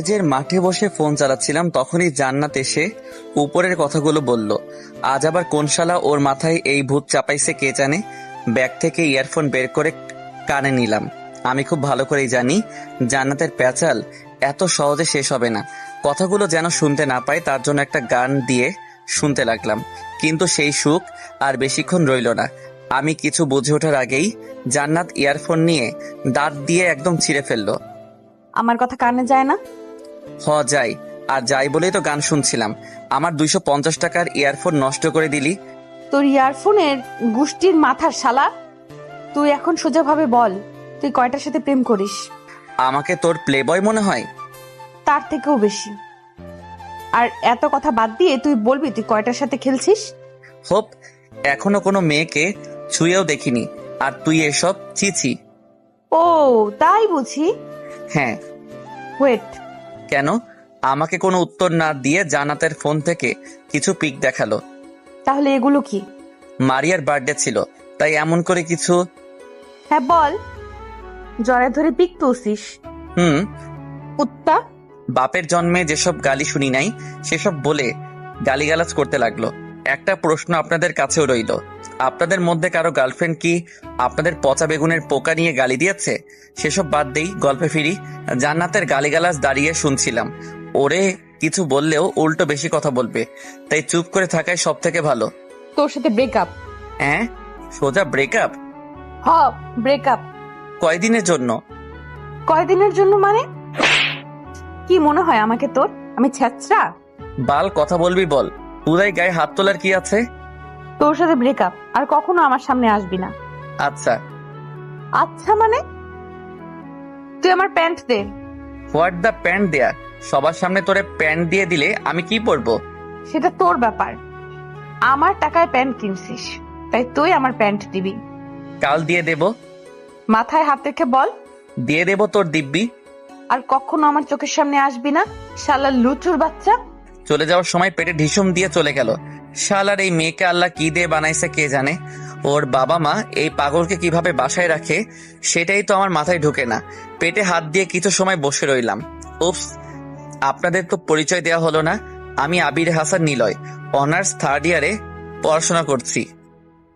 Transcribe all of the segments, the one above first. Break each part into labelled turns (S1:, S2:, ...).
S1: কলেজের মাঠে বসে ফোন চালাচ্ছিলাম, তখনই জান্নাত এসে উপরের কথাগুলো বলল। আজ আবার কোন শালা ওর মাথায় এই ভূত চাপাইছে কে জানে। ব্যাগ থেকে ইয়ারফোন বের করে কানে নিলাম। আমি খুব ভালো করেই জানি জান্নাতের প্যাচাল এত সহজে শেষ হবে না। কথাগুলো যেন শুনতে না পাই তার জন্য একটা গান দিয়ে শুনতে লাগলাম, কিন্তু সেই সুখ আর বেশিক্ষণ রইল না। আমি কিছু বুঝে ওঠার আগেই জান্নাত ইয়ারফোন নিয়ে দাঁত দিয়ে একদম ছিঁড়ে ফেললো।
S2: আমার কথা কানে যায় না?
S1: যাই, আর যাই বলেই তো গান শুনছিলাম। আমার 250 টাকার ইয়ারফোন নষ্ট করে দিলি।
S2: তোর ইয়ারফোনের গুষ্টির মাথার শালা, তুই এখন সোজাভাবে বল তুই কয়টার সাথে প্রেম করিস?
S1: আমাকে তোর প্লেবয় মনে হয়?
S2: তার থেকেও বেশি। আর এত কথা বাদ দিয়ে তুই বলবি তুই কয়টার সাথে খেলছিস?
S1: হোপ, এখনো কোনো মেয়েকে ছুঁয়েও দেখিনি, আর তুই এসব চিছি।
S2: ও তাই বুঝি।
S1: হ্যাঁ।
S2: ওয়েট।
S1: কেন? আমাকে কোনো উত্তর না দিয়ে জান্নাতের ফোন থেকে কিছু পিক দেখালো।
S2: তাহলে এগুলো কি?
S1: মারিয়ার বার্থডে ছিল, তাই এমন করে কিছু।
S2: হ্যাঁ বল, জড়ে ধরে পিক তুলছিস? কুত্তা।
S1: বাপের জন্মে যেসব গালি শুনি নাই সেসব বলে গালিগালাজ করতে লাগলো। একটা প্রশ্ন আপনাদের কাছেও রইল, আপনাদের মধ্যে কারো গার্লফ্রেন্ড কি আপনাদের পচা বেগুনের পোকা নিয়ে গালি দিয়েছে? সেসব বাদ দেই, গল্পে ফিরি। জান্নাতের গালিগালাজ দাঁড়িয়ে শুনছিলাম। ওরে কিছু বললেও উল্টো বেশি কথা বলবে, তাই চুপ করে থাকাই সব থেকে ভালো।
S2: তোর সাথে ব্রেকআপ।
S1: হ্যাঁ, সোজা ব্রেকআপ?
S2: হ, ব্রেকআপ।
S1: কয়দিনের জন্য?
S2: কয়দিনের জন্য মানে? কি মনে হয় আমাকে তোর আমি ছ্যাচরা?
S1: বাল কথা বলবি বল, পুরাই গায়ে হাত তোলার কি আছে?
S2: তোর সাথে ব্রেকআপ, আর কখনো আমার সামনে আসবি না।
S1: আচ্ছা।
S2: আচ্ছা মানে? তুই আমার প্যান্ট দে।
S1: হোয়াট দ্য প্যান্ট দেয়া? সবার সামনে তোরে প্যান্ট দিয়ে দিলে আমি কি পরবো?
S2: সেটা তোর ব্যাপার। আমার টাকায় প্যান্ট কিনছিস, তাই তুই আমার প্যান্ট দিবি।
S1: কাল দিয়ে দেব।
S2: মাথায় হাত রেখে বল।
S1: দিয়ে দেব তোর দিব্যি।
S2: আর কখনো আমার চোখের সামনে আসবি না, শালা লুচুর বাচ্চা।
S1: চলে যাওয়ার সময় পেটে ঢিসুম দিয়ে চলে গেল। শালার এই মেয়েকে আল্লাহ কি দিয়ে বানাইছে কে জানে। ওর বাবা মা এই পাগলকে কিভাবে বাসায় রাখে সেটাই তো আমার মাথায় ঢোকে না। পেটে হাত দিয়ে কিছু সময় বসে রইলাম। উপস, আপনাদের তো পরিচয় দেওয়া হলো না। আমি আবির হাসান নিলয়, অনার্স 3rd ইয়ারে পড়াশোনা করছি।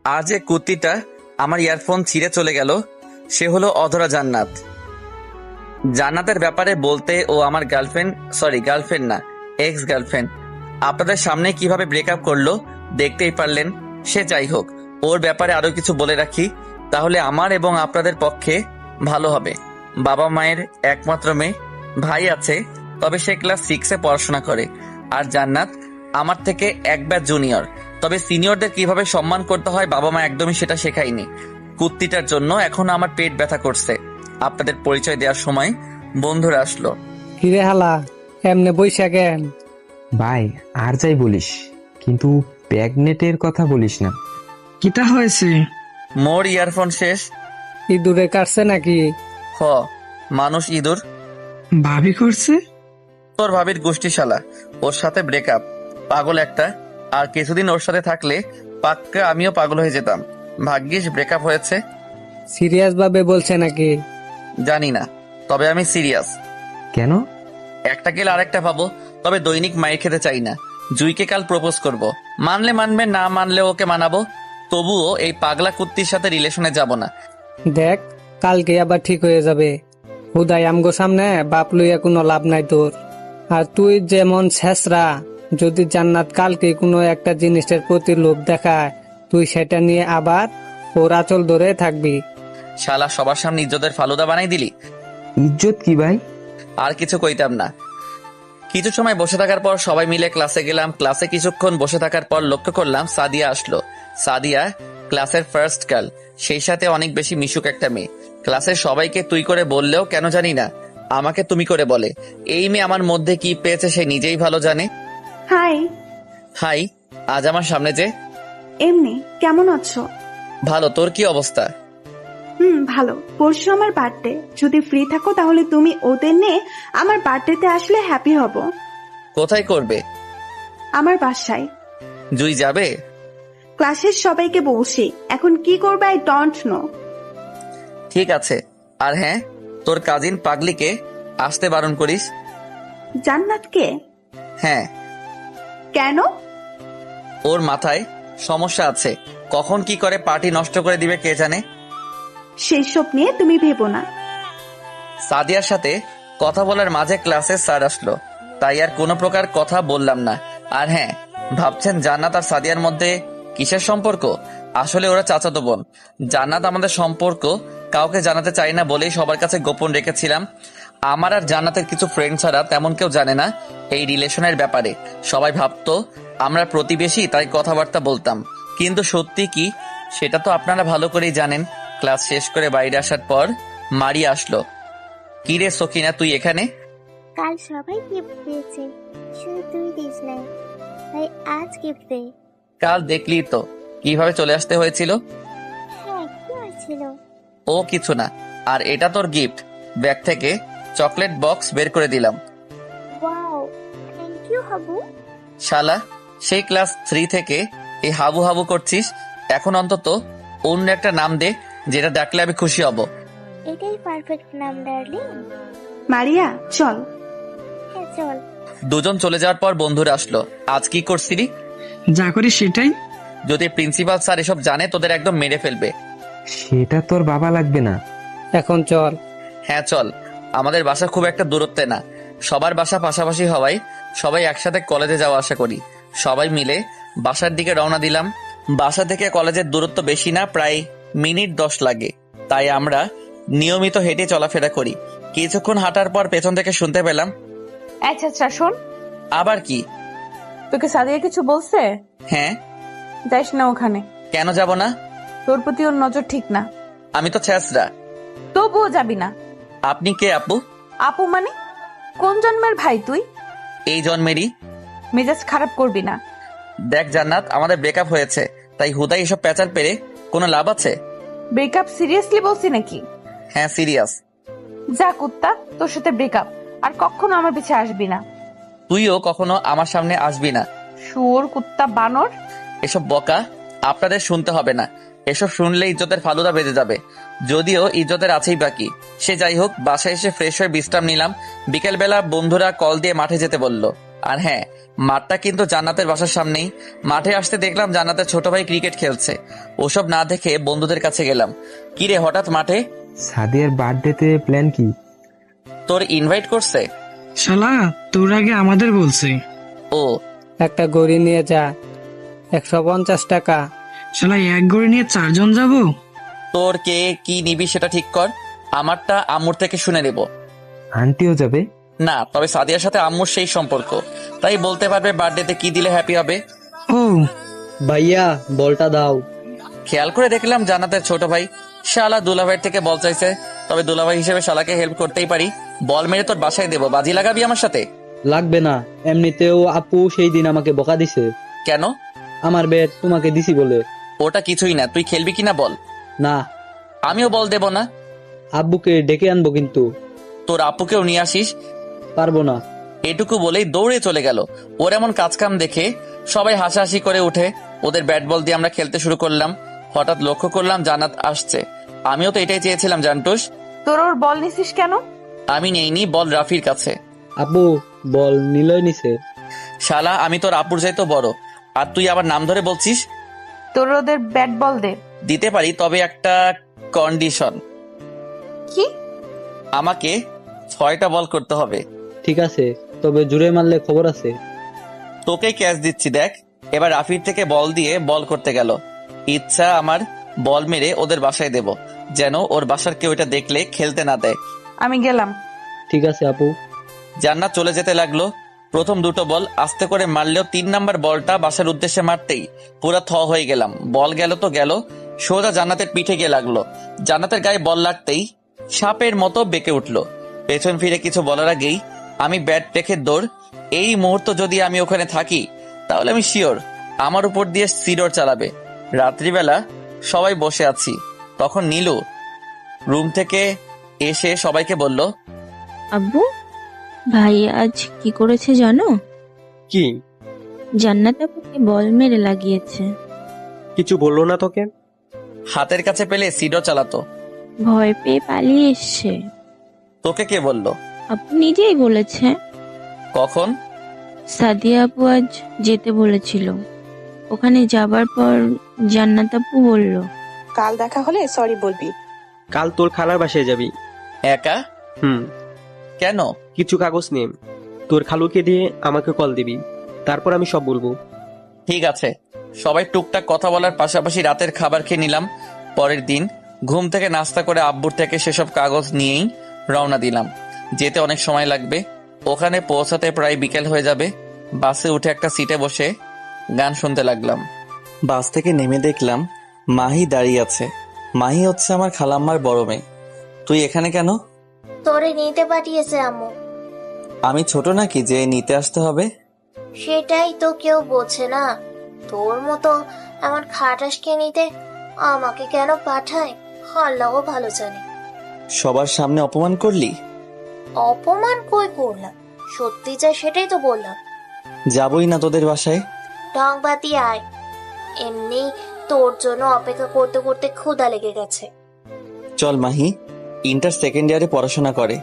S1: আর যে কুত্তিটা আমার ইয়ারফোন ছিঁড়ে চলে গেল সে হলো অধরা জান্নাত। জান্নাতের ব্যাপারে বলতে, ও আমার গার্লফ্রেন্ড না, এক্স গার্লফ্রেন্ড। আপনাদের সামনে কিভাবে ব্রেকআপ করলো দেখতেই পারলেন। সে যাই হোক, ওর ব্যাপারে আরো কিছু বলে রাখি, তাহলে আমার এবং আপনাদের পক্ষে ভালো হবে। বাবা মায়ের একমাত্র মেয়ে, ভাই আছে, তবে সে ক্লাস 6-এ পড়াশোনা করে। আর জান্নাত আমার থেকে এক ব্যাচ জুনিয়র, তবে সিনিয়রদের কিভাবে সম্মান করতে হয় বাবা মা একদমই সেটা শেখায়নি। কুত্তিটার জন্য এখন আমার পেট ব্যথা করছে। আপনাদের পরিচয় দেওয়ার সময় বন্ধুরা আসলো।
S3: কিরে হালা, এমনে বইসা কেন?
S4: ভাই আর যাই বলিস, কিন্তু প্রেগনেটের কথা বলিস না।
S5: কিটা হয়েছে?
S1: মোর ইয়ারফোন শেষ।
S3: ইঁদুরে কাটছে নাকি?
S1: হ, মানুষ ইঁদুর।
S5: ভাবি করছে?
S1: তোর ভাবির গোষ্ঠী শালা, ওর সাথে ব্রেকআপ। পাগল একটা। আর কিছুদিন ওর সাথে থাকলে পাক্কা আমিও পাগল হয়ে যেতাম। ভাগ্যিস ব্রেকআপ হয়েছে।
S3: সিরিয়াস ভাবে বলছে নাকি?
S1: জানি না, তবে আমি সিরিয়াস।
S4: কেন?
S1: একটা গেলে আরেকটা পাবো, তবে দৈনিক মায়ের খেতে চাই না। জুইকে কাল প্রপোজ করব, মানলে মানবে, না মানলে ওকে মানাবো। তবুও এই পাগলা কুত্তির সাথে রিলেশনে যাব না।
S3: দেখ, কালকে আবার ঠিক হয়ে যাবে। হুদাই আমগো সামনে বাপ লইয়া কোনো লাভ নাই তোর। আর তুই যেমন ছেসরা, যদি জান্নাত কালকে কোনো একটা জিনিসের প্রতি লোভ দেখায়, তুই সেটা নিয়ে আবার ওর আঁচল ধরে থাকবি।
S1: শালা সবার সামনে ইজ্জতের ফালুদা বানাই দিলি।
S4: ইজ্জত কি ভাই?
S1: আর কিছু কইতাম না। কিছু সময় বসে থাকার পর সবাই মিলে ক্লাসে গেলাম। ক্লাসে কিছুক্ষণ বসে থাকার পর লক্ষ্য করলাম সাদিয়া আসলো। সাদিয়া ক্লাসের ফার্স্ট গার্ল, সেই সাথে অনেক বেশি মিশুক একটা মেয়ে। ক্লাসের সবাইকে তুই করে বললেও কেন জানি না আমাকে তুমি করে বলে। এই মেয়ে আমার মধ্যে কি পেয়েছে সে নিজেই ভালো জানে।
S6: হাই।
S1: হাই। আজ আমার সামনে যে?
S6: এমনি, কেমন আছো?
S1: ভালো, তোর কি অবস্থা?
S6: ভালো। পরশু আমার বার্থডে, যদি ফ্রি থাকো তাহলে তুমি ওদের নিয়ে আমার বার্থডেতে আসলে হ্যাপি হব।
S1: কোথায় করবে?
S6: আমার বাসায়।
S1: জুই যাবে?
S6: ক্লাসের সবাইকে বলছি, এখন কি করবে আই ডোন্ট নো।
S1: ঠিক আছে। আর হ্যাঁ, তোর কাজিন পাগলিকে আসতে বারণ করিস।
S6: জান্নাতকে?
S1: হ্যাঁ,
S6: কেন?
S1: ওর মাথায় সমস্যা আছে, কখন কি করে পার্টি নষ্ট করে দিবে কে জানে।
S6: সেই সব নিয়ে তুমি ভেবো না।
S1: সাদিয়ার সাথে কথা বলার মাঝে ক্লাসে স্যার আসলো, তাই আর কোনো প্রকার কথা বললাম না। আর হ্যাঁ, ভাবছেন জান্নাত আর সাদিয়ার মধ্যে কিসের সম্পর্ক? আসলে ওরা চাচাতো বোন। জান্নাত আমাদের সম্পর্ক কাউকে জানাতে চাই না বলেই সবার কাছে গোপন রেখেছিলাম। আমার আর জান্নাতের কিছু ফ্রেন্ড ছাড়া তেমন কেউ জানে না এই রিলেশনের ব্যাপারে। সবাই ভাবতো আমরা প্রতিবেশী, তাই কথাবার্তা বলতাম। কিন্তু সত্যি কি সেটা তো আপনারা ভালো করেই জানেন। ক্লাস শেষ করে বাইরে আসার পর মারিয়া আসলো। কি রে সকিনা, তুই এখানে?
S7: কাল সবাই গিফট দিয়েছে, শুধু তুই দিস নাই, তাই আজ গিফট দে।
S1: কাল দেখলি তো কিভাবে চলে আসতে হয়েছিল।
S7: হ্যাঁ, কি হয়েছিল?
S1: ও কিছু না। আর এটা তোর গিফট। ব্যাগ থেকে চকলেট বক্স বের করে দিলাম।
S7: Wow, thank you Habu.
S1: শালা, সেই ক্লাস 3 থেকে এই হাবু হাবু করছিস। এখন অন্তত অন্য একটা নাম দে, যেটা ডাকলে আমি খুশি হব।
S7: এটাই পারফেক্ট নাম ডার্লিং।
S6: মারিয়া চল।
S7: হ্যাঁ চল।
S1: দুজন চলে যাওয়ার পর বন্ধুরা আসলো। আজ কি করছিলি?
S5: যা করি সেটাই।
S1: যদি প্রিন্সিপাল স্যার এসব জানে তোদের একদম মেরে ফেলবে।
S4: সেটা তোর বাবা লাগবে না।
S3: এখন চল।
S1: হ্যাঁ চল। আমাদের বাসা খুব একটা দূরত্বে না, সবার বাসা পাশাপাশি হওয়ায় সবাই একসাথে কলেজে যাওয়া আসা করি। সবাই মিলে বাসার দিকে রওনা দিলাম। বাসা থেকে কলেজের দূরত্ব বেশি না, প্রায় মিনিট 10 লাগে। তাই আমরা নিয়মিত হেঁটে চলাফেরা করি। কিছুক্ষণ হাঁটার পর পেছন থেকে শুনতে পেলাম,
S2: আচ্ছা আচ্ছা শোন,
S1: আবার কি?
S2: তোকে সাদিয়া কিছু বলছে?
S1: হ্যাঁ।
S2: যাইস না ওখানে,
S1: কেন যাব না?
S2: তোর প্রতি ওর নজর ঠিক না।
S1: আমি তো ছেঁচড়া।
S2: তবুও যাবি না।
S1: আপনি কে আপু?
S2: আপু মানে? কোন জন্মের ভাই তুই?
S1: এই জন্মেরই।
S2: মেজাজ খারাপ করবি না।
S1: দেখ জান্নাত, আমাদের ব্রেকআপ হয়েছে, তাই হুদাই এসব প্যাচার পেরে কোনো লাভ আছে?
S2: ব্রেকআপ সিরিয়াসলি বলছি নাকি?
S1: হ্যাঁ সিরিয়াস।
S2: যা কুত্তা, তোর সাথে ব্রেকআপ। আর কখনো আমার পিছে আসবি না।
S1: তুইও কখনো আমার সামনে আসবি না।
S2: শুয়োর, কুত্তা, বানর।
S1: এসব বকা আপনাদের শুনতে হবে না। এসব শুনলে ইজ্জতের ফালুদা বেঁধে যাবে। যদিও ইজ্জতের আছেই বাকি। সে যাই হোক, বাসায় এসে ফ্রেশ হয়ে বিশ্রাম নিলাম। বিকেলবেলা বন্ধুরা কল দিয়ে মাঠে যেতে বলল। আর হ্যাঁ, মাঠটা কিন্তু জান্নাতের বাসার সামনেই। মাঠে আসতে দেখলাম জান্নাতের ছোট ভাই ক্রিকেট খেলছে। ওসব না দেখে বন্ধুদের কাছে গেলাম। কি রে হঠাৎ মাঠে?
S4: সাদিয়ার বার্থডেতে প্ল্যান কি?
S1: তোর ইনভাইট করছে?
S5: শালা, তোর আগে আমাদের বলছে।
S1: ও,
S3: একটা গড়ি নিয়ে যা, 150 টাকা।
S5: শালা, এক গড়ে নিয়ে 4 জন যাবো?
S1: তোর কে কি নিবি সেটা ঠিক কর। আমারটা আম্মুর থেকে শুনে নেব।
S4: আন্টিও যাবে?
S1: না, তবে সাদিয়ার সাথে আম্মুর সেই সম্পর্ক, তাই বলতে পারবে বার্থডেতে কি দিলে হ্যাপি হবে।
S5: ও
S8: ভাইয়া বলটা দাও।
S1: খেয়াল করে দেখলাম জান্নাতের ছোট ভাই। শালা দুলাভাইয়ের থেকে বল চাইছে। তবে দুলাভাই হিসেবে শালাকে হেল্প করতেই পারি। বল মেরে তোর বাসায় দেবো, বাজি লাগাবি আমার সাথে?
S8: লাগবে না, এমনিতেও আপু সেই দিন আমাকে বকা দিছে।
S1: কেন?
S8: আমার ব্যাট তোমাকে দিছি বলে।
S1: ওটা কিছুই না, তুই খেলবি কিনা বল।
S8: না,
S1: আমিও বল দেব না।
S8: আব্বুকে ডেকে আনবো কিন্তু।
S1: তোর আপুকেও নিয়ে আসিস।
S8: পারবো না।
S1: এটুকু বলেই দৌড়ে চলে গেল। ওর এমন কাজকাম দেখে সবাই হাসাহাসি করে উঠে। ওদের ব্যাট বল দিয়ে আমরা খেলতে শুরু করলাম। হঠাৎ লক্ষ্য করলাম জান্নাত আসছে। আমিও তো এটাই চেয়েছিলাম জান্টুস।
S2: তোর ওর বল নিছিস কেন?
S1: আমি নেইনি, বল রাফির কাছে।
S8: আব্বু বল নিলয় নিছে।
S1: শালা, আমি তোর আপুর চাইতো বড়, আর তুই আবার নাম ধরে বলছিস।
S2: তোর ওদের ব্যাট বল দে।
S1: দিতে পারি, তবে একটা কন্ডিশন।
S2: কি?
S1: আমাকে 6টা বল করতে হবে।
S8: ঠিক আছে, তবে জুড়ে মারলে খবর আছে।
S1: তোকে ক্যাচ দিচ্ছি, দেখ। এবার রাফির থেকে বল দিয়ে বল করতে গেল। ইচ্ছা আমার বল মেরে ওদের বাসায় দেব, যেন ওর বাসার কেউ এটা দেখলে খেলতে না দেয়।
S2: আমি গেলাম।
S8: ঠিক আছে আপু।
S1: জান্নাত চলে যেতে লাগলো। প্রথম দুটো বল আস্তে করে মারলেও 3 নাম্বার বলটা বাসার উদ্দেশ্যে মারতেই পুরা থ হয়ে গেলাম। বল গেল তো গেল, সোজা জান্নাতের পিঠে গিয়ে লাগলো। জান্নাতের গায়ে বল লাগতেই সাপের মতো বেঁকে উঠলো। পেছন ফিরে কিছু বলার আগেই আমি ব্যাট রেখে দৌড়। এই মুহূর্ত যদি আমি ওখানে থাকি তাহলে আমি শিওর আমার উপর দিয়ে সিডর চালাবে। রাত্রিবেলা সবাই বসে আছি, তখন নীলু রুম থেকে এসে সবাইকে বলল,
S9: আব্বু, ভাই আজ কি করেছে জানো?
S10: কি?
S9: জান্নাত আপুকে বল মেরে লাগিয়েছে।
S10: কিছু বললো না তোকে?
S1: হাতের কাছে পেলে সিডর চালাতো।
S9: ভয় পেয়ে পালিয়ে এসছে।
S1: তোকে কে বলল?
S9: আপু নিজেই বলেছে।
S1: কখন?
S9: সাদিয়া আপু আজ যেতে বলেছিল। ওখানে যাবার পর জান্নাত আপু বলল,
S2: কাল দেখা হলে সরি বলবি।
S10: কাল তোর খালার বাসায় যাবি।
S1: একা?
S10: হুম।
S1: কেন?
S10: কিছু কাগজ নিয়ে তোর খালুকে দিয়ে আমাকে কল দিবি, তারপর আমি সব বলবো।
S1: ঠিক আছে। সবাই টুকটাক কথা বলার পাশাপাশি রাতের খাবার খেয়ে নিলাম। পরের দিন ঘুম থেকে নাস্তা করে আব্বুর থেকে সেসব কাগজ নিয়েই রওনা দিলাম। যেতে অনেক সময় লাগবে। ওখানে পৌঁছাতে প্রায় বিকেল হয়ে যাবে। বাসে উঠে একটা সিটে বসে গান শুনতে লাগলাম। বাস থেকে নেমে দেখলাম মাহি দাঁড়িয়ে আছে। মাহি হচ্ছে আমার খালাম্মার বড় মেয়ে। তুই এখানে কেন?
S7: তোরে নিতে পাঠিয়েছে আম্মু।
S1: আমি ছোট নাকি যে নিতে আসতে হবে?
S7: সেটাই তো কেউ বোঝে না। তোর মতো এমন খাটাসকে নিতে আমাকে কেন পাঠায় আল্লাহও ভালো জানে।
S1: সবার সামনে অপমান করলি?
S7: অপমান কই করলাম, সত্যি যা সেটাই তো বললাম।
S1: যাবই না তোদের বাসায়।
S7: ঢং বাতি আয়, এমনি তোর জন্য অপেক্ষা করতে করতে ক্ষুধা লেগে গেছে।
S1: চল মাহি, ইন্টার সেকেন্ড ইয়ারে পড়াশোনা করে।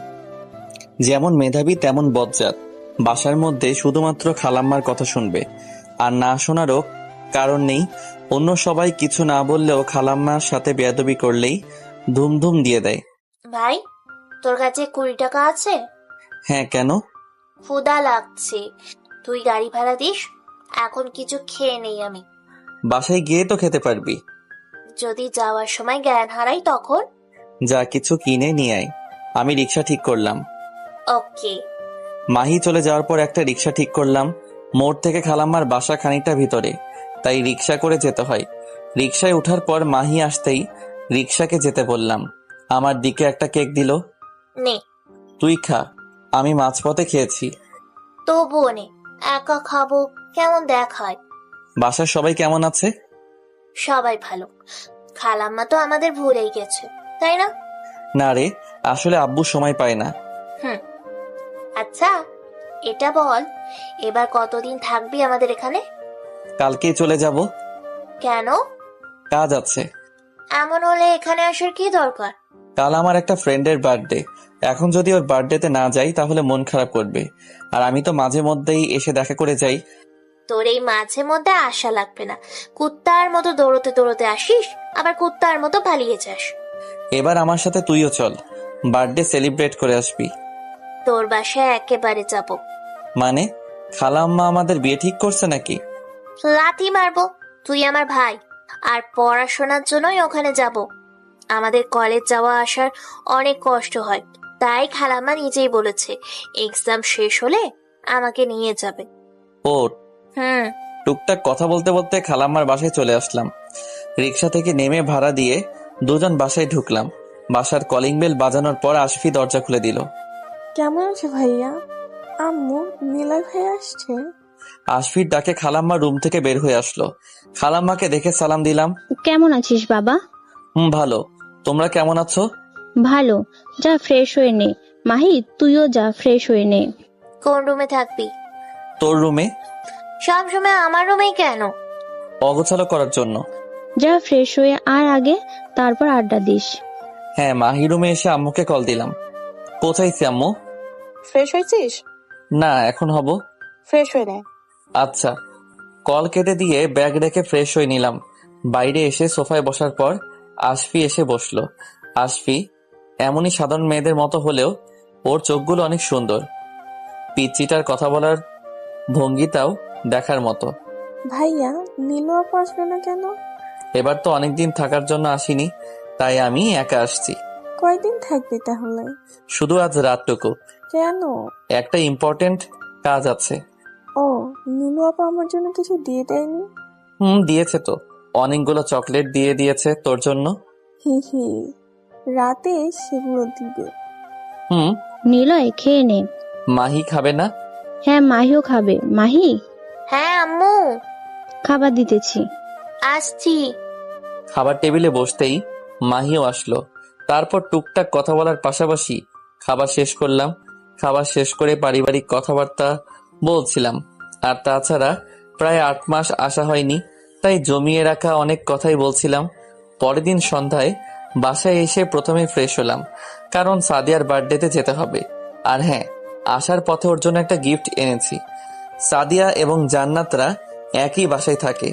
S1: যেমন মেধাবী তেমন বজ্জাত। বাসার মধ্যে শুধুমাত্র খালাম্মার কথা শুনবে, আর না শোনারও কারণ নেই। অন্য সবাই কিছু না বললেও খালাম্মার সাথে বেয়াদবি করলেই ধুমধুম দিয়ে দেয়।
S7: ভাই, তোর কাছে 20 টাকা আছে?
S1: হ্যাঁ, কেন?
S7: ক্ষুধা লাগছে, তুই গাড়ি ভাড়া দিস। এখন কিছু খেয়ে নেই আমি।
S1: বাসায় গিয়ে তো খেতে পারবি।
S7: যদি যাওয়ার সময় জ্ঞান হারাই তখন?
S1: যা কিছু কিনে নিয়ে আয়। আমি রিক্সা ঠিক করলাম।
S7: ওকে।
S1: মাহি চলে যাওয়ার পর একটা রিক্সা ঠিক করলাম। মোড় থেকে খালাম্মার বাসা খানিকটা ভিতরে, তাই রিক্সা করে যেতে হয়। রিক্সায় ওঠার পর মাহি আসতেই রিক্সাকে যেতে বললাম। আমার দিকে একটা কেক দিল।
S7: নে।
S1: তুই খা, আমি মাঝপথে খেয়েছি।
S7: তবুও নে, একা খাবো কেমন দেখায়।
S1: বাসার সবাই কেমন আছে?
S7: সবাই ভালো। খালাম্মা তো আমাদের ভুলেই গেছে, তাই না?
S1: না রে, আসলে আব্বু সময় পায় না।
S7: আচ্ছা, এটা বল, এবার কতদিন থাকবি আমাদের এখানে?
S1: কালকেই চলে যাব।
S7: কেন?
S1: কাজ আছে।
S7: এমন হলে এখানে আসার কি দরকার?
S1: কাল আমার একটা ফ্রেন্ডের বার্থডে। এখন যদি ওর বার্থডেতে না যাই তাহলে মন খারাপ করবে, আর আমি তো মাঝে মধ্যেই এসে দেখা করে যাই।
S7: তোর এই মাঝে মধ্যে আশা লাগবে না। কুত্তার মতো দৌড়তে দৌড়তে আসিস, আবার কুত্তার মতো পালিয়ে যাস।
S1: এবার আমার সাথে তুইও চল, বার্থডে সেলিব্রেট করে আসবি।
S7: তোর বাসায় একেবারে যাব।
S1: মানে, খালাম্মা আমাদের বিয়ে ঠিক করছে নাকি?
S7: লাথি মারবো। তুই আমার ভাই, আর পড়াশোনার জন্যই ওখানে যাব। আমাদের কলেজ যাওয়া আসার অনেক কষ্ট হয়, তাই খালাম্মা নিজেই বলেছে এক্সাম শেষ হলে আমাকে নিয়ে যাবে।
S1: ও,
S7: হুম।
S1: টুকটাক কথা বলতে বলতে খালাম্মার বাসায় চলে আসলাম। রিক্সা থেকে নেমে ভাড়া দিয়ে দুজন বাসায় ঢুকলাম। বাসার কলিং বেল বাজানোর পর আশফি দরজা খুলে দিল।
S11: কেমন আছে ভাইয়া? আম্মু, নীলয় ভাই আসছে?
S1: আশফির ডাকে খালাম্মা রুম থেকে বের হয়ে আসলো। খালাম্মাকে দেখে সালাম দিলাম।
S9: কেমন আছিস বাবা?
S1: ভালো। তোমরা কেমন আছো?
S9: ভালো। যা ফ্রেশ হয়ে নে। মাহি, তুইও যা ফ্রেশ হয়ে নে।
S7: কোন রুমে থাকবি?
S1: তোর রুমে।
S7: সব সময় আমার রুমেই কেন?
S1: অগোছালো করার জন্য।
S9: যা ফ্রেশ হয়ে আর আগে, তারপর আড্ডা দিস।
S1: হ্যাঁ, মাহি রুমে এসে আম্মুকে কল দিলাম। কোথায় আম্মু?
S2: ফ্রেশ হয়েছিস?
S1: না, এখন হব।
S2: ফ্রেশ হয়ে নে।
S1: আচ্ছা। কল কেটে দিয়ে ব্যাগ রেখে ফ্রেশ হয়ে নিলাম। বাইরে এসে সোফায় বসার পর আশফি এসে বসলো। আশফি এমনই সাধারণ মেয়েদের মতো হলেও ওর চোখগুলো অনেক সুন্দর। পিচ্চিটার কথা বলার ভঙ্গিটাও দেখার মতো।
S11: ভাইয়া, নীলু আপু আসবে না কেন?
S1: এবার তো অনেকদিন থাকার জন্য আসিনি, তাই আমি একা আসছি।
S11: কয়দিন থাকবি তাহলে?
S1: শুধু আজ রাতটুকু।
S11: কেন?
S1: একটা ইম্পর্টেন্ট কাজ আছে।
S11: ও, নীলু আপু আমার জন্য কিছু দিয়ে দেয়নি?
S1: দিয়েছে তো, অনেকগুলো চকলেট দিয়ে দিয়েছে তোর জন্য।
S11: হি হি, রাতে সেগুলো দিবে।
S9: নিলয়, খেয়ে নে।
S1: মাহি খাবে না?
S9: হ্যাঁ, মাহিও খাবে। মাহি।
S7: হ্যাঁ আম্মু,
S9: খাবার দিতেছি।
S7: আসছি।
S1: খাবার টেবিলে বসতেই মাহিও আসলো। তারপর টুকটাক কথা বলার পাশাপাশি খাবার শেষ করলাম। খাবার শেষ করে পারিবারিক কথাবার্তা বলছিলাম। আর তাছাড়া প্রায় 8 মাস আসা হয়নি, তাই জমিয়ে রাখা অনেক কথাই বলছিলাম। পরের দিন সন্ধ্যায় বাসায় এসে প্রথমে ফ্রেশ হলাম, কারণ সাদিয়ার বার্থডেতে যেতে হবে। আর হ্যাঁ, আসার পথে ওর জন্য একটা গিফট এনেছি। সাদিয়া এবং জান্নাতরা একই বাসায় থাকে।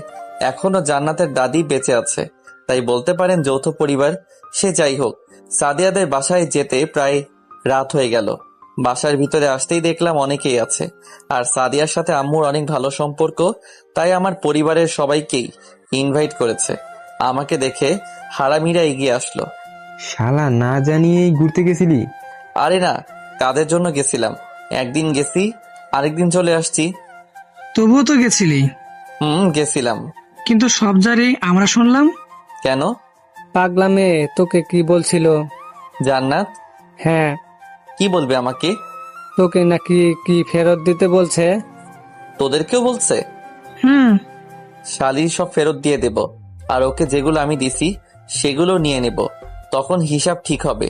S1: এখনো জান্নাতের দাদি বেঁচে আছে, তাই বলতে পারেন যৌথ পরিবার। সে যাই হোক, সাদিয়াদের বাসায় যেতে প্রায় রাত হয়ে গেল। বাসার ভিতরে আসতেই দেখলাম অনেকেই আছে, আর সাদিয়ার সাথে আম্মুর অনেক ভালো সম্পর্ক, তাই আমার পরিবারের সবাইকেই ইনভাইট করেছে। আমাকে দেখে হারামিরা এগিয়ে আসলো।
S4: শালা, না জানিয়েই ঘুরতে গেছিলি?
S1: আরে না, কাদের জন্য গেছিলাম, একদিন গেছি আরেকদিন চলে আসছি।
S5: তবুও তো গেছিলি।
S1: গেছিলাম।
S5: কিন্তু সব জারে আমরা শুনলাম।
S1: কেন?
S3: পাগলা মেয়ে তোকে কি বলছিল?
S1: জান্নাত?
S3: হ্যাঁ।
S1: কি বলবে আমাকে?
S3: তোকে নাকি কি ফেরত দিতে বলছে।
S1: তোদেরকেও বলছে? শালির সব ফেরত দিয়ে দেব, আর ওকে যেগুলো আমি দিছি সেগুলো নিয়ে নেব, তখন হিসাব ঠিক হবে।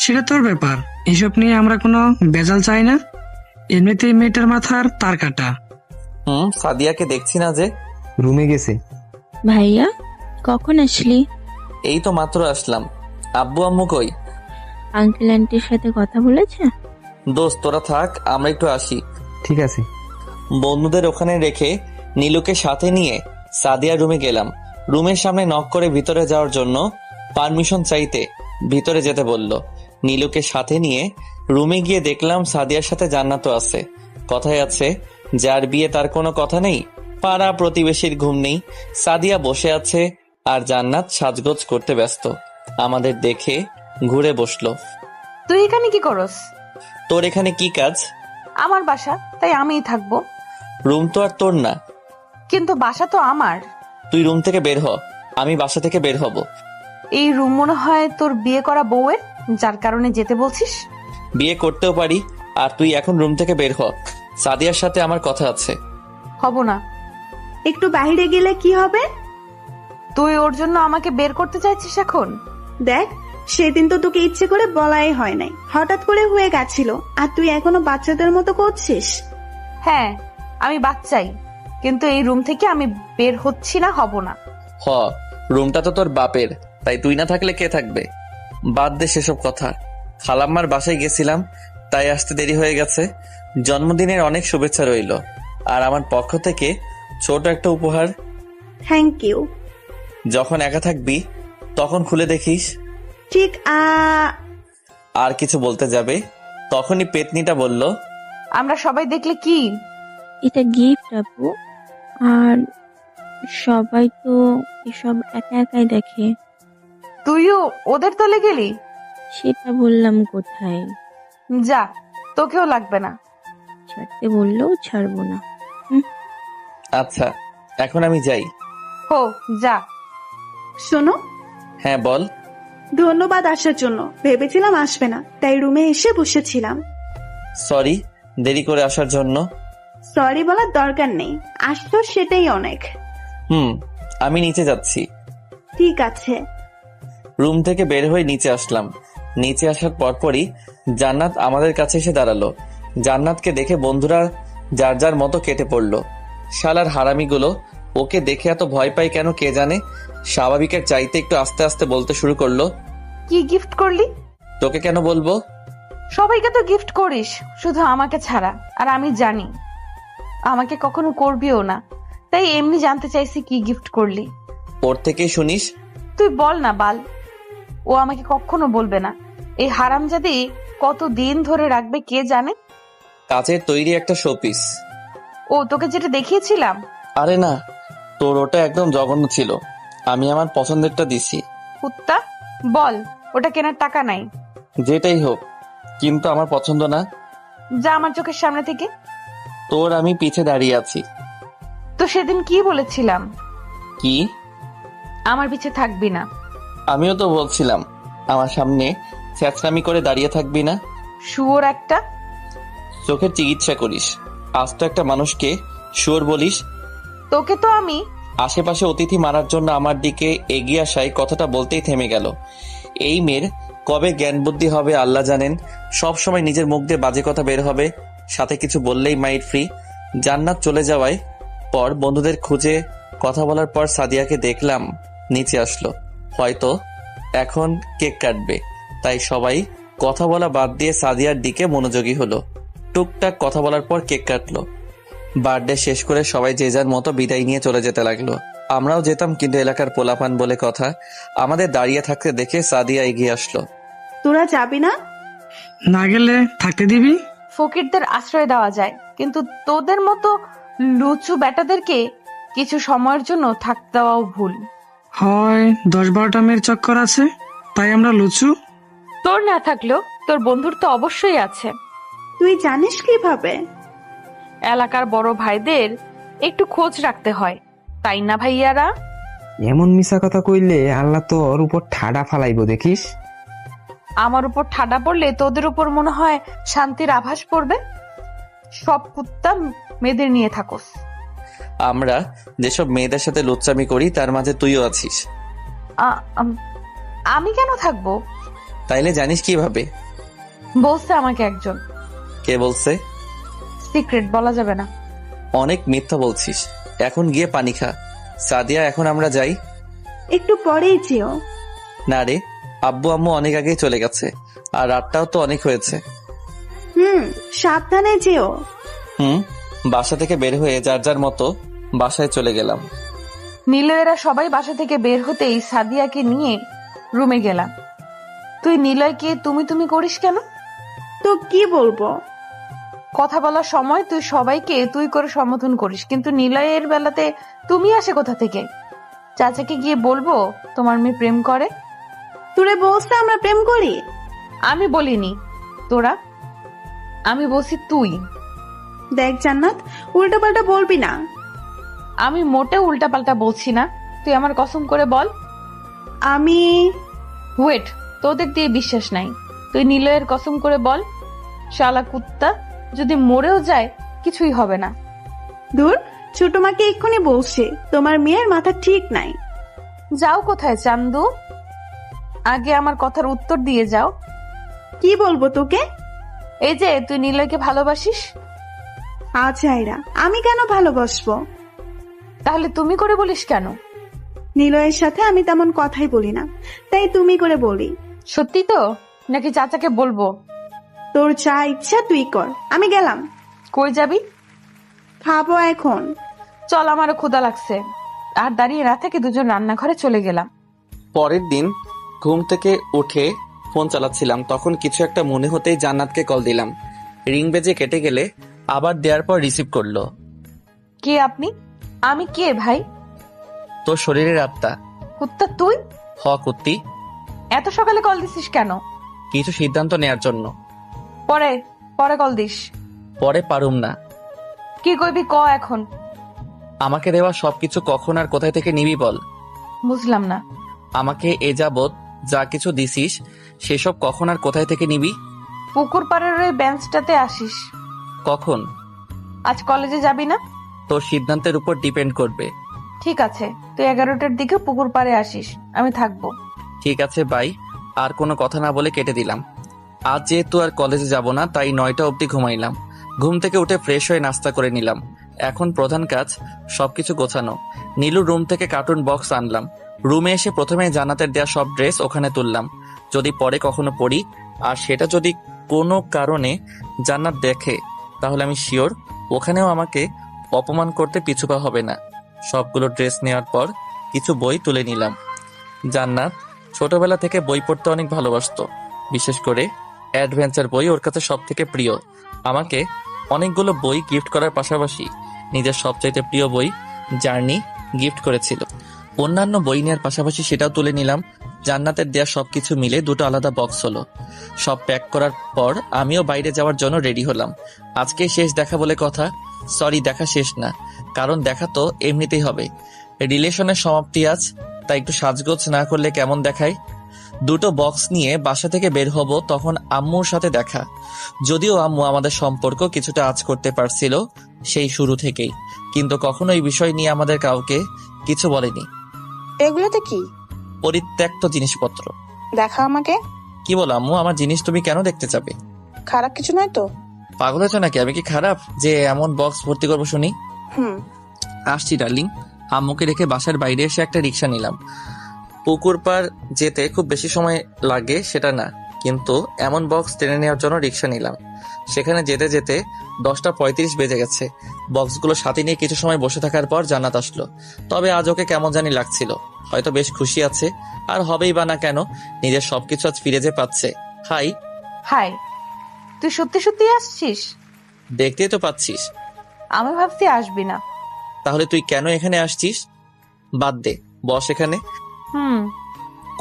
S5: সেটা তোর ব্যাপার, এসব নিয়ে আমরা কোনো বেজাল চাই না। এমনিতেই মেয়েটার মাথার তার কাটা।
S1: সাদিয়াকে দেখছি না যে।
S4: রুমে গেছে।
S9: ভাইয়া কখন আসলি?
S1: এই তো মাত্র আসলাম। আব্বু আম্মু কই?
S9: আঙ্কেল আন্টির সাথে কথা বলেছে?
S1: দোস্ত তোরা থাক, আমরা একটু আসি।
S4: ঠিক আছে।
S1: বন্ধুদের ওখানে রেখে নীলুকে সাথে নিয়ে সাদিয়ার রুমে গেলাম। রুমের সামনে নক করে ভিতরে যাওয়ার জন্য পারমিশন চাইতে ভিতরে যেতে বলল। নীলুকে সাথে নিয়ে রুমে গিয়ে দেখলাম সাদিয়ার সাথে জান্নাতও আছে। কথায় আছে, যার বিয়ে তার কোনো কথা নেই। পাড়া প্রতিবেশীর ঘুম নেই। সাদিয়া বসে আছে আর জান্নাত সাজগোজ করতে ব্যস্ত। আমাদের দেখে ঘুরে বসলো।
S2: তুই এখানে কি করস?
S1: তোর এখানে কি কাজ?
S2: আমার বাসা, তাই আমিই থাকবো।
S1: রুম তো আর তোর না।
S2: কিন্তু বাসা তো আমার।
S1: তুই রুম থেকে বের হ, আমি বাসা থেকে বের হব।
S2: এই রুম মনে হয় তোর বিয়ে করা বউয়ের, যার কারণে যেতে বলছিস।
S1: বিয়ে করতেও পারি, আর তুই এখন রুম থেকে বের হ। সাদিয়ার সাথে আমার কথা আছে।
S2: হব না।
S6: একটু বাইরে গেলে কি হবে?
S2: তুই ওর জন্য আমাকে বের করতে চাইছিস এখন?
S6: দেখ, সেদিন তো তোকে ইচ্ছে করে বলাই হয় নাই, হঠাৎ করে হয়ে গেছিল, আর তুই এখনো বাচ্চাদের মতো করছিস।
S2: হ্যাঁ, আমি বাচ্চাই, কিন্তু এই রুম থেকে আমি বের হচ্ছি না, হব না।
S1: হ, রুমটা তো তোর বাপের, তাই তুই না থাকলে কে থাকবে? বাদ দে সেসব কথা। খালাম্মার বাসায় গেছিলাম, তাই আসতে দেরি হয়ে গেছে। জন্মদিনের অনেক শুভেচ্ছা রইল, আর আমার পক্ষ থেকে ছোট একটা উপহার।
S6: Thank you.
S1: যখন একা থাকবি তখন খুলে দেখিস।
S6: ঠিক।
S1: আর কিছু বলতে যাবে, তখনই পেতনিটা বলল,
S2: আমরা সবাই দেখলে কি?
S9: এটা গিফট আপু, আর সবাই তো এসব একা একাই দেখে।
S2: তুইও ওদের তলে গেলি?
S9: সেটা বললাম কোথায়।
S2: যা, তোকেও লাগবে না।
S9: ছাড়তে বললেও ছাড়বো না।
S1: আচ্ছা, এখন আমি যাই।
S2: হো, যা।
S6: শোনো।
S1: হ্যাঁ বল।
S6: ধন্যবাদ আসার জন্য, ভেবেছিলাম আসবে না, তাই রুমে এসে বসেছিলাম।
S1: সরি দেরি করে আসার জন্য।
S6: সরি বলার দরকার নেই, আসতো সেটাই অনেক।
S1: আমি নিচে যাচ্ছি।
S6: ঠিক আছে।
S1: রুম থেকে বের হয়ে নিচে আসলাম। নিচে আসার পরপরই জান্নাত আমাদের কাছে এসে দাঁড়ালো। জান্নাতকে দেখে বন্ধুরা যার যার মতো কেটে পড়লো। শালার হারামিগুলো ওকে দেখে এত ভয় পায় কেন কে জানে। স্বাভাবিকের চাইতে একটু আস্তে আস্তে বলতে শুরু করলো।
S2: কি গিফট করলি?
S1: তোকে কেন বলবো?
S2: সবাইকে তো গিফট করিস, শুধু আমাকে ছাড়া, আর আমি জানি আমাকে কখনো করবিও না, তাই এমনি জানতে চাইছি কি গিফট করলি।
S1: ওর থেকেই শুনিস।
S2: তুই বল না বাল। ও আমাকে কখনো বলবে না। এই হারামজাদি কত দিন ধরে রাখবে কে জানে।
S1: কাচের তৈরি একটা শোপিস।
S2: ও তোকে যেটা দেখিয়েছিলাম?
S1: আরে না, তোর ওটা একদম জঘন্য ছিল। আমি আমার পছন্দেরটা দিছি।
S2: কুত্তা, বল ওটা কেনার টাকা নাই।
S1: যেটাই হোক, কিন্তু আমার পছন্দ না।
S2: যা আমার চোখের সামনে থেকে।
S1: তোর আমি পিছে দাঁড়িয়ে আছি।
S2: তো সেদিন কি বলেছিলাম?
S1: কি?
S2: আমার পিছে থাকবি না।
S1: আমিও তো বলছিলাম আমার সামনে ছ্যাঁচড়ামি করে দাঁড়িয়ে থাকবি না।
S2: শুয়োর একটা।
S1: চোখের চিকিৎসা করিস, আজ তো একটা মানুষকে শুয়োর বলিস।
S2: তোকে তো আমি।
S1: আশেপাশে অতিথি মারার জন্য আমার দিকে এগিয়ে আসায় কথাটা বলতেই থেমে গেল। এই মেয়ের কবে জ্ঞান বুদ্ধি হবে আল্লাহ জানেন। সব সময় নিজের মুখ দিয়ে বাজে কথা বের হবে, সাথে কিছু বললেই মাইট ফ্রি। জান্নাত চলে যাওয়ায় পর বন্ধুদের খুঁজে কথা বলার পর সাদিয়াকে দেখলাম নিচে আসলো। হয়তো এখন কেক কাটবে, তাই সবাই কথা বলা বাদ দিয়ে সাদিয়ার দিকে মনোযোগী হলো। টুকটাক কথা বলার পর কেক কাটলো। বার্থডে শেষ করে সবাই যে যার মতো বিদায় নিয়ে চলে যেতে লাগলো। আমরাও যেতাম, কিন্তু এলাকার পোলাপান বলে কথা, আমাদের দাঁড়িয়ে থাকতে দেখে সাদিয়া এগিয়ে আসলো।
S6: তোরা যাবি না?
S5: না গেলে থাকতে দিবি?
S2: ফকিরদের আশ্রয় দেওয়া যায়, কিন্তু তোদের মতো লুচু বেটাদেরকে কিছু সময়ের জন্য থাকতে দেওয়াও ভুল।
S5: হয় 10-12টা মেয়ের চক্কর আছে, তাই আমরা লুচু।
S2: তোর না থাকলেও তোর বন্ধুর তো অবশ্যই আছে।
S6: তুই জানিস কিভাবে?
S2: এলাকার বড় ভাইদের একটু খোঁজ রাখতে হয়, তাই না ভাইয়ারা?
S4: এমন মিশা কথা কইলে আল্লাহ তোর উপর ঠাডা ফালাইবো দেখিস।
S2: আমার উপর ঠাডা পড়লে তোদের উপর মনে হয় শান্তির আভাস পড়বে। সব কুত্তা মেয়েদের নিয়ে থাকোস।
S1: আমরা যেসব মেয়েদের সাথে লুচ্চামি করি তার মাঝে তুইও আছিস।
S2: আমি কেন থাকবো?
S1: তাইলে জানিস কিভাবে?
S2: বলছে আমাকে একজন।
S1: কে বলছে?
S2: সিক্রেট বলা যাবে না।
S1: অনেক মিথ্যা বলছিস। এখন গিয়ে পানি খা। সাদিয়া, এখন আমরা যাই?
S6: একটু পরেই যেও।
S1: না রে, আব্বু আম্মু অনেক আগেই চলে গেছে, আর রাতটাও তো অনেক হয়েছে।
S6: সাবধানে যেও।
S1: বাসা থেকে বের হয়ে যার যার মতো বাসায় চলে গেলাম।
S2: নিলয়েরা সবাই বাসা থেকে বের হতেই সাদিয়াকে নিয়ে রুমে গেলাম। তুই নিলয়কে তুমি তুমি করিস কেন?
S6: তো কি বলবো?
S2: কথা বলার সময় তুই সবাইকে তুই করে সম্বোধন করিস, কিন্তু নিলয়ের বেলাতে তুমি আসে কোথা থেকে? চাচাকে গিয়ে বলবো তোমার মেয়ে প্রেম করে?
S6: তোরে বলছে আমরা প্রেম করি?
S2: আমি বলিনি তোরা, আমি বলছি তুই।
S6: দেখ জান্নাত, উল্টা পাল্টা বলবি না।
S2: আমি মোটেও উল্টা পাল্টা বলছি না, তুই আমার কসম করে বল।
S6: আমি
S2: ওয়েট, তোদের দিয়ে বিশ্বাস নাই, তুই নিলয়ের কসম করে বল। শালা কুত্তা, যদি মরেও যায় কিছুই হবে না।
S6: দূর, ছোট মাকে এক্ষুনি বলছে তোমার মেয়ের মাথা ঠিক নাই।
S2: যাও কোথায় চান্দু? আগে আমার কথার উত্তর দিয়ে যাও।
S6: কি বলবো তোকে?
S2: এই যে তুই নিলয়কে ভালোবাসিস।
S6: আচ্ছা এরা, আমি কেন ভালোবাসবো?
S2: তাহলে তুমি করে বলিস কেন?
S6: নিলয়ের সাথে আমি তেমন কথাই বলি না, তাই তুমি করে বলি।
S2: সত্যি তো, নাকি চাচাকে বলবো?
S6: তোর যা ইচ্ছা তুই কর, আমি গেলাম।
S2: কই যাবি?
S6: খাবো এখন।
S2: চল, আমারও ক্ষুধা লাগছে। আর দাঁড়িয়ে না থেকে দুজন রান্নাঘরে চলে গেলাম।
S1: পরের দিন ঘুম থেকে উঠে ফোন চালাচ্ছিলাম, তখন কিছু একটা মনে হতেই জান্নাতকে কল দিলাম। রিং বেজে কেটে গেলে আবার দেওয়ার পর রিসিভ করলো।
S2: কে আপনি? আমি কে ভাই?
S1: তোর শরীরের আত্মা।
S2: কুত্তা তুই?
S1: কুত্তি।
S2: এত সকালে কল দিছিস কেন?
S1: কিছু সিদ্ধান্ত নেয়ার জন্য।
S2: পরে পরে কল দিস।
S1: পরে পারুম না।
S2: কি কইবি ক এখন?
S1: আমাকে দেওয়া সবকিছু কখন আর কোথায় থেকে নিবি বল।
S2: বুঝলাম না।
S1: আমাকে এ যাবৎ যা কিছু দিছিস সেসব কখন আর কোথায় থেকে নিবি?
S2: পুকুর পাড়ের ওই বেঞ্চটাতে আসিস।
S1: কখন?
S2: আজ কলেজে যাবি না?
S1: তোর সিদ্ধান্তের উপর ডিপেন্ড করবে।
S2: ঠিক আছে, তুই 11টার দিকে পুকুর পাড়ে আসিস, আমি থাকবো।
S1: ঠিক আছে বাই। আর কোনো কথা না বলে কেটে দিলাম। আজ যেহেতু আর কলেজে যাব না, তাই 9টা অবধি ঘুমাইলাম। ঘুম থেকে উঠে ফ্রেশ হয়ে নাস্তা করে নিলাম। এখন প্রধান কাজ সবকিছু গোছানো। নীলুর রুম থেকে কার্টুন বক্স আনলাম। রুমে এসে প্রথমে জান্নাতের দেয়া সব ড্রেস ওখানে তুললাম, যদি পরে কখনো পরি। আর সেটা যদি কোনো কারণে জান্নাত দেখে, তাহলে আমি শিওর ওখানেও আমাকে অপমান করতে পিছুপা হবে না। সবগুলো ড্রেস নেওয়ার পর কিছু বই তুলে নিলাম। জান্নাত ছোটবেলা থেকে বই পড়তে অনেক ভালোবাসতো, বিশেষ করে অ্যাডভেঞ্চার বই ওর কাছে সব থেকে প্রিয়। আমাকে অনেকগুলো বই গিফট করার পাশাপাশি নিজের সবচাইতে প্রিয় বই জার্নি গিফট করেছিল। অন্যান্য বই নেওয়ার পাশাপাশি সেটাও তুলে নিলাম। জান্নাতের দেয়া সবকিছু মিলে দুটো আলাদা বক্স হলো। সব প্যাক করার পর আমিও বাইরে যাওয়ার জন্য রেডি হলাম। আজকে শেষ দেখা বলে কথা। সরি, দেখা শেষ না, কারণ দেখা তো এমনিতেই হবে। রিলেশনের সমাপ্তি আজ, তাই একটু সাজগোজ না করলে কেমন দেখায়। দুটো বক্স নিয়ে বাসা থেকে বের হব, তখন আম্মুর সাথে দেখা। যদিও আম্মু আমাদের সম্পর্ক কিছুটা আঁচ করতে পারছিল সেই শুরু থেকেই, কিন্তু কখনো এই বিষয় নিয়ে আমাদের কাউকে কিছু বলেনি।
S11: এগুলোতে কি?
S1: পরিত্যক্ত জিনিসপত্র।
S11: দেখা আমাকে।
S1: কি বলো আম্মু, আমার জিনিস তুমি কেন দেখতে যাবে?
S11: খারাপ কিছু নয় তো?
S1: পাগল হয়েছো নাকি? আমি কি খারাপ যে এমন বক্স ভর্তি করবো শুনি? আসছি ডার্লিং। আম্মুকে রেখে বাসার বাইরে এসে একটা রিক্সা নিলাম। পুকুর পাড় যেতে খুব বেশি সময় লাগে সেটা না, কিন্তু এমন বক্স টেনে নেওয়ার জন্য রিক্সা নিলাম। সেখানে যেতে যেতে 10:35 বেজে গেছে। বক্সগুলো সাথে নিয়ে কিছু সময় বসে থাকার পর জান্নাত আসলো। তবে আজ ওকে কেমন জানি লাগছিল, হয়তো বেশ খুশি আছে, আর হবেই বা না কেন, নিজের সবকিছু আজ ফিরে যে পাচ্ছে। হাই।
S2: হাই, তুই সত্যি সত্যি আসছিস?
S1: দেখতেই তো পাচ্ছিস।
S2: আমি ভাবছি আসবি না।
S1: তাহলে তুই কেন এখানে আসছিস? বাদ দে, বস এখানে।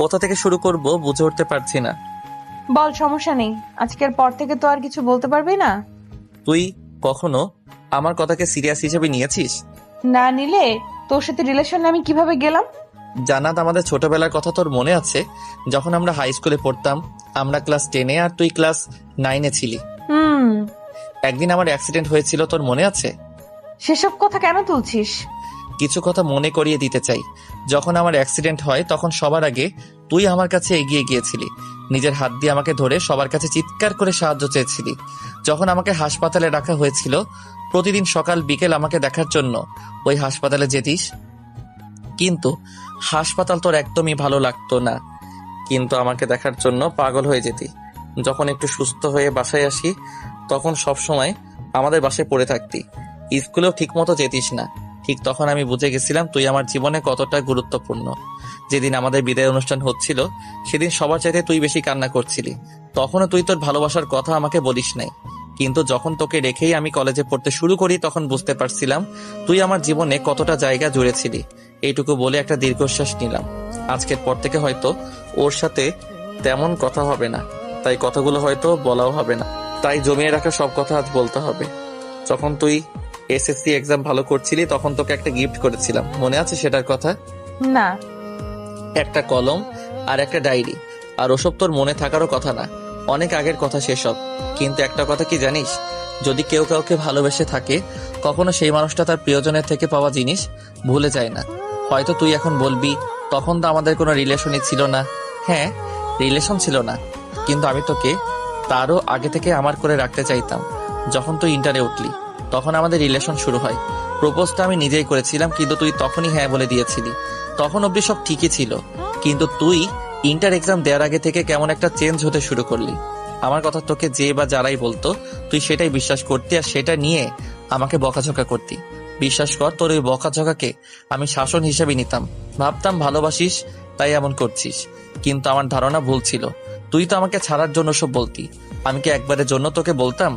S1: কোথা থেকে শুরু করব বুঝে উঠতে পারছি না।
S2: বল, সমস্যা নেই। আজকের পর থেকে তো আর কিছু বলতে পারবি না।
S1: তুই কখনো আমার কথাকে সিরিয়াস হিসেবে নিয়েছিস?
S2: না নিলে তোর সাথে রিলেশনে আমি কিভাবে গেলাম?
S1: জান্নাত, আমাদের ছোটবেলার কথা তোর মনে আছে? যখন আমরা হাই স্কুলে পড়তাম, আমরা ক্লাস 10-এ আর তুই ক্লাস 9-এ ছিলি। একদিন আমার অ্যাক্সিডেন্ট হয়েছিল, তোর মনে আছে?
S2: সেসব কথা কেন তুলছিস?
S1: কিছু কথা মনে করিয়ে দিতে চাই। যখন আমার অ্যাক্সিডেন্ট হয় তখন সবার আগে তুই আমার কাছে এগিয়ে গিয়েছিলি, নিজের হাত দিয়ে আমাকে ধরে সবার কাছে চিৎকার করে সাহায্য চেয়েছিলি। যখন আমাকে হাসপাতালে রাখা হয়েছিল, প্রতিদিন সকাল বিকেল আমাকে দেখার জন্য ওই হাসপাতালে যেতিস। কিন্তু হাসপাতাল তোর একদমই ভালো লাগতো না, কিন্তু আমাকে দেখার জন্য পাগল হয়ে যেতি। যখন একটু সুস্থ হয়ে বাসায় আসি তখন সব সময় আমাদের বাসায় পড়ে থাকতি, স্কুলেও ঠিক মতো যেতিস না। ঠিক তখন আমি বুঝে গেছিলাম তুই আমার জীবনে কতটা গুরুত্বপূর্ণ। যেদিন আমাদের বিদায় অনুষ্ঠান হচ্ছিল সেদিন সবার চাইতে তুই বেশি কান্না করছিলি। তখনও তুই তোর ভালোবাসার কথা আমাকে বলিস নাই, কিন্তু যখন তোকে রেখেই আমি কলেজে পড়তে শুরু করি তখন বুঝতে পারছিলাম তুই আমার জীবনে কতটা জায়গা জুড়েছিলি। এইটুকু বলে একটা দীর্ঘশ্বাস নিলাম। আজকের পর থেকে হয়তো ওর সাথে তেমন কথা হবে না, তাই কথাগুলো হয়তো বলাও হবে না, তাই জমিয়ে রাখা সব কথা আজ বলতে হবে। যখন তুই এসএসসি এক্সাম ভালো করছিলি তখন তোকে একটা গিফট করেছিলাম, মনে আছে সেটার কথা?
S2: না।
S1: একটা কলম আর একটা ডায়েরি। আর ওসব তোর মনে থাকারও কথা না, অনেক আগের কথা সেসব। কিন্তু একটা কথা কি জানিস, যদি কেউ কাউকে ভালোবেসে থাকে কখনো সেই মানুষটা তার প্রিয়জনের থেকে পাওয়া জিনিস ভুলে যায় না। হয়তো তুই এখন বলবি তখন তো আমাদের কোনো রিলেশনই ছিল না। হ্যাঁ, রিলেশন ছিল না, কিন্তু আমি তোকে তারও আগে থেকে আমার করে রাখতে চাইতাম। যখন তুই ইন্টারে উঠলি তখন আমাদের রিলেশন শুরু হয়। প্রপোজটা আমি নিজেই করেছিলাম, কিন্তু তুই তখনই হ্যাঁ বলে দিয়েছিলি। তখন অবধি সব ঠিকই ছিল, কিন্তু তুই ইন্টার এক্সাম দেওয়ার আগে থেকে কেমন একটা চেঞ্জ হতে শুরু করলি। আমার কথা তোকে যে বা যারাই বলতো তুই সেটাই বিশ্বাস করতি, আর সেটা নিয়ে আমাকে বকাঝকা করতি। বিশ্বাস কর, তোর ওই বকাঝকাকে আমি শাসন হিসেবে নিতাম, ভাবতাম ভালোবাসিস তাই এমন করছিস। কিন্তু আমার ধারণা ভুল ছিল, তুই তো আমাকে ছাড়ার জন্য সব বলতি। আমি কি একবারের জন্য তোকে বলতাম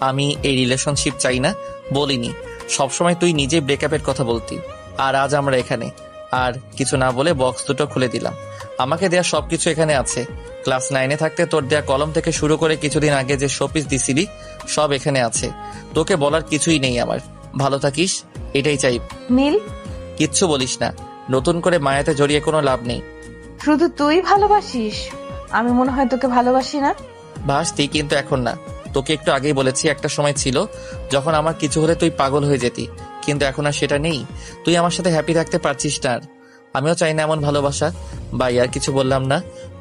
S1: আমি এই রিলেশনশিপ চাই না? বলিনি, সবসময় তুই নিজে ব্রেকআপের কথা বলতি। আর আজ আমরা এখানে। আর কিছু না বলে বক্স দুটো খুলে দিলাম। আমাকে দেয়া সবকিছু এখানে আছে। ক্লাস 9-এ থাকতে তোর দেয়া কলম থেকে শুরু করে কিছুদিন আগে যে শোপিস দিছিলি সব এখানে আছে। তোকে বলার কিছুই নেই আমার। ভালো থাকিস, এটাই চাই।
S2: নীল,
S1: কিচ্ছু বলিস না, নতুন করে মায়াতে জড়িয়ে কোনো লাভ নেই।
S2: শুধু তুই ভালোবাসিস? আমি মনে হয় তোকে ভালোবাসি না।
S1: ভাসতি, কিন্তু এখন না। তোকে একটু আগেই বলেছি একটা সময় ছিল যখন আমার কিছু হলে তুই পাগল হয়ে যেতি, কিন্তু এখন আর সেটা নেই। তুই আমার সাথে হ্যাপি থাকতে পারছিস না। আর আমিও চাই না এমন ভালোবাসা। ভাই আর কিছু বললাম না,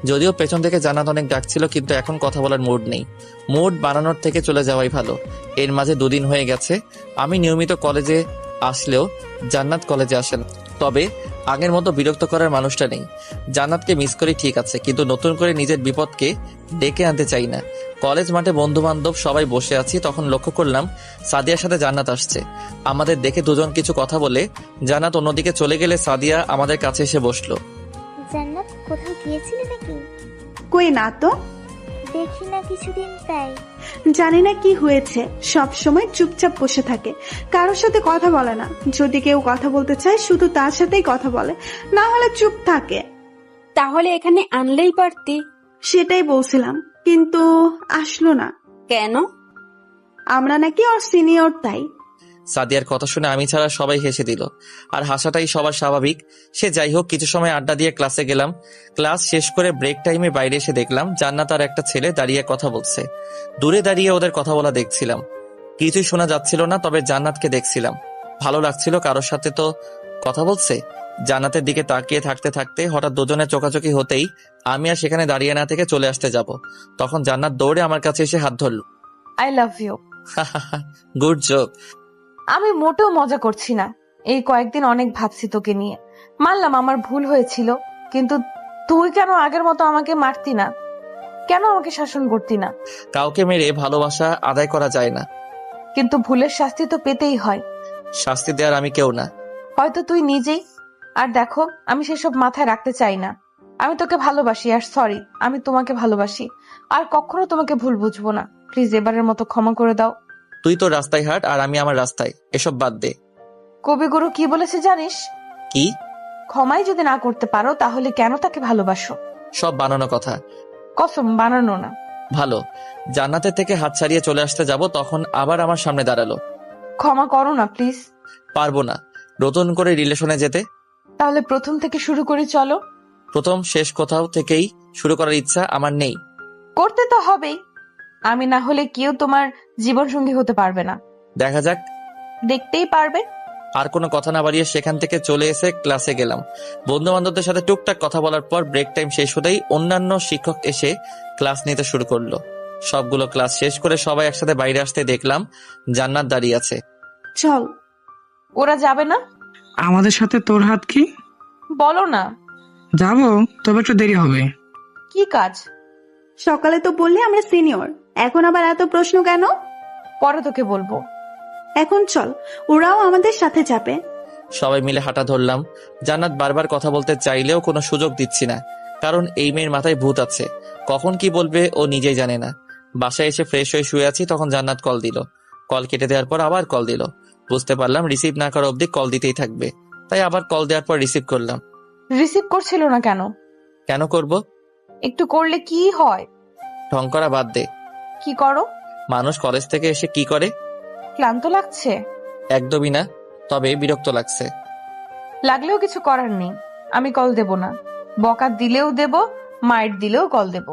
S1: যদিও পেছন থেকে জান্নাত অনেক ডাকছিল, কিন্তু এখন কথা বলার মুড নেই। মুড বানানোর থেকে চলে যাওয়াই ভালো। এর মাঝে 2 দিন হয়ে গেছে আমি নিয়মিত কলেজে আসলেও জান্নাত কলেজে আসে না। তবে আগের মতো বিরক্ত করার মানুষটা নেই। জান্নাতকে মিস করি ঠিক আছে, কিন্তু নতুন করে নিজের বিপদকে ডেকে আনতে চাই না। কলেজ মাঠে বন্ধু বান্ধব সবাই বসে আছি, তখন লক্ষ্য করলাম সাদিয়ার সাথে জান্নাত আসছে। আমাদের দেখে দুজন কিছু কথা বলে জান্নাত অন্যদিকে চলে গেলে সাদিয়া আমাদের কাছে এসে বসলো।
S12: জান্নাত, কোথাও গিয়েছিলে নাকি?
S6: কই না তো।
S12: দেখি না কিছুদিন, তাই।
S6: জানি না কি হয়েছে, সব সময় চুপচাপ বসে থাকে, কারোর সাথে কথা বলে না। যদি কেউ কথা বলতে চায় শুধু তার সাথেই কথা বলে, না হলে চুপ থাকে।
S13: তাহলে এখানে আনলেই পারতি।
S6: সেটাই বলছিলাম, কিন্তু আসলো না
S13: কেন?
S6: আমরা নাকি ওর সিনিয়র, তাই।
S1: সাদিয়ার কথা শুনে আমি ছাড়া সবাই হেসে দিল। আর হাসাটাই সবার স্বাভাবিক। সে যাই হোক, কিছু সময় আড্ডা দিয়ে ক্লাসে গেলাম। ক্লাস শেষ করে ব্রেক টাইমে বাইরে এসে দেখলাম জান্নাত আর একটা ছেলে দাঁড়িয়ে কথা বলছে। দূরে দাঁড়িয়ে ওদের কথা বলা দেখছিলাম, কিছুই শোনা যাচ্ছিল না, তবে জান্নাতকে দেখছিলাম। ভালো লাগছিল, কারোর সাথে তো কথা বলছে। জান্নাতের দিকে তাকিয়ে থাকতে থাকতে হঠাৎ দুজনের চোখাচোখি হতেই আমি আর সেখানে দাঁড়িয়ে না থেকে চলে আসতে যাব, তখন জান্নাত দৌড়ে আমার কাছে এসে হাত ধরল।
S2: I love you.
S1: Good joke.
S2: আমি মোটেও মজা করছি না। এই কয়েকদিন অনেক ভাবছি তোকে নিয়ে। মানলাম আমার ভুল হয়েছিল, কিন্তু তুই কেন আগের মতো আমাকে মারতি না? কেন আমাকে শাসন করতি না?
S1: কাউকে মেরে ভালোবাসা আদায় করা যায় না।
S2: কিন্তু ভুলের শাস্তি তো পেতেই হয়।
S1: শাস্তি দেওয়ার আমি কেউ না।
S2: হয়তো তুই নিজেই। আর দেখো, আমি সেসব মাথায় রাখতে চাই না। আমি তোকে ভালোবাসি, আর সরি, আমি তোমাকে ভালোবাসি। আর কখনো তোমাকে ভুল বুঝবো না। প্লিজ এবারের মতো ক্ষমা করে দাও।
S1: তুই তো রাস্তায় হাঁট আর আমি আমার রাস্তায়, এসব বাদ দে।
S2: কবিগুরু কি বলেছে জানিস?
S1: কি?
S2: ক্ষমাই যদি না করতে পারো তাহলে কেন তাকে ভালোবাসো?
S1: সব বানানো কথা।
S2: কসম, বানানো না।
S1: ভালো, জান্নাতের থেকে হাত ছাড়িয়ে চলে আসতে যাব, তখন আবার আমার সামনে দাঁড়ালো।
S2: ক্ষমা করো না প্লিজ।
S1: পারবো না নতুন করে রিলেশনে যেতে।
S2: তাহলে প্রথম থেকে শুরু করি, চলো।
S1: প্রথম শেষ কোথাও থেকেই শুরু করার ইচ্ছা আমার নেই।
S2: করতে তো হবেই। আমি না হলে কেউ তোমার জীবন সঙ্গী হতে পারবে না।
S1: দেখা যাক।
S2: দেখতেই পারবে।
S1: আর কোনো কথা না বাড়িয়ে সেখান থেকে চলে এসে ক্লাসে গেলাম। বন্ধু বান্ধবদের সাথে টুকটাক কথা বলার পর ব্রেক টাইম শেষ হতেই অন্যান্য শিক্ষক এসে ক্লাস নিতে শুরু করলো। সবগুলো ক্লাস শেষ করে সবাই একসাথে বাইরে আসতে দেখলাম জান্নাত দাঁড়িয়ে আছে।
S6: চল।
S2: ওরা যাবে না?
S5: আমাদের সাথে তোর হাত কি?
S2: বলো না।
S5: যাবো, তবে একটু দেরি হবে।
S2: কি কাজ?
S6: সকালে তো বললে আমরা সিনিয়র, এখন আবার এত প্রশ্ন কেন?
S2: পরে তোকে বলবো।
S6: এখন চল, ওরাও আমাদের সাথে যাবে।
S1: সবাই মিলে হাঁটা ধরলাম। জান্নাত বারবার কথা বলতে চাইলেও কোনো সুযোগ দিচ্ছি না, কারণ এই মেয়ের মাথায় ভূত আছে। কখন কি বলবে ও নিজেই জানে না। বাসায় এসে ফ্রেশ হয়ে শুয়ে আছি, তখন জান্নাত কল দিল। কল কেটে দেওয়ার পর আবার কল দিল। বুঝতে পারলাম রিসিভ না করা অবধি কল দিতেই থাকবে, তাই আবার কল দেওয়ার পর রিসিভ করলাম।
S2: রিসিভ করছিল না কেন?
S1: কেন করব?
S2: একটু করলে কি হয়?
S1: ঢং করা বাদ দে।
S2: কি করো?
S1: মানুষ কলেজ থেকে এসে কি করে?
S2: ক্লান্ত লাগছে?
S1: একদমই না, তবে বিরক্ত লাগছে।
S2: লাগলেও কিছু করার নেই, আমি কল দেব না। বকা দিলেও দেব, মাইট দিলেও কল দেব।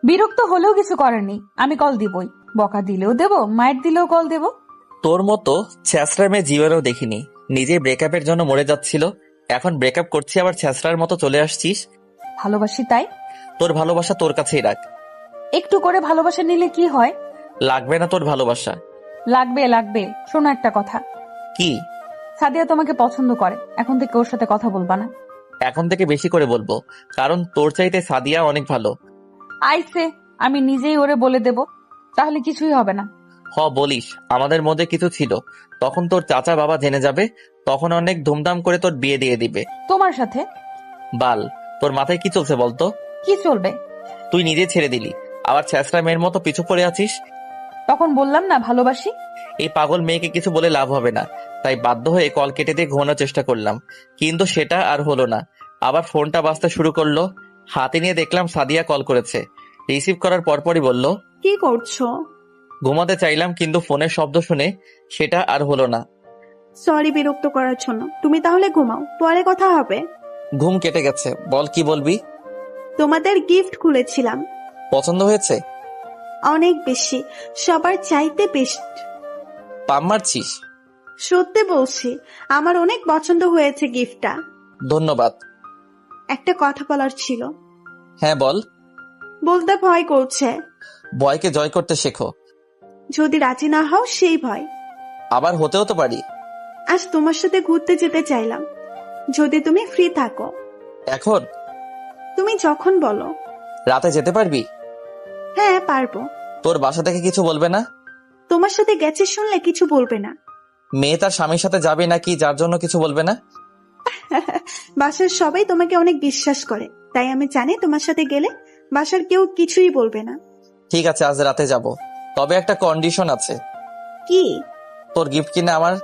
S2: বিরক্ত হলেও কিছু করার নেই, আমি কল দিবই। বকা দিলেও দেব, মাইট দিলেও কল দেব।
S1: তোর মতো ছ্যাঁচড়া মেয়ে জীবনেও দেখিনি। নিজে ব্রেকআপের জন্য মরে যাচ্ছিল, এখন ব্রেকআপ করছি আবার ছ্যাঁচড়ার মতো চলে আসছিস।
S2: ভালোবাসি তাই।
S1: তোর ভালোবাসা তোর কাছেই রাখ।
S2: একটু করে ভালোবাসা নিলে কি হয়?
S1: লাগবে না তোর ভালোবাসা।
S2: লাগবে লাগবে। শোনো একটা কথা।
S1: কি?
S2: সাদিয়া তোমাকে পছন্দ করে, এখন থেকে ওর সাথে কথা বলবা না।
S1: এখন থেকে বেশি করে বলবো, কারণ তোর চাইতে সাদিয়া অনেক ভালো।
S2: আইসে, আমি নিজেই ওরে বলে দেব, তাহলে কিছুই হবে না।
S1: বলিস, আমাদের মধ্যে কিছু ছিল, তখন তোর চাচা বাবা জেনে যাবে, তখন অনেক ধুমধাম করে তোর বিয়ে দিয়ে দিবে।
S2: তোমার সাথে?
S1: বাল, তোর মাথায় কি চলছে বলতো?
S2: কি চলবে?
S1: তুই নিজে ছেড়ে দিলি, আবার ছ্যাঁচড়া মেয়ের মতো পিছু পড়ে আছিস।
S2: তখন বললাম না ভালোবাসি।
S1: এই পাগল মেয়েকে কিছু বলে লাভ হবে না, তাই বাধ্য হয়ে কল কেটে দিয়ে ঘুমানোর চেষ্টা করলাম, কিন্তু সেটা আর হলো না। আবার ফোনটা বাজতে শুরু করলো। হাতে নিয়ে দেখলাম সাদিয়া কল করেছে। রিসিভ করার পরপরই বলল,
S6: কি করছো?
S1: ঘুমাতে চাইলাম, কিন্তু ফোনের শব্দ শুনে সেটা আর হলো না।
S6: সরি বিরক্ত করার জন্য, তুমি তাহলে ঘুমাও, পরে কথা হবে।
S1: ঘুম কেটে গেছে, বল কি বলবি?
S6: তোমাদের গিফট খুলেছিলাম।
S1: পছন্দ হয়েছে?
S6: অনেক বেশি, সবার চাইতে বেস্ট।
S1: পাম মারছিস?
S6: সত্যি বলছি, আমার অনেক পছন্দ হয়েছে গিফটটা।
S1: ধন্যবাদ।
S6: একটা কথা বলার ছিল।
S1: হ্যাঁ বল।
S6: বলতে ভয় করছে।
S1: ভয়কে জয় করতে শেখো।
S6: যদি রাজি না হও সেই ভয়।
S1: আবার হতেও তো পারি।
S6: আজ তোমার সাথে ঘুরতে যেতে চাইলাম, যদি তুমি ফ্রি থাকো।
S1: এখন?
S6: তুমি যখন বলো।
S1: রাতে যেতে পারবি?
S6: হ্যাঁ পারবো।
S1: তোর বাসা থেকে কিছু বলবে না?
S6: তোমার সাথে গেছে শুনলে কিছু বলবে না।
S1: মেয়ে তার স্বামীর সাথে যাবে নাকি, যার জন্য কিছু বলবে না?
S6: বাসার সবাই তোমাকে অনেক বিশ্বাস করে, তাই আমি জানি তোমার সাথে গেলে বাসার কেউ কিছুই বলবে না।
S1: ঠিক আছে, আজ রাতে যাব, তবে একটা কন্ডিশন আছে।
S6: কি?
S1: তোর গিফট কিনে আমার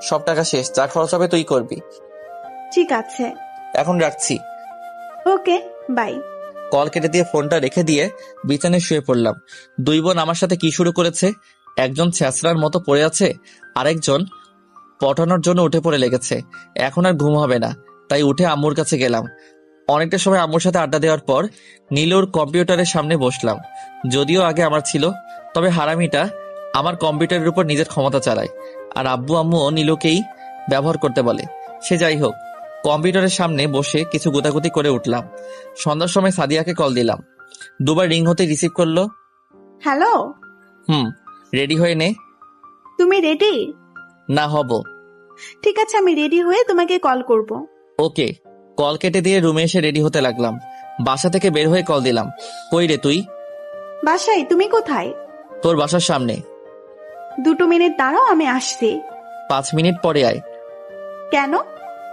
S1: সব টাকা শেষ, যা খরচ হবে তুই করবি।
S6: ঠিক আছে,
S1: এখন রাখছি।
S6: ওকে, বাই।
S1: কল কেটে দিয়ে ফোনটা রেখে দিয়ে বিছানায় শুয়ে পড়লাম। দুই বোন আমার সাথে কি শুরু করেছে, একজন ছ্যাঁচড়ার মতো পড়ে আছে, আরেকজন পটানোর জন্য উঠে পড়ে লেগেছে। এখন আর ঘুম হবে না, তাই উঠে আম্মুর কাছে গেলাম। অনেকটা সময় আম্মুর সাথে আড্ডা দেওয়ার পর নীলুর কম্পিউটারের সামনে বসলাম। যদিও আগে আমার ছিল, তবে হারামিটা আমার কম্পিউটারের উপর নিজের ক্ষমতা চালায়, আর আব্বু আম্মুও নীলুকেই ব্যবহার করতে বলে। সে যাই হোক, কম্পিউটারের সামনে বসে কিছু গোতাগুতি করে উঠলাম। সন্ধ্যার সময় সাদিয়াকে কল দিলাম, দুবার রিং হতে রিসিভ করলো।
S6: হ্যালো।
S1: রেডি হয়ে নে।
S6: তুমি রেডি?
S1: না, হব।
S6: ঠিক আছে, আমি রেডি হয়ে তোমাকে কল করব।
S1: ওকে। কল কেটে দিয়ে রুমে এসে রেডি হতে লাগলাম। বাসা থেকে বের হয়ে কল দিলাম। কই রে তুই?
S6: বাসায়। তুমি কোথায়?
S1: তোর বাসার সামনে।
S6: 2 মিনিট দাঁড়াও, আমি আসছি।
S1: 5 মিনিট পরে আয়।
S6: কেন?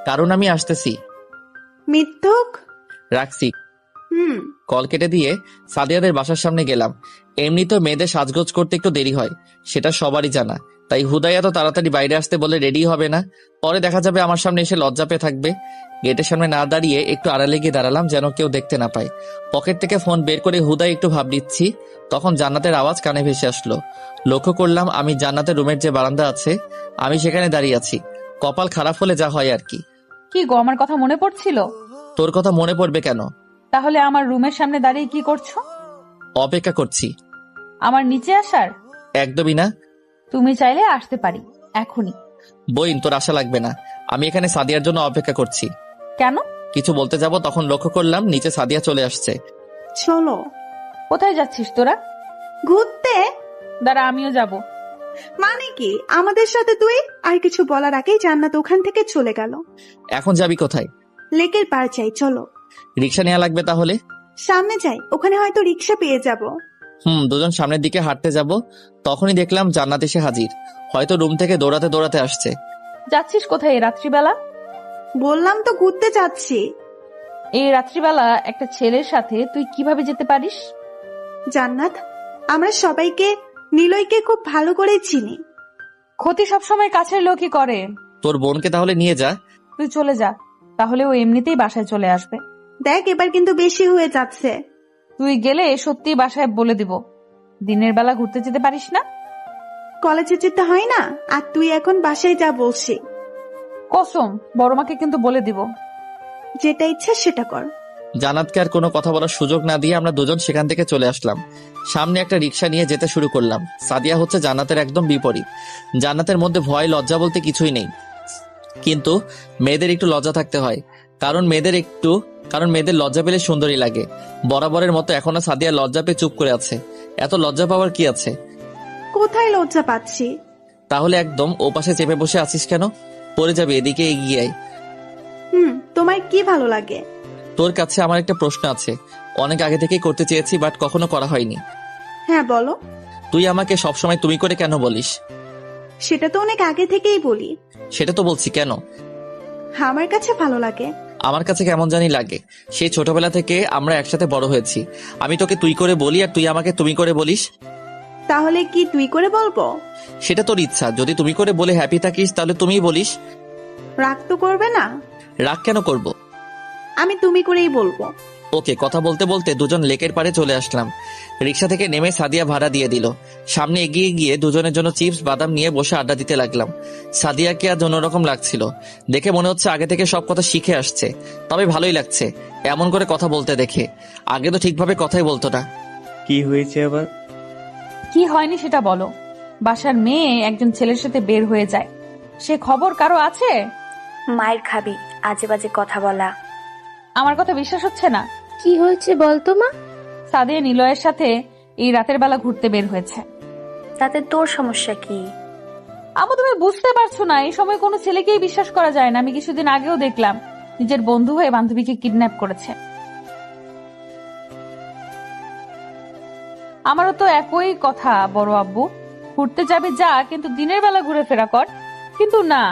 S1: কারণ আমি আসতেছি।
S6: মিথ্যুক।
S1: রাখছি।
S6: কল
S1: কেটে দিয়ে সাদিয়াদের বাসার সামনে গেলাম। এমনি তো মেয়েদের সাজগোজ করতে একটু দেরি হয়, সেটা সবারই জানা। তাই হুদাই এত তাড়াতাড়ি বাইরে আসতে বলে রেডি হবে না, পরে দেখা যাবে আমার সামনে এসে লজ্জা পেয়ে থাকবে। গেটের সামনে না দাঁড়িয়ে একটু আড়ালে গিয়ে দাঁড়ালাম যেন কেউ দেখতে না পায়। পকেট থেকে ফোন বের করে হুদাই একটু ভাব দিচ্ছি, তখন জান্নাতের আওয়াজ কানে ভেসে আসলো। লক্ষ্য করলাম আমি জান্নাতের রুমের যে বারান্দা আছে আমি সেখানে দাঁড়িয়ে আছি। কপাল খারাপ হলে যা হয় আর কি।
S2: কি গো, আমার কথা মনে পড়ছিল?
S1: তোর কথা মনে পড়বে কেন?
S2: তাহলে আমার রুমের সামনে দাঁড়িয়ে কি করছো?
S1: অপেক্ষা করছি।
S2: আমার নিচে আসার?
S1: একদমই না।
S2: তুমি চাইলে আসতে পারি এখনই।
S1: বইন, তোর আশা লাগবে না। আমি এখানে সাদিয়ার জন্য অপেক্ষা করছি।
S2: কেন?
S1: কিছু বলতে যাব তখন লক্ষ্য করলাম নিচে সাদিয়া চলে আসছে।
S6: চলো।
S2: কোথায় যাচ্ছিস তোরা?
S6: ঘুরতে।
S2: দাঁড়া, আমিও যাব।
S6: মানে কি আমাদের সাথে তুই? আর কিছু বলার আগেই জান্নাত ওখান থেকে চলে গেল।
S1: এখন যাবি কোথায়?
S6: লেকের পার চাই, চলো।
S1: রিক্সা নেওয়া লাগবে তাহলে?
S6: সামনে যাই, ওখানে হয়তো রিক্সা পেয়ে যাব।
S1: দুজন সামনের দিকে হাঁটতে যাব, তখনই দেখলাম জান্নাত এসে হাজির। হয়তো রুম থেকে দৌড়াতে দৌড়াতে আসছে।
S2: যাচ্ছিস কোথায় এই রাত্রিবেলা?
S6: বললাম তো ঘুরতে যাচ্ছি।
S2: এই রাত্রিবেলা একটা ছেলের সাথে তুই কিভাবে যেতে পারিস?
S6: জান্নাত, আমরা সবাইকে নিলয়কে খুব ভালো করে চিনি।
S2: ক্ষতি সবসময় কাছের লোকই করে।
S1: তোর বোনকে তাহলে নিয়ে যা।
S2: তুই চলে যা, তাহলে ও এমনিতেই বাসায় চলে আসবে।
S6: দেখ, এবার কিন্তু বেশি হয়ে যাচ্ছে।
S2: তুই গেলে সত্যি বাসায় বলে দিব। দিনের বেলা ঘুরতে যেতে পারিস না?
S6: কলেজে যেতে হয় না, আর তুই এখন বাসায় যা বলছি।
S2: কসম, বড় মাকে কিন্তু বলে দিব।
S6: যেটা ইচ্ছা সেটা কর।
S1: জান্নাতকে আর কোনো কথা বলার সুযোগ না দিয়ে আমরা দুজন সেখান থেকে চলে আসলাম। সামনে একটা রিক্সা নিয়ে যেতে শুরু করলাম। সাদিয়া হচ্ছে জান্নাতের একদম বিপরীত। জান্নাতের মধ্যে ভয় লজ্জা বলতে কিছুই নেই, কিন্তু মেয়েদের একটু লজ্জা থাকতে হয়। কারণ মেয়েদের লজ্জা পেলে সুন্দরী লাগে। বরাবরের মতো এখনো সাদিয়া লজ্জা পেয়ে চুপ করে আছে। এত লজ্জা পাওয়ার কি আছে?
S6: কোথায় লজ্জা পাচ্ছি?
S1: তাহলে একদম ও পাশে চেপে বসে আছিস কেন? পড়ে যাবে, এদিকে এগিয়ে আয়।
S6: তোমার কি ভালো লাগে?
S1: তোর কাছে আমার একটা প্রশ্ন আছে, অনেক আগে থেকেই করতে চেয়েছি বাট কখনো করা হয়নি।
S6: হ্যাঁ বলো।
S1: তুই আমাকে সবসময় তুমি করে কেন বলিস?
S6: সেটা তো অনেক আগে থেকেই বলি।
S1: সেটা তো বলছি, কেন?
S6: আমার কাছে ভালো লাগে।
S1: আমার কাছে কেমন জানি লাগে। সেই ছোটবেলা থেকে আমরা একসাথে বড় হয়েছি। আমি তোকে তুই করে বলি আর তুই আমাকে তুমি করে বলিস।
S6: তাহলে কি তুই করে বলবো?
S1: সেটা তোর ইচ্ছা। যদি তুমি করে বলে হ্যাপি থাকিস তাহলে তুমিই বলিস।
S6: রাগ তো করবে না?
S1: রাগ কেন করব?
S6: আমি তুমি করেই বলবো।
S1: ওকে। কথা বলতে বলতে দুজন লেকের পাড়ে চলে আসলাম। রিক্সা থেকে নেমে সাদিয়া ভাড়া দিয়ে দিল। সামনে এগিয়ে গিয়ে দুজনের জন্য চিপস বাদাম নিয়ে বসে আড্ডা দিতে লাগলাম। সাদিয়াকে আজ অন্যরকম লাগছিল। দেখে মনে হচ্ছে আগে থেকে সব কথা শিখে আসছে। তবে ভালোই লাগছে এমন করে কথা বলতে দেখে। আগে তো ঠিকভাবে কথাই বলতো না।
S10: কি হয়েছে আবার?
S2: কি হয়নি সেটা বলো। বাসার মেয়ে একজন ছেলের সাথে বের হয়ে যায়, সে খবর কারো আছে?
S14: মায়ের খাবি আজে বাজে কথা বলা।
S2: আমার কথা বিশ্বাস হচ্ছে না?
S14: কি হয়েছে বলতো মা?
S2: সাদিয়া নিলয়ের সাথে এই রাতের বেলা ঘুরতে বের হয়েছে।
S14: তাতে তোর সমস্যা কি?
S2: আমু, তুমি বুঝতে পারছো না, এই সময় কোনো ছেলেকেই বিশ্বাস করা যায় না। আমি কিছুদিন আগেও দেখলাম নিজের বন্ধু হয়ে বান্ধবীকে কিডন্যাপ করেছে। আমারও তো একই কথা বড় আব্বু, ঘুরতে যাবে যা, কিন্তু দিনের বেলা ঘুরে ফেরা কর। কিন্তু না,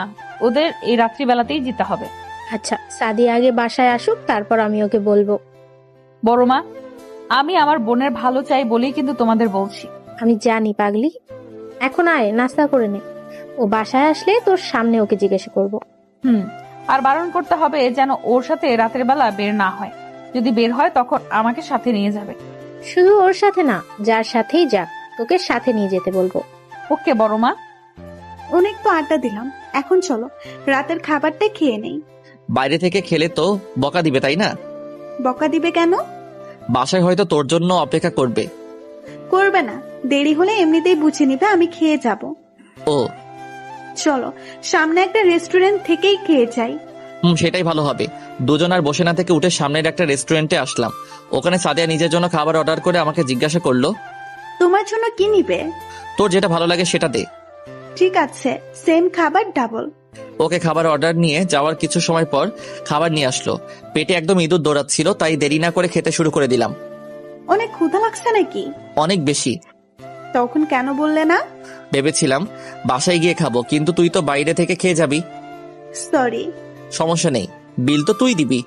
S2: ওদের এই রাত্রিবেলাতেই যেতে হবে।
S14: আচ্ছা, সাদিয়া আগে বাসায় আসুক, তারপর আমি ওকে বলবো।
S2: বড় মা, আমি আমার বোনের ভালো চাই বলেই কিন্তু তোমাদের বলছি।
S14: আমি জানি পাগলি, এখন আয় নাস্তা করে নে। ও বাসায় আসলে তোর সামনে ওকে জিজ্ঞাসা করবো।
S2: আর বারণ করতে হবে যেন ওর সাথে রাতের বেলা বের না হয়। যদি বের হয় তখন আমাকে সাথে নিয়ে যাবে।
S14: শুধু ওর সাথে না, যার সাথেই যাক তোকে সাথে নিয়ে যেতে বলবো।
S2: ওকে বড় মা।
S6: অনেক তো আড্ডা দিলাম, এখন চলো রাতের খাবারটা খেয়ে নেই।
S1: বাইরে থেকে খেলে তো বকা দিবে, তাই না?
S6: বকা দিবে কেন?
S1: বাসায় হয়তো তোর জন্য অপেক্ষা করবে।
S6: করবে না, দেরি হলে এমনিতেই বুঝে নিবে আমি খেয়ে যাব।
S1: ও
S6: চলো সামনে একটা রেস্টুরেন্ট থেকেই খেয়ে যাই।
S1: সেটাই ভালো হবে। দুজন আর বসে না থেকে উঠে সামনের একটা রেস্টুরেন্টে আসলাম। ওখানে সাদিয়া নিজের জন্য খাবার অর্ডার করে আমাকে জিজ্ঞাসা করলো,
S6: তোমার জন্য কি নিবে?
S1: তোর যেটা ভালো লাগে সেটা দে।
S6: ঠিক আছে, সেম খাবার ডাবল।
S1: ওকে খাবার অর্ডার নিয়ে যাওয়ার কিছু সময় পর খাবার নিয়ে আসলো। পেটে একদম ইঁদুর দৌড়াচ্ছিল, তাই দেরি না করে খেতে শুরু করে দিলাম।
S6: অনেক ক্ষুধা লাগছে নাকি?
S1: অনেক বেশি।
S6: তখন কেন বললে না?
S1: ভেবেছিলাম বাসায় গিয়ে খাবো, কিন্তু তুই তো বাইরে থেকে খেয়ে যাবি।
S6: সরি।
S1: সমস্যা নেই, বিল তো তুই দিবি।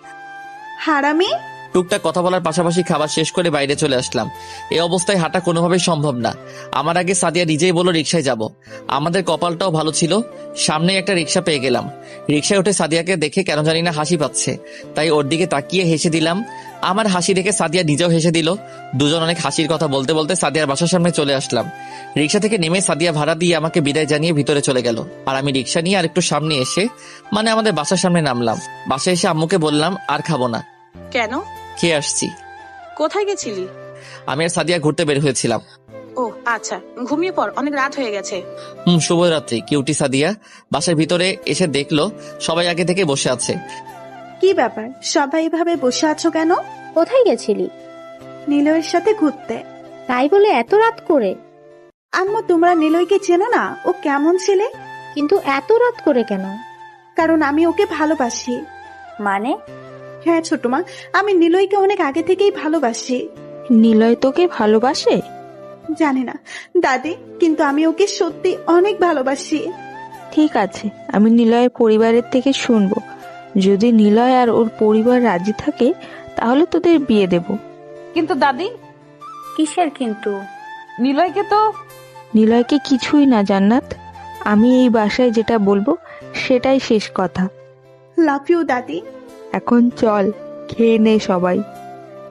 S6: হারামি।
S1: টুকটাক কথা বলার পাশাপাশি খাবার শেষ করে বাইরে চলে আসলাম। এই অবস্থায় হাঁটা কোনোভাবেই সম্ভব না। আমার আগে সাদিয়া নিজেই বলল রিকশায় যাব। আমাদের কপালটাও ভালো ছিল, সামনে একটা রিকশা পেয়ে গেলাম। রিকশায় উঠে সাদিয়াকে দেখে কেন জানি না হাসি পাচ্ছে, তাই ওর দিকে তাকিয়ে হেসে দিলাম। আমার হাসি দেখে সাদিয়া নিজেও হেসে দিল। দুজন অনেক হাসির কথা বলতে বলতে সাদিয়ার বাসার সামনে চলে আসলাম। রিকশা থেকে নেমে সাদিয়া ভাড়া দিয়ে আমাকে বিদায় জানিয়ে ভিতরে চলে গেল, আর আমি রিকশা নিয়ে আর একটু সামনে এসে মানে আমাদের বাসার সামনে নামলাম। বাসায় এসে আম্মুকে বললাম আর খাবো না।
S15: কেন?
S1: খেয়ে আসছি।
S15: কোথায় গেছিলি?
S1: আমি আর সাদিয়া ঘুরতে বের হয়েছিলাম।
S15: ও আচ্ছা, ঘুমিয়ে পড়, অনেক রাত হয়ে গেছে।
S1: শুভরাত্রি কিউটি সাদিয়া। বাসার ভিতরে এসে দেখলো সবাই আগে থেকে বসে আছে।
S6: কি ব্যাপার, সবাই এভাবে বসে আছো কেন?
S14: কোথায় গেছিলি?
S6: নিলয়ের সাথে ঘুরতে।
S14: তাই বলে এত রাত করে?
S6: আম্মু, তোমরা নিলয়কে চেনো না? ও কেমন ছেলে।
S14: কিন্তু এত রাত করে কেন?
S6: কারণ আমি ওকে ভালোবাসি।
S14: মানে?
S6: হ্যাঁ ছোট মা, আমি নিলয়কে অনেক আগে থেকেই ভালোবাসি।
S9: নিলয় তোকে ভালোবাসে?
S6: জানি না দাদি, কিন্তু আমি ওকে সত্যি অনেক ভালোবাসি।
S9: ঠিক আছে, আমি নিলয়ের পরিবারের থেকে শুনবো। যদি নিলয় আর ওর পরিবার রাজি থাকে তাহলে তোদের বিয়ে দেব।
S2: কিন্তু দাদি।
S14: কিসের কিন্তু?
S9: নিলয়কে কিছুই না জান্নাত, আমি এই বাসায় যেটা বলবো সেটাই শেষ কথা।
S6: লাভ ইউ দাদি।
S9: এখন চল, খেয়ে নে সবাই।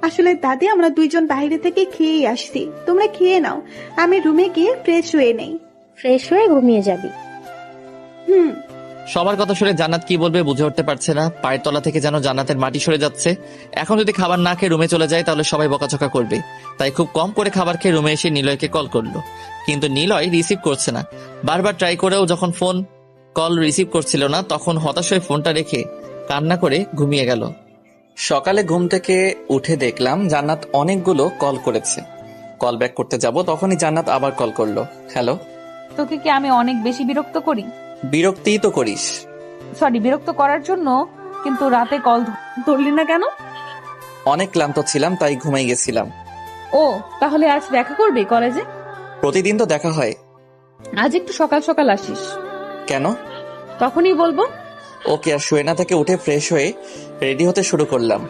S6: আসলে দাদি, আমরা দুইজন বাইরে থেকে খেয়েই আসছি, তোমরা খেয়ে নাও, আমি রুমে গিয়ে ফ্রেশ হয়ে নেই।
S14: ফ্রেশ হয়ে ঘুমিয়ে যাবি?
S1: সবার কথা শুনে জান্নাত কি বলবে বুঝে উঠতে পারছে না। পায়ের তলা থেকে যেন জান্নাতের মাটি সরে যাচ্ছে। এখন যদি খাবার না খেয়ে রুমে চলে যায় তাহলে সবাই বকাঝকা করবে, তাই খুব কম করে খাবার খেয়ে রুমে এসে নিলয়কে কল করলো, কিন্তু নিলয় রিসিভ করছে না। বারবার ট্রাই করেও যখন ফোন কল রিসিভ করছিল না, তখন হতাশ হয়ে ফোনটা রেখে কান্না করে ঘুমিয়ে গেল। সকালে ঘুম থেকে উঠে দেখলাম জান্নাত অনেকগুলো কল করেছে। কল ব্যাক করতে যাব, তখনই জান্নাত আবার কল করলো। হ্যালো।
S2: তোকে কি আমি অনেক বেশি বিরক্ত করি?
S1: বিরক্তিই তো করিস।
S2: সরি, বিরক্ত করার জন্য। কিন্তু রাতে কল ধরলি না কেন?
S1: অনেক ক্লান্ত ছিলাম, তাই ঘুমাই গেছিলাম।
S2: ও, তাহলে আজ দেখা করবি কলেজে?
S1: প্রতিদিন তো দেখা হয়।
S2: আজ একটু সকাল সকাল আসিস।
S1: কেন?
S2: তখনই বলবো।
S1: ওকে। আর শুয়ে না থেকে উঠে ফ্রেশ হয়ে রেডি হতে শুরু করলাম।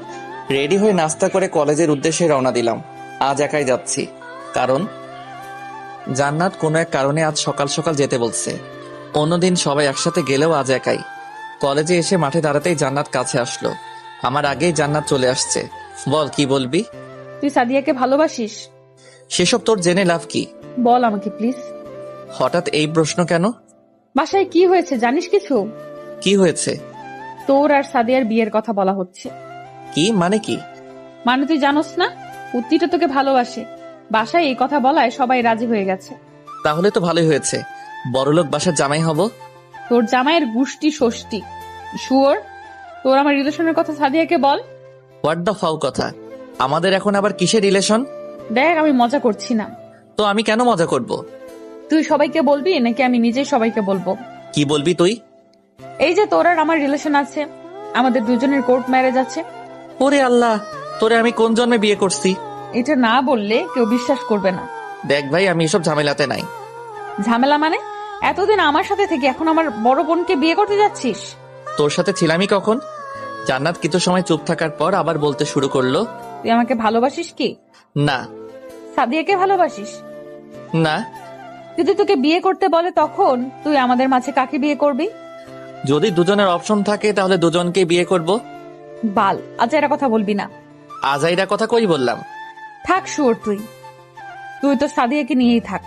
S1: রেডি হয়ে নাস্তা করে কলেজের উদ্দেশ্যে রওনা দিলাম। আজ একাই যাচ্ছি, কারণ জান্নাত কোনো এক কারণে আজ সকাল সকাল যেতে বলছে। অন্যদিন সবাই একসাথে গেলেও আজ একাই। কলেজে এসে মাঠে দাঁড়াতেই জান্নাত কাছে আসলো। আমার আগেই জান্নাত চলে আসছে। বল, কি বলবি?
S2: তুই সাদিয়াকে ভালোবাসিস?
S1: সেসব তোর জেনে লাভ কি?
S2: বল আমাকে প্লিজ।
S1: হঠাৎ এই প্রশ্ন কেন?
S2: বাসায় কি হয়েছে জানিস কিছু?
S1: কি হয়েছে?
S2: তোর আর সাদিয়ার বিয়ের কথা বলা হচ্ছে।
S1: কি মানে? কি
S2: মানে তুই জানোস না? পুত্রিটা তোকে ভালোবাসে। বাসায় এই কথা বলায় সবাই রাজি হয়ে গেছে।
S1: তাহলে তো ভালোই হয়েছে, বড়লোক বাসার জামাই হব।
S2: তোর জামাইয়ের গুষ্টি ষষ্ঠী। শুয়োর, তোর আমার রিলেশনের কথা সাদিয়াকে বল।
S1: হোয়াট দ্য ফাউ কথা? আমাদের এখন আবার কিসের রিলেশন?
S2: দেখ, আমি মজা করছি না।
S1: তো আমি কেন মজা করব?
S2: তুই সবাইকে বলবি নাকি আমি নিজেই সবাইকে বলবো?
S1: কি বলবি তুই?
S2: এই যে তোর আর আমার রিলেশন আছে, আমাদের দুজনের কোর্ট ম্যারেজ আছে।
S1: ওরে আল্লাহ, তোরে আমি কোন জন্মে বিয়ে করছি?
S2: এটা না বললে কেউ বিশ্বাস করবে না।
S1: দেখ ভাই, আমি এসব ঝামেলাতে নাই।
S2: ঝামেলা মানে? এতদিন আমার সাথে থেকে এখন আমার বড় বোনকে বিয়ে করতে যাচ্ছিস?
S1: তোর সাথে ছিলামই কখন? জান্নাত কিছু সময় চুপ থাকার পর আবার বলতে শুরু করলো।
S2: তুই আমাকে ভালোবাসিস কি?
S1: না।
S2: সাদিয়াকে ভালোবাসিস?
S1: না।
S2: যদি তোকে বিয়ে করতে বলে তখন তুই আমাদের মাঝে কাকে বিয়ে করবি?
S1: যদি দুজনের অপশন থাকে তাহলে দুজনকে বিয়ে করব।
S2: বাল, আজাইরা কথা বলবি না।
S1: আজাইরা কথা কই বললাম?
S2: থাক শুয়োর, তুই তো সাদিয়াকে নিয়েই থাক।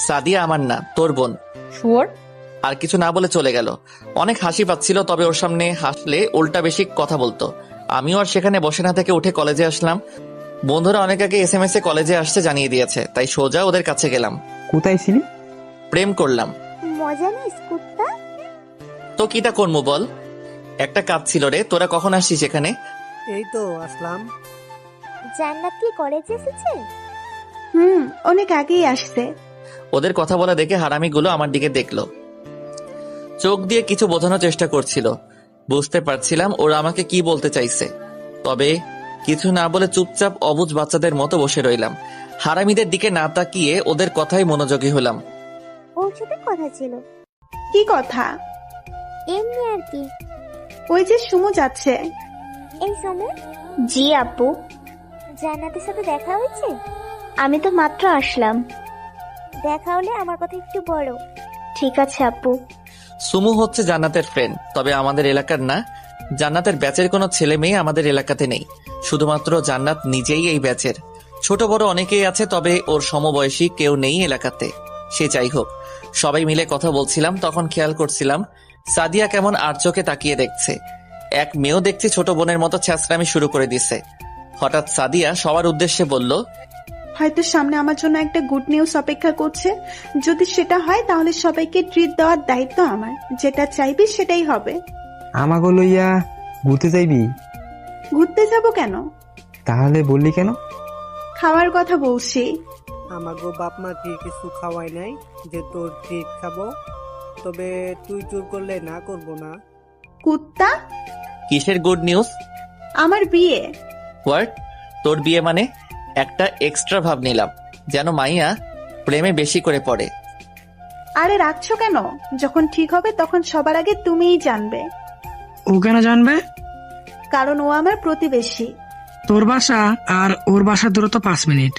S1: সাদিয়া আমার না, তোর বোন।
S2: শুয়োর।
S1: আর কিছু না বলে চলে গেল। অনেক হাসি পাচ্ছিল, তবে ওর সামনে হাসলে উল্টা বেশি কথা বলতো। আমিও আর সেখানে বসে না থেকে উঠে কলেজে আসলাম। বন্ধুরা অনেক আগে SMS এ কলেজে আসতে জানিয়ে দিয়েছে, তাই সোজা ওদের কাছে গেলাম।
S4: কোথায় ছিলি?
S1: প্রেম করলাম।
S12: মজা নিস কুত্তা।
S1: তো কিটা করবো বল? একটা কাজ ছিল রে। তোরা কখন আসছিস এখানে?
S16: এই তো আসলাম।
S12: জান্নাত কি কলেজে এসেছে?
S6: অনেক আগেই আসছে।
S1: ওদের কথা বলা দেখে হারামিগুলো আমার দিকে দেখলো। চোখ দিয়ে কিছু বোঝানোর চেষ্টা করছিল। বুঝতে পারছিলাম ওরা আমাকে কি বলতে চাইছে, তবে কিছু না বলে চুপচাপ অবুঝ বাচ্চাদের মতো বসে রইলাম। হারামিদের দিকে না তাকিয়ে ওদের কথাই মনোযোগী হলাম।
S12: ওর সাথে কথা ছিল।
S6: কি কথা?
S12: এমনি আর কি।
S6: ওই যে সুমু যাচ্ছে।
S12: এই সময়
S7: জি আপু,
S12: জান্নাতের সাথে দেখা হয়েছে?
S7: আমি তো মাত্র আসলাম।
S12: দেখা হলে আমার কথা একটু বলো।
S7: ঠিক আছে আপু।
S1: সুমু হচ্ছে জান্নাতের ফ্রেন্ড, তবে আমাদের এলাকার না। জান্নাতের ব্যাচের কোনো ছেলে মেয়ে আমাদের এলাকাতে নেই, শুধুমাত্র জান্নাত নিজেই এই ব্যাচের। ছোট বড় অনেকেই আছে, তবে ওর সমবয়সী কেউ নেই এলাকাতে। সে যাই হোক, সবাই মিলে কথা বলছিলাম, তখন খেয়াল করছিলাম সাদিয়া কেমন আর চোখে তাকিয়ে দেখছে। এক মেয়েও দেখছি ছোট বোনের মতো ছ্যাঁচড়ামি শুরু করে দিছে। হঠাৎ সাদিয়া সবার উদ্দেশ্যে বলল,
S6: হয়তো সামনে আমার জন্য একটা গুড নিউজ অপেক্ষা করছে। যদি সেটা হয় তাহলে সবাইকে ট্রিট দেওয়ার দায়িত্ব আমার। যেটা চাইবি সেটাই হবে।
S4: আমাকে লইয়া ঘুরতে যাইবি?
S6: ঘুরতে যাব কেন?
S4: তাহলে বললি কেন?
S6: খাওয়ার কথা বলছি।
S16: আমাগো বাপ মা কি কিছু খাওয়াই নাই যে তোর ট্রিট খাবো? তবে তুই জোর করলে না করব না।
S6: কুত্তা!
S1: কিসের গুড নিউজ?
S6: আমার বিয়ে।
S1: হোয়াট? তোর বিয়ে মানে? একটা এক্সট্রা ভাব নিলাম, যেন মাইয়া প্রেমে বেশি করে পড়ে।
S6: আরে রাখছো কেন? যখন ঠিক হবে তখন সবার আগে তুমিই জানবে।
S5: ও কেন জানবে?
S6: কারণ ও আমার প্রতিবেশী।
S5: তোর বাসা আর ওর বাসার দূরত্ব 5 মিনিট,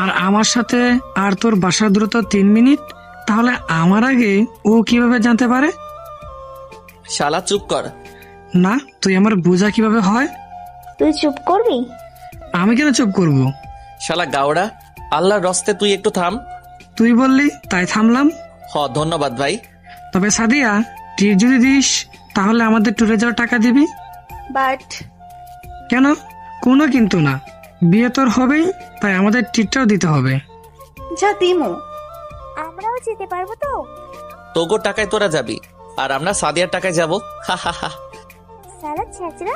S5: আর আমার সাথে আর তোর বাসার দূরত্ব 3 মিনিট। তাহলে আমার আগে ও কিভাবে জানতে পারে?
S1: শালা চুপ কর।
S5: না, তুই আমার বোঝা কিভাবে হয়?
S7: তুই চুপ করবি?
S5: আমি কেন চুপ করব?
S1: শালা গাওড়া, আল্লাহর রস্তে তুই একটু থাম।
S5: তুই বললি তাই থামলাম।
S1: ধন্যবাদ ভাই।
S5: তবে সাদিয়া, ট্রিট যদি দিস তাহলে আমাদের ট্যুরে যাওয়ার টাকা দিবি।
S6: বাট
S5: কেন? কোনো কিন্তু না, বিয়ে তোর হবেই, তাই আমাদের ট্রিটটাও দিতে হবে।
S6: যা দিমু।
S12: আমরাও যেতে পারবো তো?
S1: তোগো টাকায় তোরা যাবি, আর আমরা সাদিয়ার টাকায় যাব।
S12: সারা ছেঁচড়া।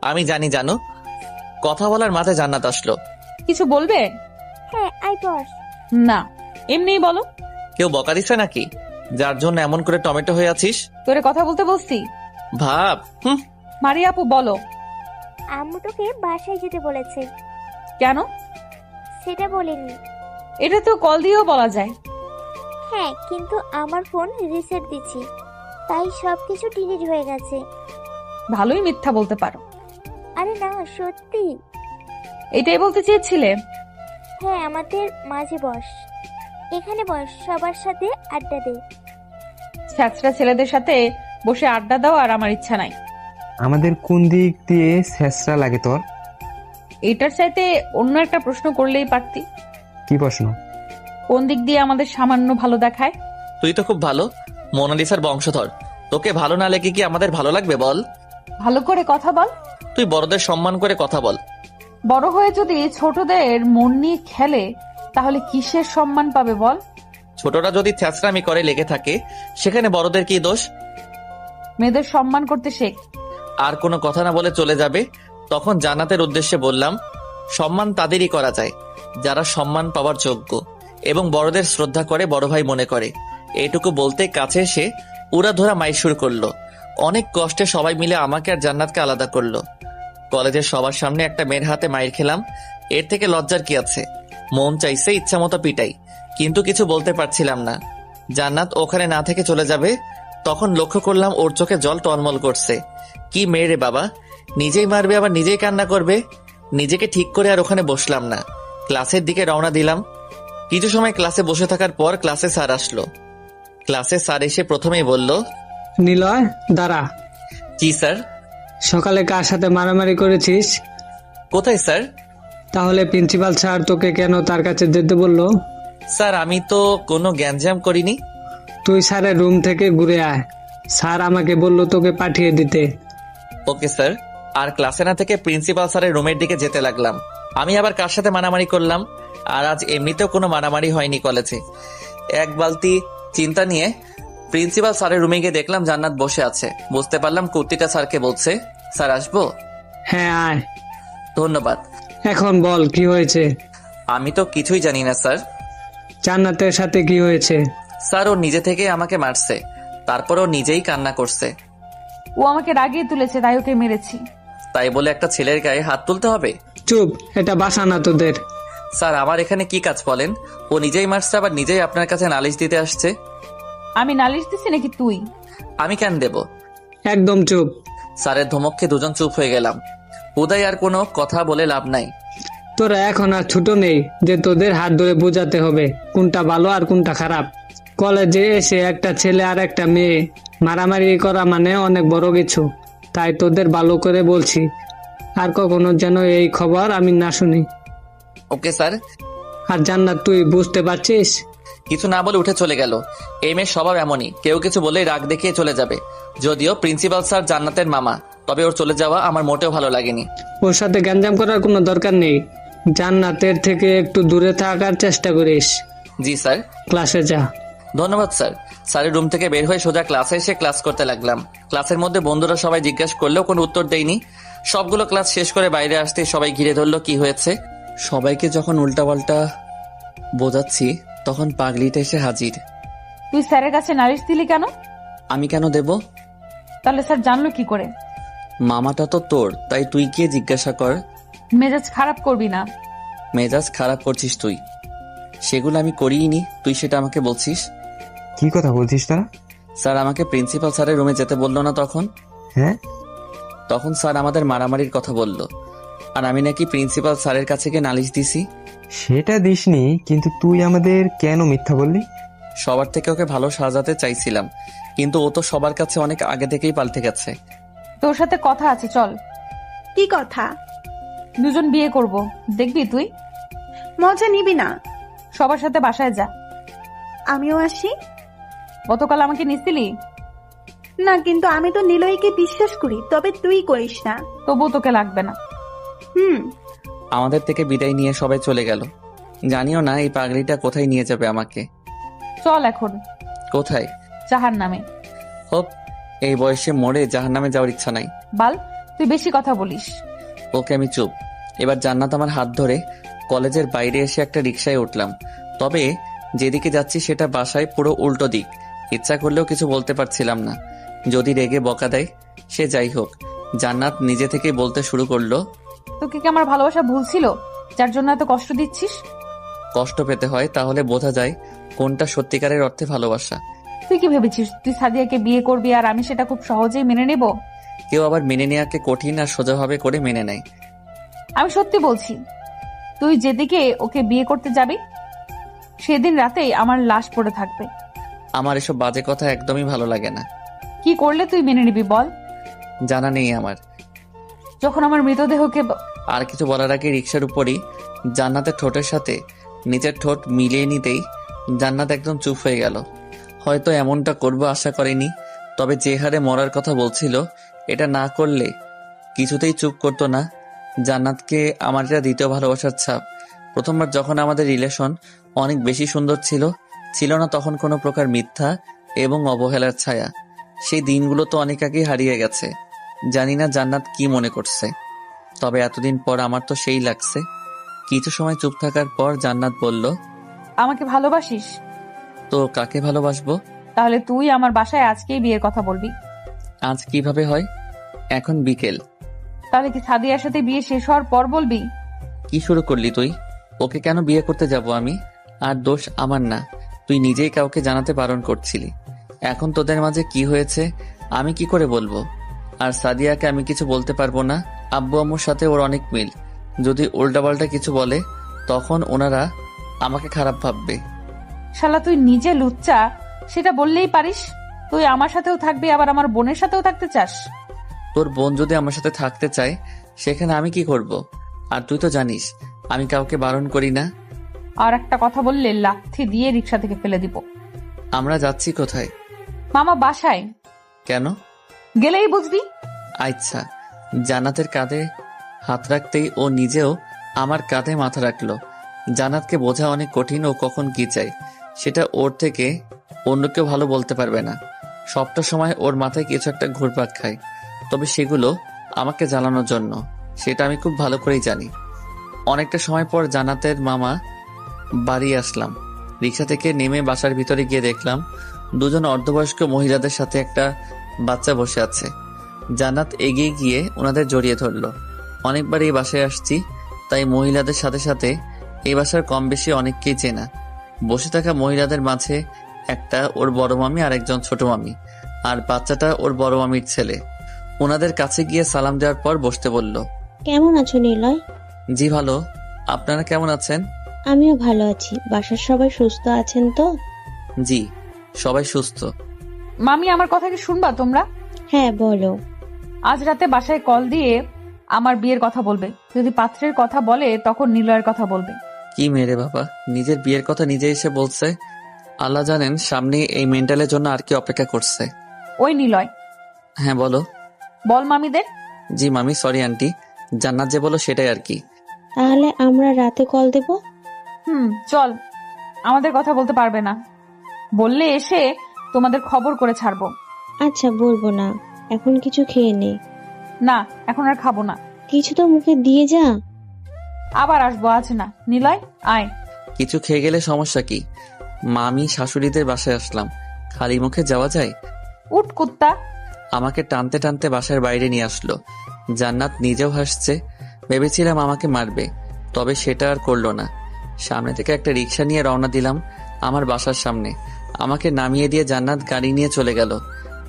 S1: আমি জানি জানো। কথা বলার মাথায় জান্নাত আসলো।
S2: কিছু বলবে?
S12: হ্যাঁ, আই বস।
S2: না, এমনিই বলো।
S1: কেউ বকা দিছে নাকি, যার জন্য এমন করে টমেটো হয়ে আছিস?
S2: তোরে কথা বলতে বলছি?
S1: ভাব।
S2: মারিয়া আপু বলো।
S12: আম্মু তোকে বাসায় যেতে বলেছে।
S2: কেন?
S12: সেটা বলিনি।
S2: এটা তো কল দিয়েও বলা যায়।
S12: হ্যাঁ, কিন্তু আমার ফোন রিসেট দিচ্ছি, তাই সবকিছু ডিলিট হয়ে গেছে।
S2: ভালোই মিথ্যা বলতে পারো।
S12: আরে না, সত্যি।
S2: এটাই বলতে চেয়েছিলে?
S12: হ্যাঁ, আমাদের মাঝে বস, এখানে বস, সবার সাথে আড্ডা দে।
S2: ছ্যাঁচড়া ছেলেদের সাথে বসে আড্ডা দাও আর আমার ইচ্ছা নাই।
S4: আমাদের কোন দিক দিয়ে ছেঁচড়া লাগে তোর?
S2: এটার চাইতে অন্য একটা প্রশ্ন করলেই পারতি।
S4: কি প্রশ্ন?
S2: কোন দিক দিয়ে আমাদের সামান্য ভালো দেখায়?
S1: তুই তো খুব ভালো, মোনালিসার বংশধর। তোকে ভালো না লেগে কি আমাদের ভালো লাগবে বল?
S2: ভালো করে কথা বল।
S1: তুই বড়দের সম্মান করে কথা বল।
S2: বড় হয়ে যদি ছোটদের মন নিয়ে খেলে তাহলে কিসের সম্মান পাবে বল?
S1: ছোটরা যদি ছ্যাঁচড়ামি করে লেগে থাকে, সেখানে বড়দের কি দোষ?
S2: মেয়েদের সম্মান করতে শেখ।
S1: আর কোনো কথা না বলে চলে যাবে। তখন জান্নাতের উদ্দেশ্যে বললাম, সম্মান তাদেরই করা যায় যারা সম্মান পাওয়ার যোগ্য এবং বড়দের শ্রদ্ধা করে, বড় ভাই মনে করে। এইটুকু বলতে কাছে এসে উড়াধরা মাইর শুরু করলো। অনেক কষ্টে সবাই মিলে আমাকে আর জান্নাতকে আলাদা করলো। কলেজের সবার সামনে একটা মেয়ের হাতে মাইর খেলাম, এর থেকে লজ্জার কি আছে? মন চাইছে ইচ্ছা মতো পিটাই, কিন্তু কিছু বলতে পারছিলাম না। জান্নাত ওখানে না থেকে চলে যাবে, তখন লক্ষ্য করলাম ওর চোখে জল টলমল করছে। কি মেয়ে রে বাবা, নিজেই মারবে আবার নিজেই কান্না করবে। নিজেকে ঠিক করে আর ওখানে বসলাম না, ক্লাসের দিকে রওনা দিলাম। কিছু সময় ক্লাসে বসে থাকার পর ক্লাসে স্যার আসলো। ক্লাসে স্যার এসে প্রথমেই বলল,
S3: নিলয় দাঁড়া।
S1: জি স্যার।
S3: সকালে কার সাথে মারামারি করেছিস?
S1: কোথায় স্যার?
S3: তাহলে প্রিন্সিপাল স্যার তোকে কেন তার কাছে যেতে বললো?
S1: স্যার আমি তো কোনো গ্যাঞ্জাম করিনি।
S3: তুই স্যারের রুম থেকে ঘুরে আয়, স্যার আমাকে বললো তোকে পাঠিয়ে দিতে।
S1: Okay sir. আর ক্লাসে না থেকে প্রিন্সিপাল স্যারের রুমের দিকে যেতে লাগলাম। আমি আবার কার সাথে মারামারি করলাম? আর আজ এমনিতেও কোনো মারামারি হয়নি কলেজে। এক বালতি চিন্তা নিয়ে প্রিন্সিপাল স্যারের রুমে গিয়ে দেখলাম জান্নাত বসে আছে। বুঝতে পারলাম কুর্তিটা স্যারকে বলছে, স্যার আসবো?
S3: হ্যাঁ আয়।
S1: ধন্যবাদ।
S3: এখন বল কি হয়েছে?
S1: আমি তো কিছুই জানি না স্যার।
S3: জান্নাতের সাথে কি হয়েছে?
S1: স্যার ও নিজে থেকে আমাকে মারছে, তারপরও নিজেই কান্না করছে।
S2: ও আমাকে রাগিয়ে তুলেছে, তাই ওকে মেরেছি।
S1: তাই বলে একটা ছেলের গায়ে হাত তুলতে হবে?
S3: চুপ, এটা বাসা না তোদের।
S1: স্যার, আমার এখানে কি কাজ বলেন? ও নিজেই মারছে, আবার নিজেই আপনার কাছে নালিশ দিতে আসছে।
S2: আমি নালিশ দিছি নাকি তুই?
S1: আমি কেন দেব?
S3: একদম চুপ।
S1: স্যারের ধমককে দুজন চুপ হয়ে গেলাম। উদয় আর কোনো কথা বলে লাভ নাই।
S3: তোরা এখন আর ছোট নেই যে তোদের হাত ধরে বোঝাতে হবে কোনটা ভালো আর কোনটা খারাপ। কলেজে এসে একটা ছেলে আর একটা মেয়ে মারামারি করা মানে অনেক বড় কিছু। তাই তোদের ভালো করে বলছি, আর কখনো যেন এই খবর আমি না শুনি।
S1: Okay sir.
S3: আর জান্নাত, তুই বুঝতে পারছিস?
S1: কিছু না বলে উঠে চলে গেল। এই মেয়ের স্বভাব এমনই, কেউ কিছু বলেই রাগ দেখিয়ে চলে যাবে। যদিও প্রিন্সিপাল স্যার জান্নাতের মামা, তবে ওর চলে যাওয়া আমার মোটেও ভালো লাগেনি।
S3: ওর সাথে গ্যাঞ্জাম করার কোনো দরকার নেই। জান্নাতের থেকে একটু দূরে থাকার চেষ্টা করিস।
S1: জি স্যার।
S3: ক্লাসে যা।
S1: ধন্যবাদ স্যার। স্যারের রুম থেকে বের হয়ে সোজা ক্লাসে এসে ক্লাস করতে লাগলাম। ক্লাসের মধ্যে বন্ধুরা সবাই জিজ্ঞাসা করলেও কোনো উত্তর দেয়নি। সবগুলো ক্লাস শেষ করে বাইরে আসতে সবাই ঘিরে ধরলো, কি হয়েছে। সবাইকে যখন উল্টাপাল্টা বোঝাচ্ছি তখন পাগলিটা এসে হাজির।
S2: তুই স্যারের কাছে নালিশ দিলি কেন?
S1: আমি কেন দেব?
S2: তাহলে স্যার জানলো কি করে?
S1: মামাটা তো তোর, তাই তুই গিয়ে জিজ্ঞাসা কর।
S2: মেজাজ খারাপ করবি না।
S1: মেজাজ খারাপ করছিস তুই? সেগুলো আমি করিনি, তুই সেটা আমাকে বলছিস।
S4: কি কথা বলছিস তারা?
S1: স্যার আমাকে প্রিন্সিপাল স্যারের রুমে যেতে বললো না তখন?
S4: হ্যাঁ,
S1: তখন স্যার আমাদের মারামারির কথা বলল, আর আমি নাকি প্রিন্সিপাল স্যারের কাছে গিয়ে নালিশ দিছি।
S4: সেটা দিসনি, কিন্তু তুই আমাদের কেন মিথ্যা বললি?
S1: সবার থেকে ওকে ভালো সাজাতে চাইছিলাম, কিন্তু ও তো সবার কাছে অনেক আগে থেকেই পাল্টে গেছে।
S2: তোর সাথে কথা আছে, চল।
S6: কি কথা?
S2: দুজন বিয়ে করব, দেখবি তুই?
S6: মজা নিবি না?
S2: সবার সাথে বাসায় যা।
S6: আমিও আসি।
S2: গতকাল আমাকে নিছিলি
S6: না, কিন্তু আমি তো নিলয়কে বিশ্বাস করি, তবে তুই করিস না।
S2: তবুও তোকে লাগবে না।
S1: আমাদের থেকে বিদায় নিয়ে সবাই চলে গেল। জানিও না এই পাগলিটা কোথায় নিয়ে যাবে আমাকে।
S2: চল এখন।
S1: কোথায়?
S2: জাহান্নামে।
S1: হোপ, এই বয়সে মরে জাহান্নামে যাওয়ার ইচ্ছা নাই।
S2: বাল, তুই বেশি কথা বলিস।
S1: ওকে, আমি চুপ। এবার জান্নাত আমার হাত ধরে কলেজের বাইরে এসে একটা রিকশায় উঠলাম। তবে যেদিকে যাচ্ছি সেটা বাসায় পুরো উল্টো দিক। ইচ্ছা করলেও কিছু বলতে পারছিলাম না, যদি রেগে বকা দেয়। সে যাই হোক, জান্নাত নিজে থেকেই বলতে শুরু করলো,
S2: তোকে কি আমার ভালোবাসা ভুল ছিল, যার জন্য এত কষ্ট দিচ্ছিস?
S1: কষ্ট পেতে হয়, তাহলে বোঝা যায় কোনটা সত্যিকারের অর্থে ভালোবাসা।
S2: তুই কি ভেবেছিস তুই সাদিয়াকে বিয়ে করবি আর আমি সেটা খুব সহজেই মেনে নেব?
S1: কেউ আবার মেনে নেওয়াকে কঠিন আর সোজাভাবে করে মেনে নেয়।
S2: আমি সত্যি বলছি, তুই যেদিকে ওকে বিয়ে করতে যাবি সেদিন রাতেই আমার লাশ পড়ে থাকবে।
S1: আমার এসব বাজে কথা একদমই ভালো লাগে না।
S2: কি করলে তুই মেনে নিবি বল?
S1: জানা নেই আমার।
S2: যখন আমার মৃতদেহকে
S1: আর কিছু বলার আগে রিকশার উপরই জান্নাতের ঠোঁটের সাথে নিজের ঠোঁট মিলিয়ে নিতেই জান্নাত একদম চুপ হয়ে গেল। হয়তো এমনটা করবো আশা করেনি, তবে যে হারে মরার কথা বলছিল, এটা না করলে কিছুতেই চুপ করতো না। জান্নাতকে আমার এটা দ্বিতীয় ভালোবাসার ছাপ। প্রথমবার যখন আমাদের রিলেশন অনেক বেশি সুন্দর ছিল না তখন কোনো প্রকার মিথ্যা এবং অবহেলার ছায়া। সেই দিনগুলো তো অনেক আগেই হারিয়ে গেছে। জানি না জান্নাত কি মনে করছে, তবে এতদিন পর আমার তো সেই লাগছে। কিছু সময় চুপ থাকার পর জান্নাত বলল,
S2: আমাকে ভালোবাসিস?
S1: তো কাকে ভালোবাসবো?
S2: তাহলে তুই আমার বাসায় আজকেই বিয়ের কথা বলবি।
S1: আজ কিভাবে হয়? এখন বিকেল।
S2: তাহলে কি সাদিয়ার সাথে বিয়ে শেষ হওয়ার পর বলবি?
S1: কি শুরু করলি তুই? ওকে কেন বিয়ে করতে যাব আমি? আর দোষ আমার না, তুই নিজেই কাউকে জানাতে বারণ করছিলি। এখন তোদের মাঝে কি হয়েছে আমি কি করে বলবো? আর সাদিয়াকে আমি কিছু বলতে পারবো না। আব্বু আম্মুর সাথে ওর অনেক মিল, যদি উল্টাপাল্টা কিছু বলে তখন ওনারা আমাকে খারাপ ভাববে।
S2: শালা তুই নিজে লুচ্চা, সেটা বললেই পারিস। তুই আমার সাথেও থাকবি, আবার আমার বোনের সাথেও থাকতে চাস।
S1: তোর বোন যদি আমার সাথে থাকতে চায় সেখানে আমি কি করব? আর তুই তো জানিস আমি কাউকে বারণ করি না।
S2: আর একটা কথা বললে লাথি দিয়ে রিকশা থেকে ফেলে দিব।
S1: আমরা যাচ্ছি কোথায়?
S2: মামা বাসায়।
S1: কেন?
S2: গেলেই বুঝবি।
S1: আচ্ছা। জান্নাতের কাঁধে হাত রাখতেই ও নিজেও আমার কাঁধে মাথা রাখলো। জান্নাতকে বোঝা অনেক কঠিন, ও কখন কি চাই সেটা ওর থেকে অন্য কেউ ভালো বলতে পারবে না। সবটা সময় ওর মাথায় কিছু একটা ঘুরপাক খায়, তবে সেগুলো আমাকে জ্বালানোর জন্য, সেটা আমি খুব ভালো করেই জানি। অনেকটা সময় পর জান্নাতের মামা বাড়ি আসলাম। রিকশা থেকে নেমে বাসার ভিতরে গিয়ে দেখলাম দুজন অর্ধবয়স্ক মহিলাদের সাথে একটা বাচ্চা বসে আছে। জান্নাত এগিয়ে গিয়ে ওনাদের জড়িয়ে ধরলো। অনেকবার এই বাসায় আসছি, তাই মহিলাদের সাথে সাথে এই বাসার কম বেশি অনেককেই চেনা। বসে থাকা মহিলাদের মাঝে একটা ওর বড় মামি আর একজন ছোট মামি, আর বাচ্চাটা ওর বড় মামির ছেলে। ওনাদের কাছে গিয়ে সালাম দেওয়ার পর বসতে বলল।
S17: কেমন আছো নিলয়?
S1: জি ভালো, আপনারা কেমন আছেন?
S17: আমিও ভালো আছি। বাসার সবাই সুস্থ আছেন তো?
S1: জি, সবাই সুস্থ।
S2: মামি, আমার কথা কি শুনবা তোমরা?
S17: হ্যাঁ বলো।
S2: আজ রাতে বাসায় কল দিয়ে আমার বিয়ের কথা বলবে। যদি পাত্রের কথা বলে তখন নিলয়ের কথা বলবে।
S1: কি মেরে বাবা, নিজের বিয়ের কথা নিজে এসে বলছে। আল্লাহ জানেন সামনে এই মেন্টালের জন্য আর কি অপেক্ষা করছে।
S2: ওই নিলয়।
S1: হ্যাঁ বলো।
S2: বল মামিদের।
S1: জি মামি, সরি আন্টি, জান্নাত যে বলো সেটাই আর কি।
S17: তাহলে আমরা রাতে কল দেব?
S2: চল। আমাদের কথা বলতে পারবে না, বললে এসে তোমাদের খবর করে ছাড়বো।
S17: আচ্ছা বলবো না, এখন কিছু খেয়ে নে।
S2: না, এখন আর খাবো না।
S17: কিছু তো মুখে দিয়ে যা।
S2: আবার আসবো, আজ না। নিলয় আয়।
S1: কিছু খেয়ে গেলে সমস্যা কি? মামি শাশুড়িদের বাসায় আসলাম, খালি মুখে যাওয়া যায়?
S2: উঠ কুত্তা।
S1: আমাকে টানতে টানতে বাসার বাইরে নিয়ে আসলো। জান্নাত নিজেও হাসছে। ভেবেছিলাম আমাকে মারবে, তবে সেটা আর করলো না। সামনে থেকে একটা রিক্সা নিয়ে রওনা দিলাম আমার বাসার সামনে। আমাকে নামিয়ে দিয়ে জান্নাত গাড়ি নিয়ে চলে গেল।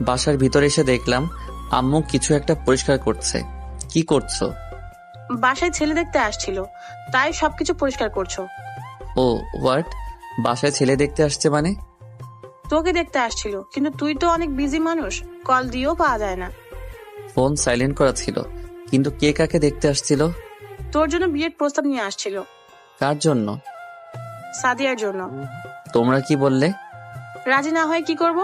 S1: বাসার ভিতরে এসে দেখলাম আম্মু কিছু একটা পরিষ্কার করছে। কি করছো?
S15: বাসায় ছেলে দেখতে আসছিল, তাই সবকিছু পরিষ্কার করছো।
S1: ও হোয়াট? বাসায় ছেলে দেখতে আসছে মানে?
S15: তোকে দেখতে আসছিল, কিন্তু তুই তো অনেক বিজি মানুষ, কল দিয়েও পাওয়া যায় না।
S1: ফোন সাইলেন্ট করা ছিল। কিন্তু কে কাকে দেখতে আসছিল?
S15: তোর জন্য বিয়ের প্রস্তাব নিয়ে আসছিল।
S1: কার জন্য?
S15: সাদিয়ার জন্য।
S1: তোমরা কি বললে?
S15: রাজি না হয় কি করব?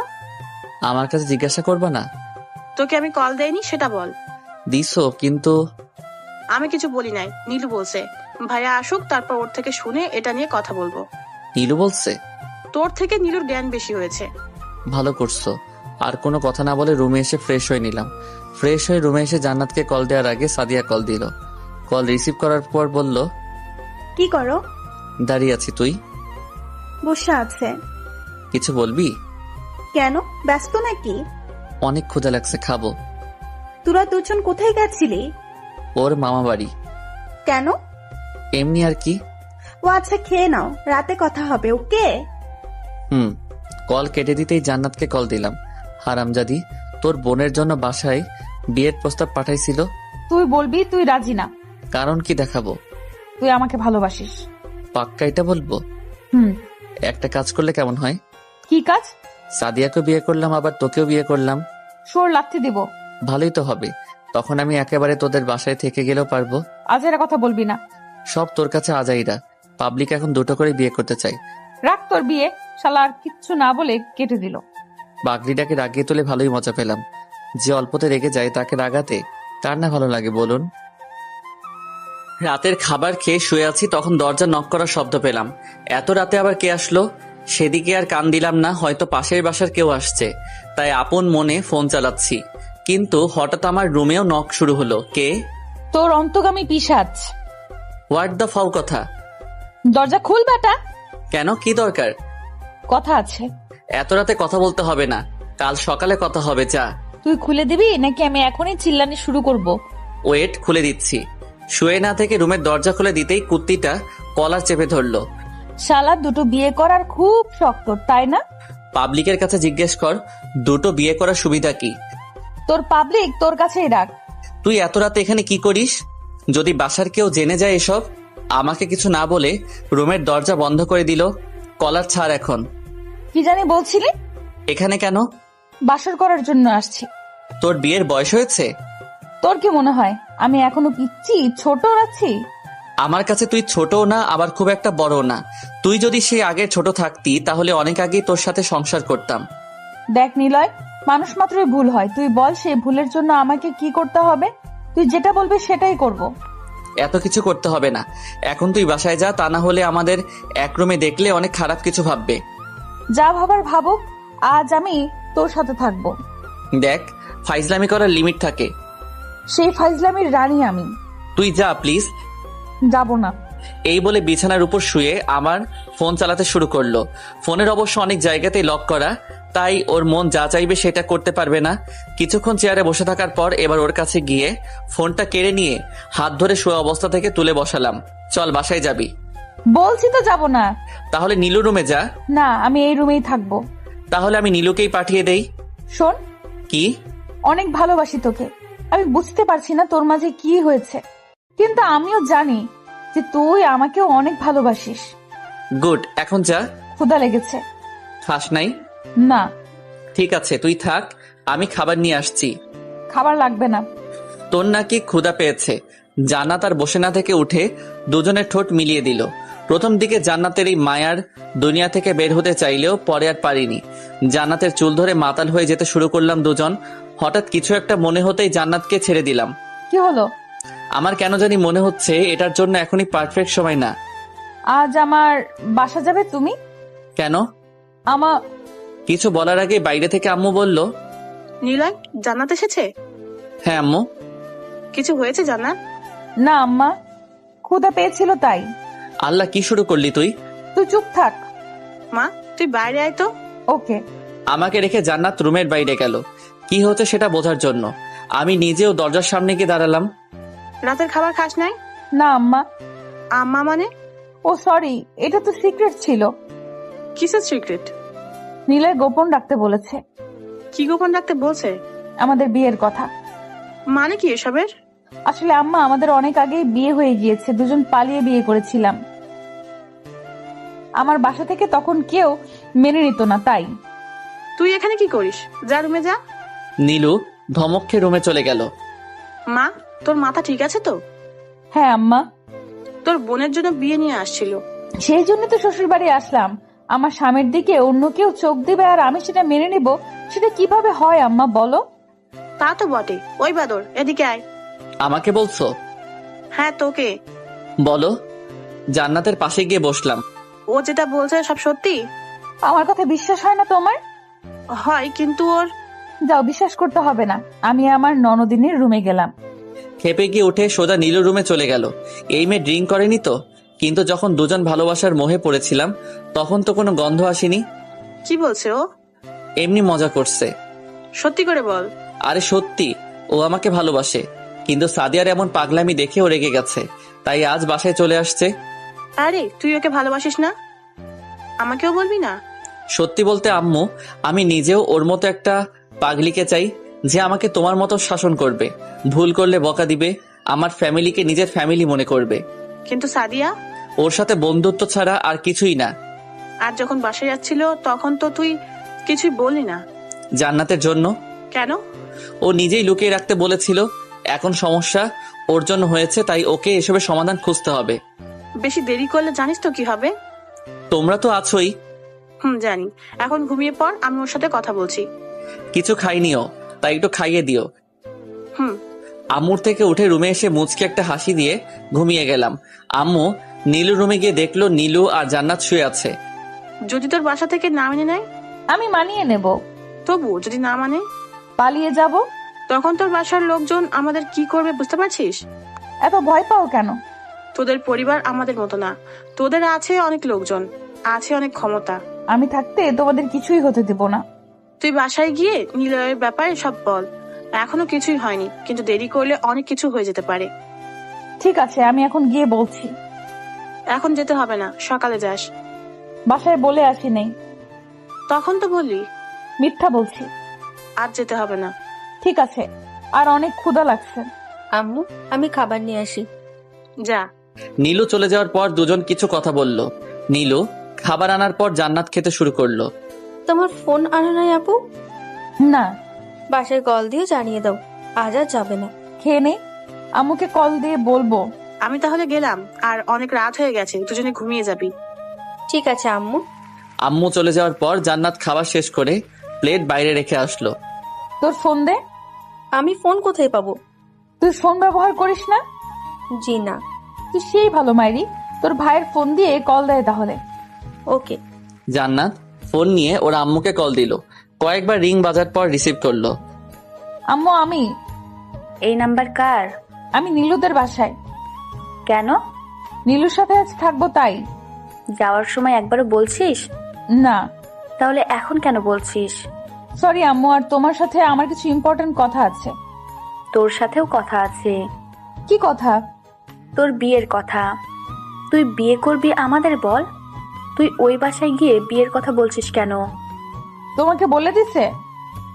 S1: আমার কাছে জিজ্ঞাসা করবা না?
S15: তোকে আমি কল দেইনি সেটা বল।
S1: দিছো, কিন্তু
S15: আমি কিছু বলি নাই, নীলু বলছে। ভাইয়া আসুক, তারপর ওর থেকে শুনে এটা নিয়ে কথা বলবো।
S1: নীলু বলছে?
S15: তোর থেকে নীলুর জ্ঞান বেশি হয়েছে।
S1: ভালো করছো। আর কোনো কথা না বলে রুমে এসে ফ্রেশ হয়ে নিলাম। ফ্রেশ হয়ে রুমে এসে জান্নাতকে কল দেওয়ার আগে সাদিয়া কল দিল। কল রিসিভ করার পর বলল,
S6: কি করো?
S1: দাঁড়িয়ে আছি। তুই?
S6: বসে আছে।
S1: কিছু বলবি?
S6: কেন, ব্যস্ত নাকি?
S1: অনেক ক্ষুধা লাগছে, খাবো।
S6: তোরা দুজন কোথায় গেছিলি?
S1: ওর মামা বাড়ি।
S6: কেন?
S1: এমনি আর কি।
S6: ও আচ্ছা, খেয়ে নাও, রাতে কথা হবে, ওকে?
S1: কল কেটে দিতেই জান্নাতকে কল দিলাম। হারামজাদি, তোর বোনের জন্য বাসায় বিয়ের প্রস্তাব পাঠাইছিল।
S2: তুই বলবি তুই রাজি না।
S1: কারণ কি দেখাবো?
S2: তুই আমাকে ভালোবাসিস।
S1: পাক্কা এটা বলবো? একটা কাজ করলে কেমন হয়?
S2: কি কাজ?
S1: সাদিয়াকে বিয়ে করলাম, আবার তোকেও বিয়ে করলাম।
S2: সোর লাথি দিব।
S1: ভালোই তো হবে, তখন আমি একেবারে তোদের বাসায় থেকে গেলেও পারবো।
S2: আজেরা কথা বলবি না।
S1: সব তোর কাছে আজাইরা। পাবলিক এখন দুটো করে বিয়ে করতে চাই।
S2: রাখ তোর বিয়ে। শালা আর কিচ্ছু না বলে কেটে দিল।
S1: বাগড়িটাকে রাগিয়ে তুলে ভালোই মজা পেলাম। যে অল্পতে রেগে যায় তাকে রাগাতে কার না ভালো লাগে বলুন? রাতের খাবার খেয়ে শুয়ে আছি, তখন দরজা নক করার শব্দ পেলাম। এত রাতে আবার কে আসলো? সেদিকে আর কান দিলাম না, হয়তো পাশের বাসার কেউ আসছে, তাই আপন মনে ফোন চালাচ্ছি। কিন্তু হঠাৎ আমার রুমেও নক শুরু হলো। কে?
S2: তোর অন্তগামী পিশাচ।
S1: হোয়াট দ্য ফাউ কথা?
S2: দরজা খুল বেটা।
S1: কেন, কি দরকার?
S2: কথা আছে।
S1: এত রাতে কথা বলতে হবে না, কাল সকালে কথা হবে। যা।
S2: তুই খুলে দিবি নাকি আমি এখনই চিল্লানি শুরু করব?
S1: ওয়েট, খুলে দিচ্ছি। শুয়ে না থেকে রুমের দরজা খুলে দিতেই কুত্তিটা কলার চেপে ধরলো।
S2: শালা দুটো বিয়ে করার খুব শখ তোর, তাই না?
S1: পাবলিকের কাছে জিজ্ঞেস কর দুটো বিয়ে করার সুবিধা কি।
S2: তোর পাবলিক তোর কাছেই রাখ।
S1: তুই এত রাতে এখানে কি করিস? যদি বাসার কেউ জেনে যায় এসব? আমাকে কিছু না বলে রুমের দরজা বন্ধ করে দিল। কলার ছাড় এখন।
S2: কি জানি বলছিলি?
S1: এখানে কেন?
S2: বাসর করার জন্য আসছি।
S1: তোর বিয়ের বয়স হয়েছে?
S2: তোর কি মনে হয় আমি এখনো পিচ্ছি ছোট আছি?
S1: আমার কাছে তুই ছোটও না, আবার খুব একটা বড়ও না। তুই যদি সেই আগে ছোট থাকতি তাহলে অনেক আগেই তোর সাথে সংসার করতাম।
S2: দেখ নিলয়, মানুষ মাত্রই ভুল হয়। তুই বল সেই ভুলের জন্য আমাকে কি করতে হবে? তুই যেটা বলবি সেটাই করব।
S1: এত কিছু করতে হবে না, এখন তুই বাসায় যা, তা না হলে আমাদের এক রুমে দেখলে অনেক খারাপ কিছু ভাববে।
S2: যা ভাবার ভাবুক, আজ আমি তোর সাথে থাকবো।
S1: দেখ, ফাইজলামি করার লিমিট থাকে।
S2: সেই ফাইজলামির রানী আমি।
S1: তুই যা প্লিজ।
S2: যাব না।
S1: এই বলে বিছানার উপর শুয়ে আমার ফোন চালাতে শুরু করলো। ফোনের অবশ্য অনেক জায়গাতেই লক করা, তাই ওর মন যা চাইবে সেটা করতে পারবে না। কিছুক্ষণ চেয়ারে বসে থাকার পর এবার ওর কাছে গিয়ে ফোনটা কেড়ে নিয়ে হাত ধরে শোয়া অবস্থা থেকে তুলে বসালাম। চল বাসায় যাবি।
S2: বলছি তো যাব না।
S1: তাহলে নীলু রুমে যা।
S2: না, আমি এই রুমেই থাকবো।
S1: তাহলে আমি নীলুকেই পাঠিয়ে দেই।
S2: শোন,
S1: কি?
S2: অনেক ভালোবাসি তোকে। আমি বুঝতে পারছি না তোর মাঝে কি হয়েছে, কিন্তু আমিও জানি যে তুই আমাকেও অনেক ভালোবাসিস।
S1: গুড, এখন যা।
S2: ক্ষুধা লেগেছে।
S1: খাস নাই?
S2: না।
S1: ঠিক আছে, তুই থাক, আমি খাবার নিয়ে আসছি।
S2: খাবার লাগবে না।
S1: তোর নাকি ক্ষুধা পেয়েছে। জান্নাত আর বসে না থেকে উঠে দুজনের ঠোঁট মিলিয়ে দিল। প্রথম দিকে জান্নাতের এই মায়ার দুনিয়া থেকে বের হতে চাইলেও পরে আর পারিনি। জান্নাতের চুল ধরে মাতাল হয়ে যেতে শুরু করলাম দুজন। হঠাৎ কিছু একটা মনে হতেই জান্নাতকে ছেড়ে দিলাম।
S2: কি হলো?
S1: আমার কেন জানি মনে হচ্ছে এটার জন্য এখনই পারফেক্ট সময় না।
S2: আজ আমার বাসা যাবে তুমি?
S1: কেন?
S2: আমার
S1: কিছু বলার আগে বাইরে থেকে আম্মু বলল,
S15: নিলয়, জান্নাত এসেছে?
S1: হ্যাঁ আম্মু।
S15: কিছু হয়েছে জান্নাত?
S2: না আম্মা, ক্ষুধা পেয়েছিল তাই।
S1: আল্লাহ, কি শুরু করলি তুই?
S2: তুই চুপ থাক।
S15: মা, তুই বাইরে আয় তো।
S2: ওকে।
S1: আমাকে রেখে জান্নাত রুমের বাইরে গেল কি হচ্ছে সেটা বোঝার জন্য। আমি নিজেও দরজার সামনে গিয়ে দাঁড়ালাম।
S15: রাতের খাবার খাস নাই?
S2: না আম্মা।
S15: আম্মা মানে?
S2: ও সরি, এটা তো সিক্রেট ছিল।
S15: কিসের সিক্রেট?
S2: নীলের গোপন রাখতে বলেছে।
S15: কি গোপন রাখতে বলছে?
S2: আমাদের বিয়ের কথা।
S15: মানে কি এসবের?
S2: আসলে আম্মা, আমাদের অনেক আগেই বিয়ে হয়ে গিয়েছে। দুজন পালিয়ে বিয়ে করেছিলাম। আমার বাসা থেকে তখন কেউ মেনে নিত না, তাই।
S15: তুই এখানে কি করিস? যা রুমে যা।
S1: নীলু ধমক খেয়ে রুমে চলে গেল।
S15: মা, তোর মাথা ঠিক আছে তো?
S2: হ্যাঁ আম্মা।
S15: তোর বোনের জন্য বিয়ে নিয়ে আসছিল।
S2: সেই জন্য তো শ্বশুর বাড়ি আসলাম। আমার স্বামীর দিকে অন্য কেউ চোখ দিবে আর আমি সেটা মেনে নিব, সেটা কিভাবে হয় আম্মা বলো?
S15: তা তো বটে। ওই বাদর, এদিকে আয়।
S1: আমাকে বলছো?
S15: হ্যাঁ, তোকে।
S1: বলো। জান্নাতের পাশে গিয়ে বসলাম।
S15: ও যেটা বলছে সব সত্যি?
S2: আমার কথা বিশ্বাস হয় না তোমার?
S15: হয়, কিন্তু ওর।
S2: যাও, বিশ্বাস করতে হবে না। আমি আমার ননদিনীর রুমে গেলাম।
S1: খেপে গিয়ে উঠে সোজা নীলু রুমে চলে গেল। এই মেয়ে ড্রিঙ্ক করেনি তো? কিন্তু যখন দুজন ভালোবাসার মোহে পড়েছিলাম তখন তো কোনো গন্ধ আসেনি।
S15: কি বলছে ও?
S1: এমনি মজা করছে।
S15: সত্যি করে বল।
S1: আরে সত্যি, ও আমাকে ভালোবাসে। কিন্তু সাদিয়ার এমন পাগলামি দেখে ও রেগে গেছে, তাই আজ বাসায় চলে আসছে।
S15: আরে, তুই ওকে ভালোবাসিস না? আমাকেও বলবি না?
S1: সত্যি বলতে আম্মু, আমি নিজেও ওর মতো একটা পাগলিকে চাই, যে আমাকে তোমার মতো শাসন করবে, ভুল করলে বকা দিবে, আমার ফ্যামিলিকে নিজের ফ্যামিলি মনে করবে।
S15: কিন্তু সাদিয়া?
S1: ওর সাথে বন্ধুত্ব ছাড়া আর কিছুই না।
S15: আর যখন বাসায় যাচ্ছিল তখন তো তুই কিছুই বললি না।
S1: জান্নাতের জন্য।
S15: কেন?
S1: ও নিজেই লুকিয়ে রাখতে বলেছিল। এখন সমস্যা ওর জন্য হয়েছে, তাই ওকে এসবের সমাধান খুঁজতে হবে।
S15: বেশি দেরি করলে জানিস তো কি হবে।
S1: তোমরা তো আছোই।
S15: জানি। এখন ঘুমিয়ে পড়, আমি ওর সাথে কথা বলছি।
S1: কিছু খাইনিও, তাই একটু খাইয়ে দিও। আম্মুর থেকে উঠে রুমে এসে মুচকে একটা হাসি দিয়ে ঘুমিয়ে গেলাম। আম্মু নীলু রুমে গিয়ে দেখলো নীলু আর জান্নাত শুয়ে আছে।
S15: যদি তোর বাসা থেকে না মেনে নেয়?
S2: আমি মানিয়ে নেব।
S15: তবু যদি না মানে?
S2: পালিয়ে যাব।
S15: তখন তোর বাসার লোকজন আমাদের কি করবে বুঝতে পারছিস?
S2: এত ভয় পাও কেন?
S15: তোদের পরিবার আমাদের মতো না। তোদের আছে অনেক লোকজন, আছে অনেক ক্ষমতা।
S2: আমি থাকতে তোমাদের কিছুই হতে দেব না।
S15: তুই বাসায় গিয়ে নিলয়ের ব্যাপারে সব বল। এখনো কিছুই হয়নি, কিন্তু দেরি করলে অনেক কিছু হয়ে যেতে পারে।
S2: ঠিক আছে, আমি এখন গিয়ে বলছি।
S15: এখন যেতে হবে না, সকালে যাস।
S2: বাসায় বলে আসি নেই।
S15: তখন তো বললি।
S2: মিথ্যা বলছি।
S15: আজ যেতে হবে না।
S2: ঠিক আছে, আর অনেক ক্ষুধা লাগছে।
S18: আম্মু, আমি খাবার নিয়ে আসি।
S15: যা।
S1: নীলু চলে যাওয়ার পর দুজন কিছু কথা বলল। নীলু খাবার আনার পর জান্নাত খেতে শুরু করলো।
S18: তোমার ফোন আনা নাই আপু?
S2: না।
S18: বাসায় কল দিয়ে জানিয়ে দাও, আজ আর যাবে না।
S2: খেয়ে নে, আম্মুকে কল দিয়ে বলবো।
S15: আমি তাহলে গেলাম, আর অনেক রাত হয়ে গেছে, দুজনে ঘুমিয়ে যাবি।
S18: ঠিক আছে আম্মু।
S1: আম্মু চলে যাওয়ার পর জান্নাত খাবার শেষ করে প্লেট বাইরে রেখে আসলো।
S2: তোর ফোন দে।
S18: আমি ফোন কোথায় পাবো?
S2: তুই ফোন ব্যবহার করিস না?
S18: জি না।
S2: তুই সেই ভালো মাইরি, তোর ভাইয়ের ফোন দিয়ে কল দেয় তাহলে।
S18: ওকে।
S1: জান্নাত ফোন নিয়ে ওর আম্মুকে কল দিল। কয়েকবার রিং বাজার পর রিসিভ করলো।
S2: আম্মু, আমি।
S13: এই নাম্বার কার?
S2: আমি নীলুদের বাসায়।
S13: কেন?
S2: নীলুর সাথে আজ থাকবো তাই।
S13: যাওয়ার সময় একবারও বলছিস?
S2: না।
S13: তাহলে এখন কেন বলছিস?
S2: সরি আম্মু, আর তোমার সাথে আমার কিছু ইম্পর্টেন্ট কথা আছে।
S13: তোর সাথেও কথা আছে।
S2: কি কথা?
S13: তোর বিয়ের কথা। তুই বিয়ে করবি আমাদের বল। তুই ওই বাসায় গিয়ে বিয়ের কথা বলছিস কেন?
S2: তোমাকে বলে দিছে?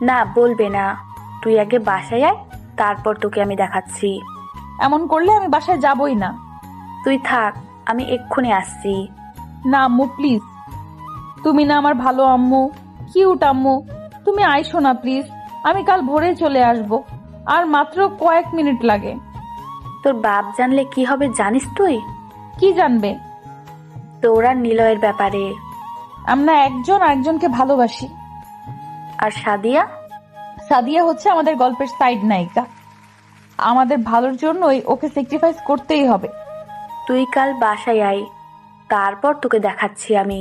S13: না, বলবে না। তুই আগে বাসায় আয়, তারপর তোকে আমি দেখাচ্ছি।
S2: এমন করলে আমি বাসায় যাবই না।
S13: তুই থাক, আমি এক্ষুনি আসছি।
S2: না আম্মু প্লিজ, তুমি না আমার ভালো আম্মু, কিউট আম্মু, তুমি আইসো না প্লিজ। আমি কাল ভোরে চলে আসব, আর মাত্র কয়েক মিনিট লাগে।
S13: তোর বাপ জানলে কি হবে জানিস তুই?
S2: কি জানবে?
S13: তোর আর নিলয়ের ব্যাপারে।
S2: আমরা একজন আরেকজনকে ভালোবাসি।
S13: আর সাদিয়া?
S2: সাদিয়া হচ্ছে আমাদের গল্পের সাইড নায়িকা। আমাদের ভালোর জন্যই ওকে স্যাক্রিফাইস করতেই হবে।
S13: তুই কাল বাসায় আয়, তারপর তোকে দেখাচ্ছি আমি।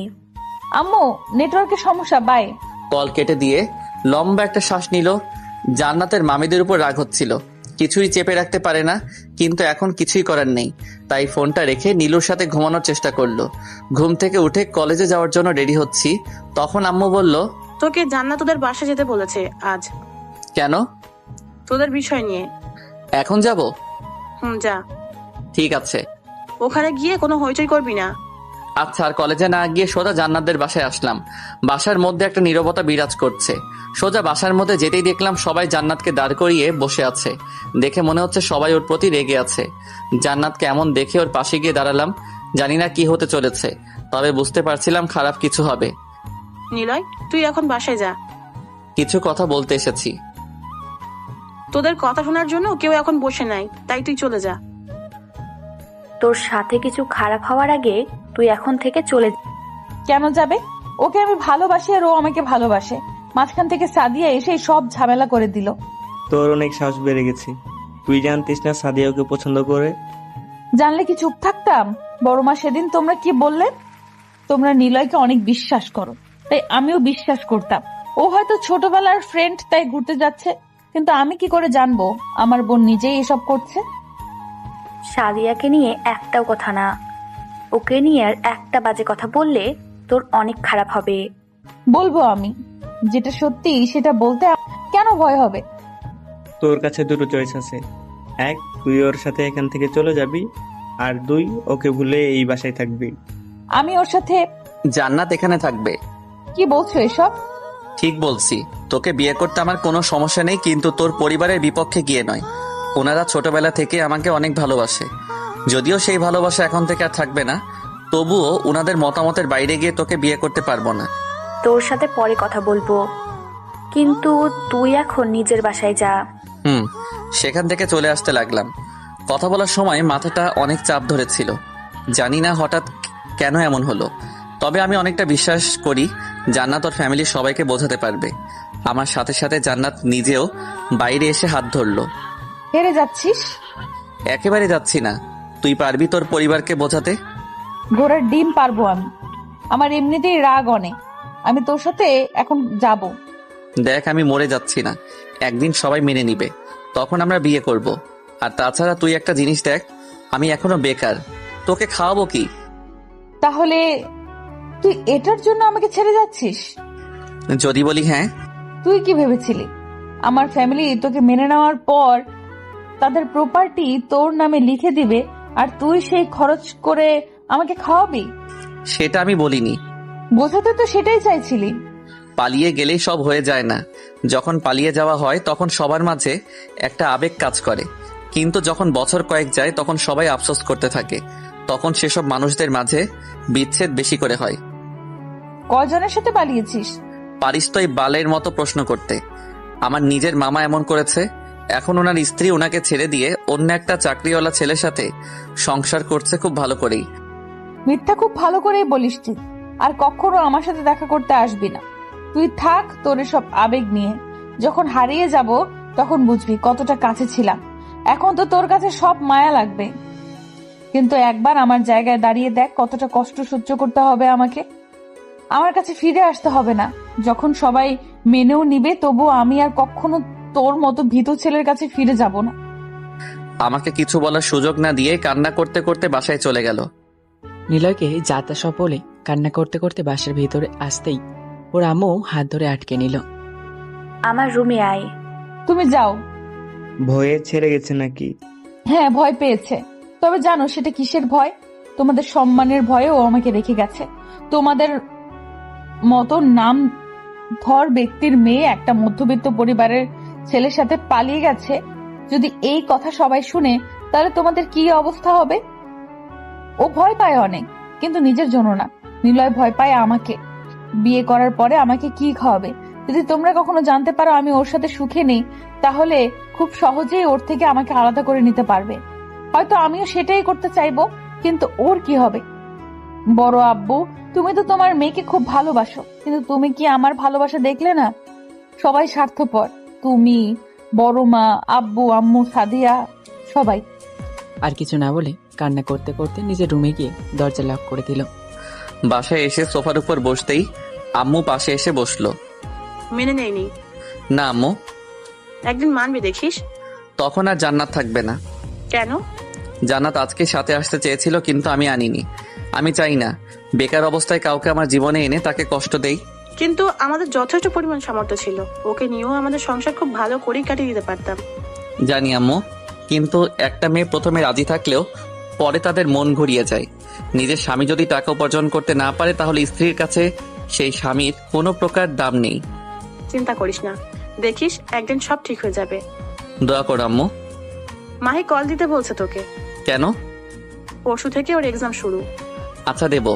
S2: আম্মু নেটওয়ার্কের সমস্যা, বাই।
S1: কল কেটে দিয়ে লম্বা একটা শ্বাস নিল। জান্নাতের মামিদের উপর রাগ হচ্ছিল, কিছুই চেপে রাখতে পারে না, কিন্তু এখন কিছুই করার নেই। তাই ফোনটা রেখে নীলুর সাথে ঘুমানোর চেষ্টা করলো। ঘুম থেকে উঠে কলেজে যাওয়ার জন্য রেডি হচ্ছি, তখন আম্মু বলল,
S15: তোকে জান্নাত তোদের বাসা যেতে বলেছে আজ।
S1: কেন?
S15: তোদের বিষয় নিয়ে।
S1: এখন যাব?
S15: যা।
S1: ঠিক আছে।
S15: ওখানে গিয়ে কোনো হইচই করবি না।
S1: আচ্ছা। আর কলেজে না গিয়ে সোজা জান্নাতদের বাসায় আসলাম। বাসার মধ্যে একটা নীরবতা বিরাজ করছে। সোজা বাসার মধ্যে যেতেই দেখলাম সবাই জান্নাতকে দাঁড় করিয়ে বসে আছে। দেখে মনে হচ্ছে সবাই ওর প্রতি রেগে আছে। জান্নাতকে এমন দেখে ওর পাশে গিয়ে দাঁড়ালাম। জানি না কি হতে চলেছে, তবে বুঝতে পারছিলাম খারাপ কিছু হবে।
S15: নিলয়, তুই এখন বাসায় যা।
S1: কিছু কথা বলতে এসেছি।
S15: তোদের কথা শোনার জন্য কেউ এখন বসে নাই, তাই তুই চলে যা।
S13: তোর সাথে কিছু খারাপ হওয়ার আগে তুই এখন থেকে চলে যা।
S2: কেন যাবে? ওকে আমি ভালোবাসি আর ও আমাকে ভালোবাসে। মাঝখান থেকে সাদিয়া এসে সব ঝামেলা করে দিল।
S19: তোর অনেক সাহস বেড়ে গেছে। তুই জানতিস না সাদিয়া ওকে পছন্দ করে?
S2: জানলে কি চুপ থাকতাম? বড় মা সেদিন তোমরা কি বললে? তোমরা নিলয়কে অনেক বিশ্বাস করো, তাই আমিও বিশ্বাস করতাম। ও হয়তো ছোটবেলার ফ্রেন্ড, তাই ঘুরতে যাচ্ছে, কিন্তু আমি কি করে জানবো আমার বোন নিজেই এসব করছে?
S13: সাদিয়াকে নিয়ে একটাও কথা না। ওকে নিয়ে আর একটা বাজে কথা বললে তোর অনেক খারাপ হবে।
S2: বলবো আমি, যেটা সত্যি সেটা বলতে কেন ভয় হবে?
S19: তোর কাছে দুটো চয়েস আছে। এক, তুই ওর সাথে এখান থেকে চলে যাবি, আর দুই, ওকে ভুলে এই বাসায় থাকবি।
S2: আমি ওর সাথে?
S1: জান্নাত এখানে থাকবে।
S2: কি বলছো এসব?
S1: ঠিক বলছি। তোকে বিয়ে করতে আমার কোনো সমস্যা নেই, কিন্তু তোর পরিবারের বিপক্ষে গিয়ে নয়। ওনারা ছোটবেলা থেকে আমাকে অনেক ভালোবাসে। যদিও সেই ভালোবাসা এখন থেকে আর থাকবে না, তবুও ওনাদের মতামতের বাইরে গিয়ে তোকে বিয়ে করতে পারবো না।
S13: তোর সাথে পরে কথা বলবো, কিন্তু তুই এখন নিজের বাসায় যা।
S1: সেখান থেকে চলে আসতে লাগলাম। কথা বলার সময় মাথাটা অনেক চাপ ধরেছিল। জানি না হঠাৎ কেন এমন হলো, তবে আমি অনেকটা বিশ্বাস করি জান্নাত ওর ফ্যামিলির সবাইকে বোঝাতে পারবে। আমার সাথে সাথে জান্নাত নিজেও বাইরে এসে হাত ধরলো।
S2: হেরে যাচ্ছিস?
S1: একেবারে যাচ্ছি না। তুই পারবি তোর পরিবারকে বোঝাতে?
S2: ঘোড়ার ডিম পারবো আমি। আমার এমনিতেই রাগ অনেক। আমি তোর সাথে এখন যাব।
S1: দেখ, আমি মরে যাচ্ছি না। একদিন সবাই মেনে নিবে, তখন আমরা বিয়ে করব। আর তাছাড়া তুই একটা জিনিস দেখ, আমি এখনো বেকার। তোকে খাওয়াবো কি?
S2: তাহলে তুই এটার জন্য আমাকে ছেড়ে যাচ্ছিস?
S1: যদি বলি হ্যাঁ।
S2: তুই কি ভেবেছিলি আমার ফ্যামিলি তোকে মেনে নেওয়ার পর তাদের প্রপার্টি তোর নামে লিখে দিবে, আর তুই সেই খরচ করে আমাকে খাওয়াবি?
S1: সেটা আমি বলিনি।
S2: বোঝাতে তো সেটাই চাইছিলি।
S1: পালিয়ে গেলেই সব হয়ে যায় না। যখন পালিয়ে যাওয়া হয় তখন সবার মাঝে একটা আবেগ কাজ করে, কিন্তু যখন বছর কয়েক যায় তখন সবাই আফসোস করতে থাকে। তখন সেসব মানুষদের মাঝে বিচ্ছেদ বেশি করে হয়।
S2: কয়জনের সাথে পালিয়েছিস?
S1: পারিস তো এই বালের মতো প্রশ্ন করতে? আমার নিজের মামা এমন করেছে। এখন ওনার স্ত্রী ওনাকে ছেড়ে দিয়ে অন্য একটা চাকরিওয়ালা ছেলের সাথে সংসার করছে খুব ভালো করেই।
S2: মিথ্যা খুব ভালো করেই বলিস তুই। আর কখনো আমার সাথে দেখা করতে আসবি না। তুই থাক তোর সব আবেগ নিয়ে। যখন হারিয়ে যাব তখন বুঝবি কতটা কাছে ছিলাম। এখন তো তোর কাছে সব মায়া লাগবে, কিন্তু একবার আমার জায়গায় দাঁড়িয়ে দেখ কতটা কষ্ট সহ্য করতে হবে আমাকে। আমার কাছে ফিরে আসতে হবে না। যখন সবাই মেনেও নিবে, তবুও আমি আর কখনো তোর মতো ভীতু ছেলের কাছে ফিরে যাব না।
S1: আমাকে কিছু বলার সুযোগ না দিয়ে কান্না করতে করতে বাসায় চলে গেল।
S20: নিলয়কে যাতা সব বলে কান্না করতে করতে বাসার ভিতরে আসতেই ওর আম্মু হাত ধরে আটকে নিল।
S13: আমার রুমে আয়।
S2: তুমি যাও।
S19: ভয়ে ছেড়ে গেছে নাকি?
S2: হ্যাঁ, ভয় পেয়েছে। তবে জানো সেটা কিসের ভয়? তোমাদের সম্মানের ভয়ে ও আমাকে রেখে গেছে। তোমাদের মতো নাম ধর ব্যক্তির মেয়ে একটা মধ্যবিত্ত পরিবারের ছেলের সাথে পালিয়ে গেছে, যদি এই কথা সবাই শুনে তাহলে তোমাদের কি অবস্থা হবে? ও ভয় পায় অনেক, কিন্তু নিজের জন্য না। নিলয় ভয় পায় আমাকে। বিয়ে করার পরে আমাকে কি খাওয়াবে? যদি তোমরা কখনো জানতে পারো আমি ওর সাথে সুখে নেই, তাহলে খুব সহজেই ওর থেকে আমাকে আলাদা করে নিতে পারবে। হয়তো আমিও সেটাই করতে চাইবো, কিন্তু ওর কি হবে? বড় আব্বু, তুমি তো তোমার মেয়েকে খুব ভালোবাসো, কিন্তু তুমি কি আমার ভালোবাসা দেখলে না? সবাই স্বার্থপর। তুমি, বড় মা, আব্বু, আম্মু, সাদিয়া, সবাই।
S20: আর কিছু না বলে কান্না করতে করতে নিজের রুমে গিয়ে দরজা লক করে দিল।
S1: বাসায় এসে সোফার উপর বসতেই আম্মু পাশে এসে বসলো।
S15: মেনে নেয়নি?
S1: না আম্মু।
S15: একদিন মানবি দেখিস।
S1: তখন আর জান্নাত থাকবে না।
S15: কেন?
S1: জান্নাত আজকে সাথে আসতে চেয়েছিল, কিন্তু আমি আনিনি। আমি চাই না বেকার অবস্থায় কাউকে আমার জীবনে এনে তাকে কষ্ট দেই।
S15: কিন্তু আমাদের যথেষ্ট পরিমাণ সামর্থ্য ছিল, ওকে নিয়েও আমাদের সংসার খুব ভালো করেই কাটিয়ে দিতে পারতাম।
S1: জানি আম্মু, কিন্তু একটা মেয়ে প্রথমে রাজি থাকলেও পরে তাদের মন ঘুরিয়ে যায়। নিজের স্বামী যদি টাকা উপার্জন করতে না পারে, তাহলে স্ত্রীর কাছে সেই স্বামীর কোনো প্রকার দাম নেই।
S15: চিন্তা করিস না, দেখিস একদিন সব ঠিক হয়ে যাবে।
S1: দোয়া করো আম্মু।
S15: মাহি কল দিতে বলছে তোকে।
S1: কেন?
S15: পরশু থেকে ওর এক্সাম শুরু।
S1: আচ্ছা দেব।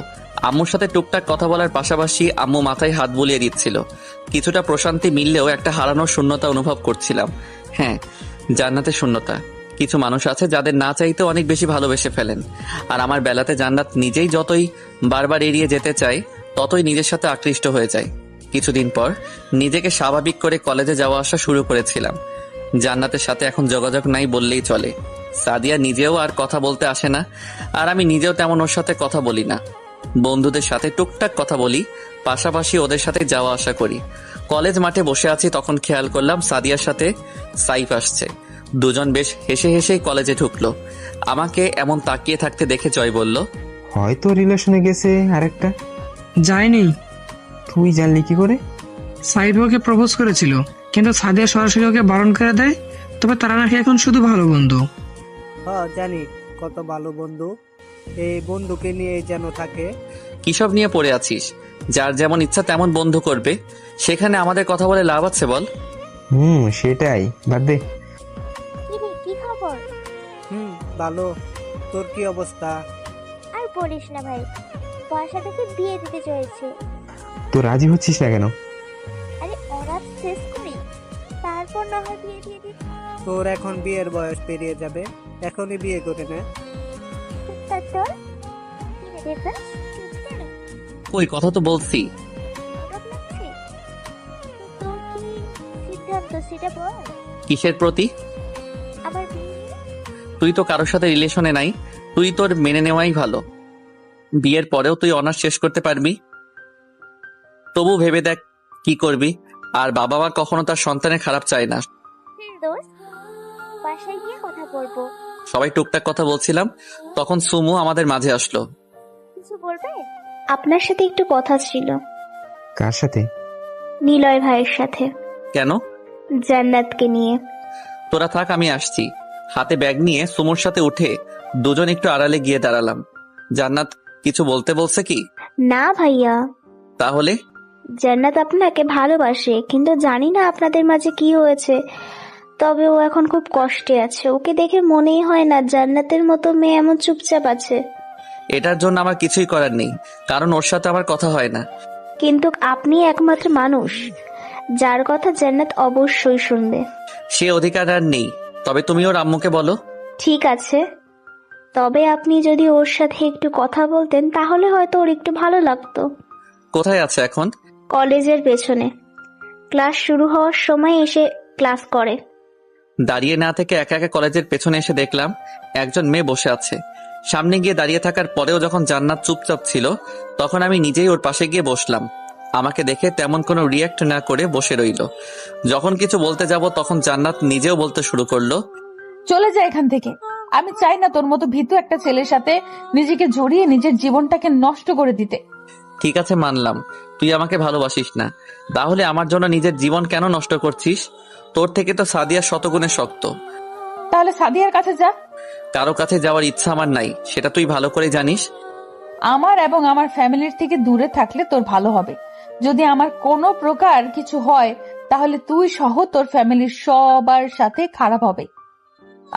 S1: আম্মুর সাথে টুকটাক কথা বলার পাশাপাশি আম্মু মাথায় হাত বুলিয়ে দিচ্ছিল। কিছুটা প্রশান্তি মিললেও একটা হারানোর শূন্যতা অনুভব করছিলাম। হ্যাঁ, জান্নাতের শূন্যতা। কিছু মানুষ আছে যাদের না চাইতে অনেক বেশি ভালোবেসে ফেলেন, আর আমার বেলাতে জান্নাত নিজেই যতই বারবার এড়িয়ে যেতে চায়, ততই নিজের সাথে আকৃষ্ট হয়ে যায়। কিছুদিন পর নিজেকে স্বাভাবিক করে কলেজে যাওয়া আসা শুরু করেছিলাম। জান্নাতের সাথে এখন যোগাযোগ নাই বললেই চলে। সাদিয়া নিজেও আর কথা বলতে আসে না, আর আমি নিজেও তেমন ওর সাথে কথা বলি না। বন্ধুদের সাথে টুকটাক কথা বলি, পাশাপাশি ওদের সাথে যাওয়া আসা করি। কলেজ মাঠে বসে আছি, তখন খেয়াল করলাম সাদিয়ার সাথে সাইফ আসছে। দুজন বেশ হেসে হেসেই কলেজে ঢুকলো। আমাকে এমন তাকিয়ে থাকতে দেখে জয় বলল,
S4: হয়তো রিলেশনে গেছে আরেকটা।
S5: যায়নি।
S4: তুই জানলি কি করে?
S5: সাইফ ওকে প্রপোজ করেছিল, কিন্তু সাদিয়া সরাসরি ওকে বারণ করে দেয়। তবে তারা নাকি এখন শুধু ভালো বন্ধু।
S16: হ্যাঁ জানি, কত ভালো বন্ধু। এই বন্ধুকে নিয়ে যেন থাকে।
S1: কিসব নিয়ে পড়ে আছিস? যার যেমন ইচ্ছা তেমন বন্ধু করবে, সেখানে আমাদের কথা বলে লাভ আছে বল?
S4: সেটাই, বাদ দে।
S12: কি খবর?
S16: ভালো। তোর কি অবস্থা?
S12: আর বলিস না ভাই, বাসা থেকে বিয়ে দিতে চলেছে।
S4: তো রাজি হচ্ছিস না কেন?
S12: আরে ওরা শেষ করি, তারপর না হয় বিয়ে দিয়ে দিই।
S16: তোর এখন বিয়ের বয়স পেরিয়ে যাবে, এখনই বিয়ে করে নে।
S12: তারপর
S1: ওই কথা তো বলছি।
S12: তোর কি সিদ্ধান্ত সেটা বল।
S1: কিসের প্রতি?
S12: আমার বিয়ে।
S1: তুই তো কারোর সাথে রিলেশনে নাই, তুই তোর মেনে নেওয়াই ভালো। বিয়ের পরেও তুই অনার্স শেষ করতে পারবি। তবু ভেবে দেখ কি করবি। আর বাবা মা কখনো তার সন্তানের খারাপ চায় না।
S12: দোস্ত, বাসায় গিয়ে কথা বলবো।
S1: সবাই টুকটাক কথা বলছিলাম, তখন সুমু আমাদের মাঝে আসলো।
S12: কিছু বলবে? আপনার সাথে একটু কথা ছিল।
S4: কার সাথে?
S12: নিলয় ভাইয়ের সাথে।
S1: কেন?
S12: জান্নাতকে নিয়ে।
S1: তোরা থাক, আমি আসছি। হাতে ব্যাগ নিয়ে সুমুর সাথে উঠে দুজন একটু আড়ালে গিয়ে দাঁড়ালাম। জান্নাত কিছু বলতে বলছে কি?
S12: না ভাইয়া।
S1: তাহলে?
S12: জান্নাত আপনাকে ভালোবাসে, কিন্তু জানি না আপনাদের মাঝে কি হয়েছে। তবে ও এখন খুব কষ্টে আছে। ওকে দেখে মনেই হয় না জান্নাতের মতো মেয়ে এমন চুপচাপ আছে।
S1: এটার জন্য আমার কিছুই করার নেই, কারণ ওর সাথে আমার কথা হয় না।
S12: কিন্তু আপনি একমাত্র মানুষ যার কথা জান্নাত অবশ্যই শুনবে।
S1: সে অধিকার আর নেই। তবে তুমি ওর আম্মুকে বলো।
S12: ঠিক আছে, তবে আপনি যদি ওর সাথে একটু কথা বলতেন তাহলে হয়তো ওর একটু ভালো লাগতো।
S1: কোথায় আছে এখন?
S12: কলেজের পেছনে। ক্লাস শুরু হওয়ার সময় এসে ক্লাস করে।
S1: দাঁড়িয়ে না থেকে একা একা কলেজের পেছনে এসে দেখলাম একজন মেয়ে বসে আছে। সামনে গিয়ে দাঁড়িয়ে থাকার পরেও যখন জান্নাত চুপচাপ ছিল, তখন আমি নিজেই ওর পাশে গিয়ে বসলাম। আমাকে দেখে তেমন কোনো রিয়াক্ট না করে বসে রইল। যখন কিছু বলতে যাব, তখন জান্নাত নিজেও বলতে শুরু করলো,
S2: চলে যা এখান থেকে। আমি চাই না তোর মতো ভীতু একটা ছেলের সাথে নিজেকে জড়িয়ে নিজের জীবনটাকে নষ্ট করে দিতে।
S1: ঠিক আছে, মানলাম তুই আমাকে ভালোবাসিস না, তাহলে আমার জন্য নিজের জীবন কেন নষ্ট করছিস? তোর থেকে তো সাদিয়া শতগুণে শক্ত।
S2: তাহলে সাদিয়ার কাছে যা।
S1: কারো কাছে যাওয়ার ইচ্ছা আমার নাই, সেটা তুই ভালো করে জানিস।
S2: আমার এবং আমার ফ্যামিলির থেকে দূরে থাকলে তোর ভালো হবে। যদি আমার কোনো প্রকার কিছু হয় তাহলে তুই সহ তোর ফ্যামিলির সবার সাথে খারাপ হবে।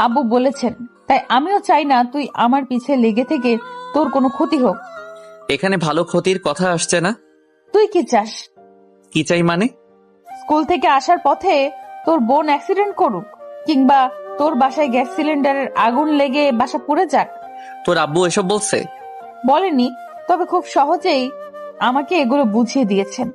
S2: আব্বু বলেছেন, তাই আমিও চাই না তুই আমার পিছে লেগে থেকে তোর কোনো ক্ষতি হোক।
S1: এখানে ভালো ক্ষতির কথা আসছে না।
S2: তুই কি চাস?
S1: কি চাই মানে?
S2: স্কুল থেকে আসার পথে তোর বোন অ্যাক্সিডেন্ট করুক, কিংবা তোর বাসায় গ্যাস সিলিন্ডারের আগুন লেগে বাসা পুড়ে যাক।
S1: তোর আব্বু এসব বলছে?
S2: বলেনি, তবে খুব সহজেই আমাকে এগুলো বুঝিয়ে দিয়েছেন।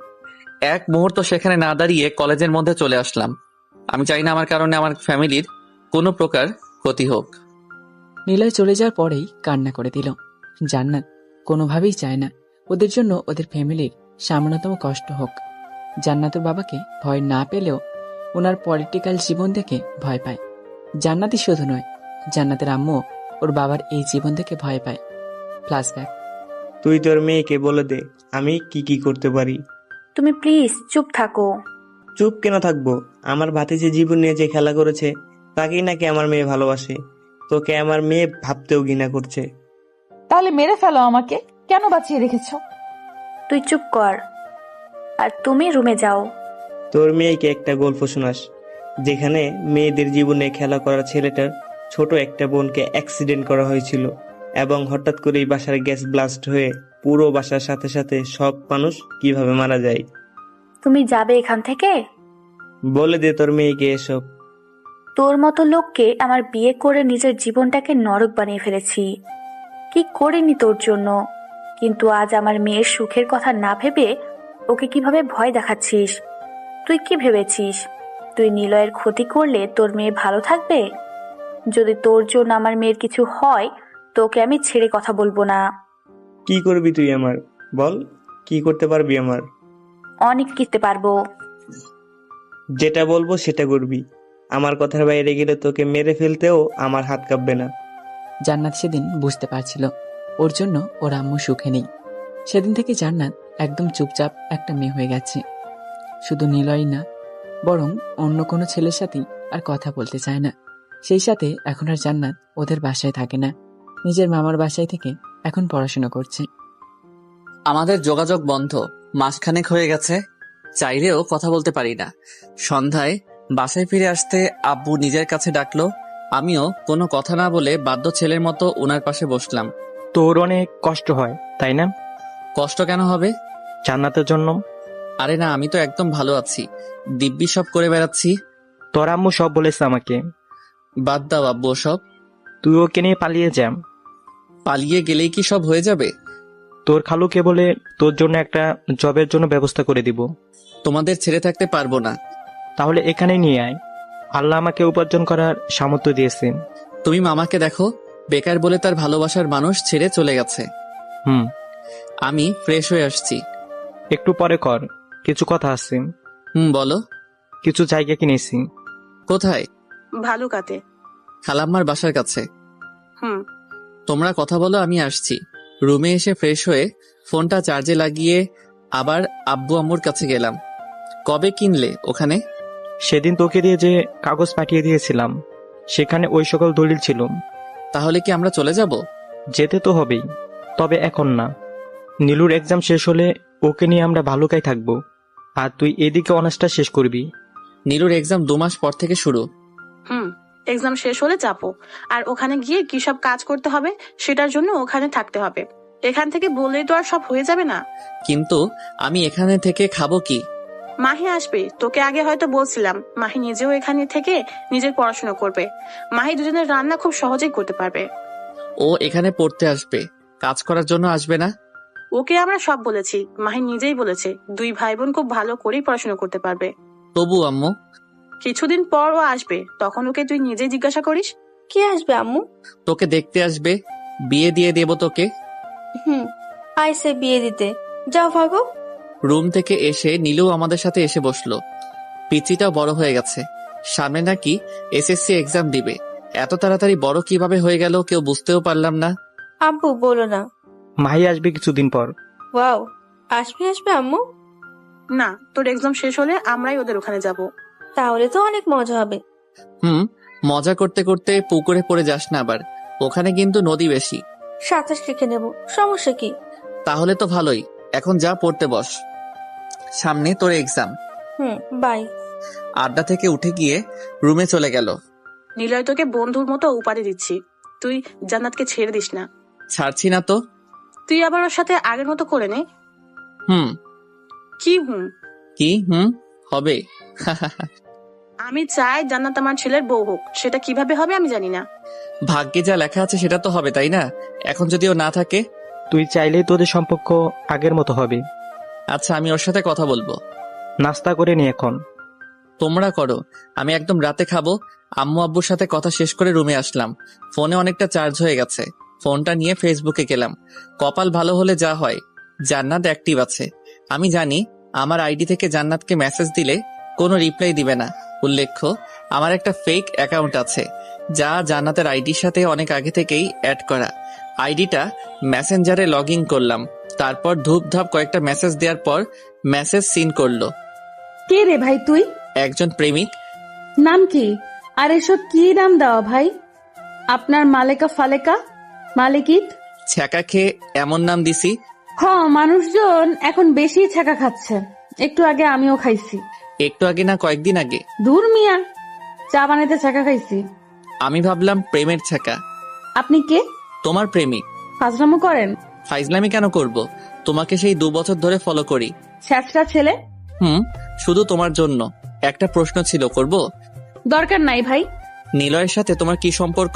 S1: এক মুহূর্ত সেখানে না দাঁড়িয়ে কলেজের মধ্যে চলে আসলাম। আমি চাই না আমার কারণে আমার ফ্যামিলির কোনো প্রকার ক্ষতি হোক।
S20: নিলয় চলে যাওয়ার পরেই কান্না করে দিল। জান্নাত কোনোভাবেই চায় না ওদের জন্য ওদের ফ্যামিলির সামান্যতম কষ্ট হোক। জান্নাতের বাবাকে ভয় না পেলেও ওনার পলিটিক্যাল জীবন দেখে ভয় পায়। জান্নাতই শুধু নয়, জান্নাতের আম্মু ওর বাবার এই জীবন দেখে ভয় পায়। ফ্ল্যাশব্যাক।
S19: তুই তোর মেয়েকে বলে দে আমি কি কি করতে পারি।
S13: তুমি প্লিজ চুপ থাকো।
S19: চুপ কেন থাকবো? আমার ভাতিজি জীবন নিয়ে যে খেলা করেছে তাকেই নাকি আমার মেয়ে ভালোবাসে। তোকে আমার মেয়ে ভাবতেও ঘৃণা করছে।
S2: তাহলে মেরে ফেলো আমাকে, কেন বাঁচিয়ে রেখেছো?
S13: তুই চুপ কর আর তুমি রুমে যাও।
S19: তোর মেয়েকে একটা গল্প শোনাস, যেখানে মেয়েদের জীবনে খেলা করা ছেলেটার ছোট একটা বোনকে অ্যাক্সিডেন্ট করা হয়েছিল এবং হঠাৎ করেই বাসার গ্যাস ব্লাস্ট হয়ে পুরো বাসার সাথে সাথে সব মানুষ কিভাবে মারা যায়।
S13: তুমি যাবে এখান থেকে?
S19: বলে দে তোর মেয়েকে এসব।
S13: তোর মতো লোককে আমার বিয়ে করে নিজের জীবনটাকে নরক বানিয়ে ফেলেছি। কি করিনি তোর জন্য, কিন্তু আজ আমার মেয়ের সুখের কথা না ভেবে ওকে কিভাবে ভয় দেখাচ্ছিস? তুই কি ভেবেছিস তুই নিলয়ের ক্ষতি করলে তোর মেয়ে ভালো থাকবে? যদি তোর জন্য আমার মেয়ের কিছু হয় তোকে আমি ছেড়ে কথা বলবো না।
S19: কি করবি তুই আমার? বল, কি করতে পারবি আমার?
S13: অনেক করতে পারবো।
S19: যেটা বলবো সেটা করবি। আমার কথার বাইরে গেলে তোকে মেরে ফেলতেও আমার হাত কাঁপবে না।
S20: জান্নাত সেদিন বুঝতে পারছিল ওর জন্য ওর আম্মু সুখে নেই। সেদিন থেকে জান্নাত একদম চুপচাপ একটা মেয়ে হয়ে গেছে। শুধু নিলয় না, বরং অন্য কোনো ছেলের সাথেই আর কথা বলতে চায় না। সেই সাথে এখন আর জান্নাত ওদের বাসায় থাকে না, নিজের মামার বাসায় থেকে এখন পড়াশোনা করছে।
S1: আমাদের যোগাযোগ বন্ধ মাসখানেক হয়ে গেছে, চাইলেও কথা বলতে পারি না। সন্ধ্যায় বাসায় ফিরে আসতে আব্বু নিজের কাছে ডাকলো। আমিও কোনো কথা না বলে বাধ্য ছেলের মতো ওনার পাশে বসলাম।
S10: তোর অনেক কষ্ট হয় তাই না?
S1: কষ্ট কেন হবে?
S10: জান্নাতের জন্য।
S1: আরে না, আমি তো একদম ভালো আছি, দিব্যি সব করে বেড়াচ্ছি।
S10: তোর আম্মু সব বলেছে আমাকে।
S1: বাদ দাও আব্বু সব।
S10: তুই ওকে নিয়ে পালিয়ে যা।
S1: পালিয়ে গেলেই কি সব হয়ে যাবে?
S10: তোর খালুকে বলে তোর জন্য একটা জবের জন্য ব্যবস্থা করে দিব।
S1: তোমাদের ছেড়ে থাকতে পারবো না।
S10: তাহলে এখানে নিয়ে আয়, আল্লাহ আমাকে উপার্জন করার সামর্থ্য দিয়েছে।
S1: তুমি মামাকে দেখো, বেকার বলে তার ভালোবাসার মানুষ ছেড়ে চলে গেছে। আমি ফ্রেশ হয়ে আসছি।
S10: একটু পরে কর, কিছু কথা আছে।
S1: বলো।
S10: কিছু জায়গা কিনেছি।
S1: কোথায়?
S15: ভালুকাতে।
S1: খালাম্মার বাসার কাছে।
S15: হুম।
S1: তোমরা কথা বলো, আমি আসছি। রুমে এসে ফ্রেশ হয়ে ফোনটা চার্জে লাগিয়ে আবার আব্বু আম্মুর কাছে গেলাম। কবে কিনলে ওখানে?
S10: সেদিন তোকে দিয়ে যে কাগজ পাঠিয়ে দিয়েছিলাম সেখানে ওই সকল দলিল ছিল।
S1: তাহলে কি আমরা চলে যাব?
S10: যেতে তো হবেই, তবে এখন না। নীলুর এক্সাম শেষ হলে ওকে নিয়ে আমরা ভালুকায় থাকবো, আর তুই এদিকে অনার্সটা শেষ করবি।
S1: নীলুর এক্সাম 2 মাস পর থেকে শুরু।
S15: এক্সাম শেষ হলে যাবো, আর ওখানে গিয়ে কি সব কাজ করতে হবে সেটার জন্য ওখানে থাকতে হবে। এখান থেকে বললেই তো আর সব হয়ে যাবে না।
S1: কিন্তু আমি এখানে থেকে খাবো কি?
S15: মাহি আসবে, তোকে আগে হয়তো বলছিলাম। মাহি নিজেও এখানে থেকে নিজের পড়াশোনা করবে। মাহি দুজনের রান্না খুব সহজেই করতে পারবে।
S1: ও এখানে পড়তে আসবে, কাজ করার জন্য আসবে না।
S15: ওকে আমরা সব বলেছি, মাহি নিজেই বলেছে 2 ভাই বোন খুব ভালো করেই পড়াশোনা করতে পারবে।
S1: তবু আম্মু,
S15: কিছুদিন পর ও আসবে, তখন ওকে তুই নিজেই জিজ্ঞাসা করিস।
S11: কে আসবে আম্মু?
S1: তোকে দেখতে আসবে, বিয়ে দিয়ে দেব তোকে।
S11: আইসে বিয়ে দিতে, যাও ভাগো।
S1: রুম থেকে এসে নীলু আমাদের সাথে এসে বসলো। পিচিটাও বড় হয়ে গেছে, সামনে নাকি এসএসসি এক্সাম দিবে। এত তাড়াতাড়ি বড় কিভাবে হয়ে গেল কেউ বুঝতেও পারলাম না।
S11: আব্বু বলো না।
S10: মাহি আসবে কিছুদিন পর।
S11: ওয়াও,
S18: আসবে আসবে আম্মু?
S15: না, তোর এক্সাম শেষ হলে আমরাই ওদের ওখানে যাব।
S18: তাহলে তো অনেক মজা হবে।
S1: মজা করতে করতে পুকুরে পড়ে যাস না আবার, ওখানে কিন্তু নদী বেশি।
S18: সাঁতার শিখে নেব, সমস্যা কি?
S1: তাহলে তো ভালোই, এখন যা পড়তে বস, সামনে তোর এক্সাম।
S18: বাই।
S1: আড্ডা থেকে উঠে গিয়ে রুমে চলে গেল।
S15: নিলয় তোকে বন্ধুর মতো উপাধি দিচ্ছি, তুই জান্নাতকে ছেড়ে দিস না।
S1: ছাড়ছি না তো।
S15: তুই আবার ওর সাথে আগের মতো করে নে।
S1: কি হবে?
S15: আমি চাই জান্নাত আমার ছেলের বউ হোক, সেটা কিভাবে হবে আমি জানি না।
S1: ভাগ্যে যা লেখা আছে সেটা তো হবে, তাই না? এখন যদি ও না থাকে?
S10: তুই চাইলেই তোদের সম্পর্ক আগের মতো হবে।
S1: আচ্ছা, আমি ওর সাথে কথা বলবো।
S10: নাস্তা করে নি এখন।
S1: তোমরা করো, আমি একদম রাতে খাবো। আম্মু আব্বুর সাথে কথা শেষ করে রুমে আসলাম। ফোনে অনেকটা চার্জ হয়ে গেছে, ফোনটা নিয়ে ফেসবুকে গেলাম। কপাল ভালো হলে যা হয়, জান্নাত অ্যাক্টিভ আছে। আমি জানি আমার আইডি থেকে জান্নাতকে মেসেজ দিলে কোনো রিপ্লাই দিবে না। উল্লেখ্য, আমার একটা ফেক অ্যাকাউন্ট আছে যা জান্নাতের আইডির সাথে অনেক আগে থেকেই অ্যাড করা। আইডিটা মেসেঞ্জারে লগ ইন করলাম, তারপর ধূপধাপ কয়েকটা মেসেজ দেওয়ার পর মেসেজ সিন করলো।
S2: কে রে ভাই তুই?
S1: একজন প্রেমিক।
S2: নাম কি? আর এসব কি নাম দেওয়া ভাই? আপনার মালেকা ফালেকা মালিকিত
S1: ছ্যাঁকা খেয়ে এমন নাম দিছি।
S2: মানুষজন এখন বেশি ছ্যাঁকা খাচ্ছে, একটু আগে আমিও খাইছি।
S1: একটু আগে না, কয়েকদিন আগে।
S2: দূর মিয়া, চা বানাইতে ছ্যাঁকা খাইছি।
S1: আমি ভাবলাম প্রেমের ছ্যাঁকা।
S2: আপনি কে?
S1: তোমার প্রেমিক।
S2: ফাজলামো করেন?
S1: ফাইজলামি কেন করব, তোমাকে সেই 2 বছর ধরে ফলো করি।
S2: ছ্যাঁচড়া ছেলে।
S1: শুধু তোমার জন্য একটা প্রশ্ন ছিল, করব?
S2: দরকার নাই ভাই।
S1: নিলয়ের সাথে তোমার কি সম্পর্ক?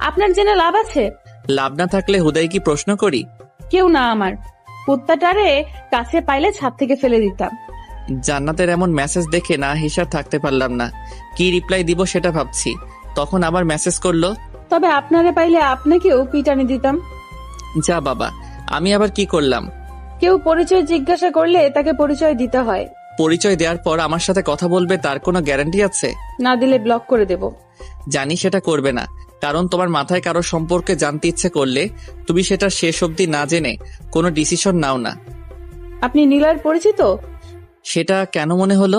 S2: আপনার জেনে লাভ আছে?
S1: লাভ না থাকলে হুদাই কি প্রশ্ন করি?
S2: কেউ না, আমার কুত্তাটারে কাছে পাইলে ছাদ থেকে ফেলে দিতাম।
S1: জান্নাতের এমন মেসেজ দেখে না হিসাব থাকতে পারলাম না, কি রিপ্লাই দিব সেটা ভাবছি। তখন আবার মেসেজ করলো,
S2: তবে আপনারে পাইলে আপনাকেও পিটানি দিতাম।
S1: যা বাবা, আমি আবার কি করলাম?
S2: কেউ পরিচয় জিজ্ঞাসা করলে তাকে পরিচয় দিতে হয়।
S1: পরিচয় দেওয়ার পর আমার সাথে কথা বলবে তার কোনো গ্যারান্টি আছে?
S2: না দিলে ব্লক করে দেব।
S1: জানি সেটা করবে না, কারণ তোমার মাথায় কারো সম্পর্কে জানতে ইচ্ছে করলে তুমি সেটা শেষ অবধি না জেনে কোনো ডিসিশন নাও না।
S2: আপনি নিলয়ের পরিচিত?
S1: সেটা কেন মনে হলো?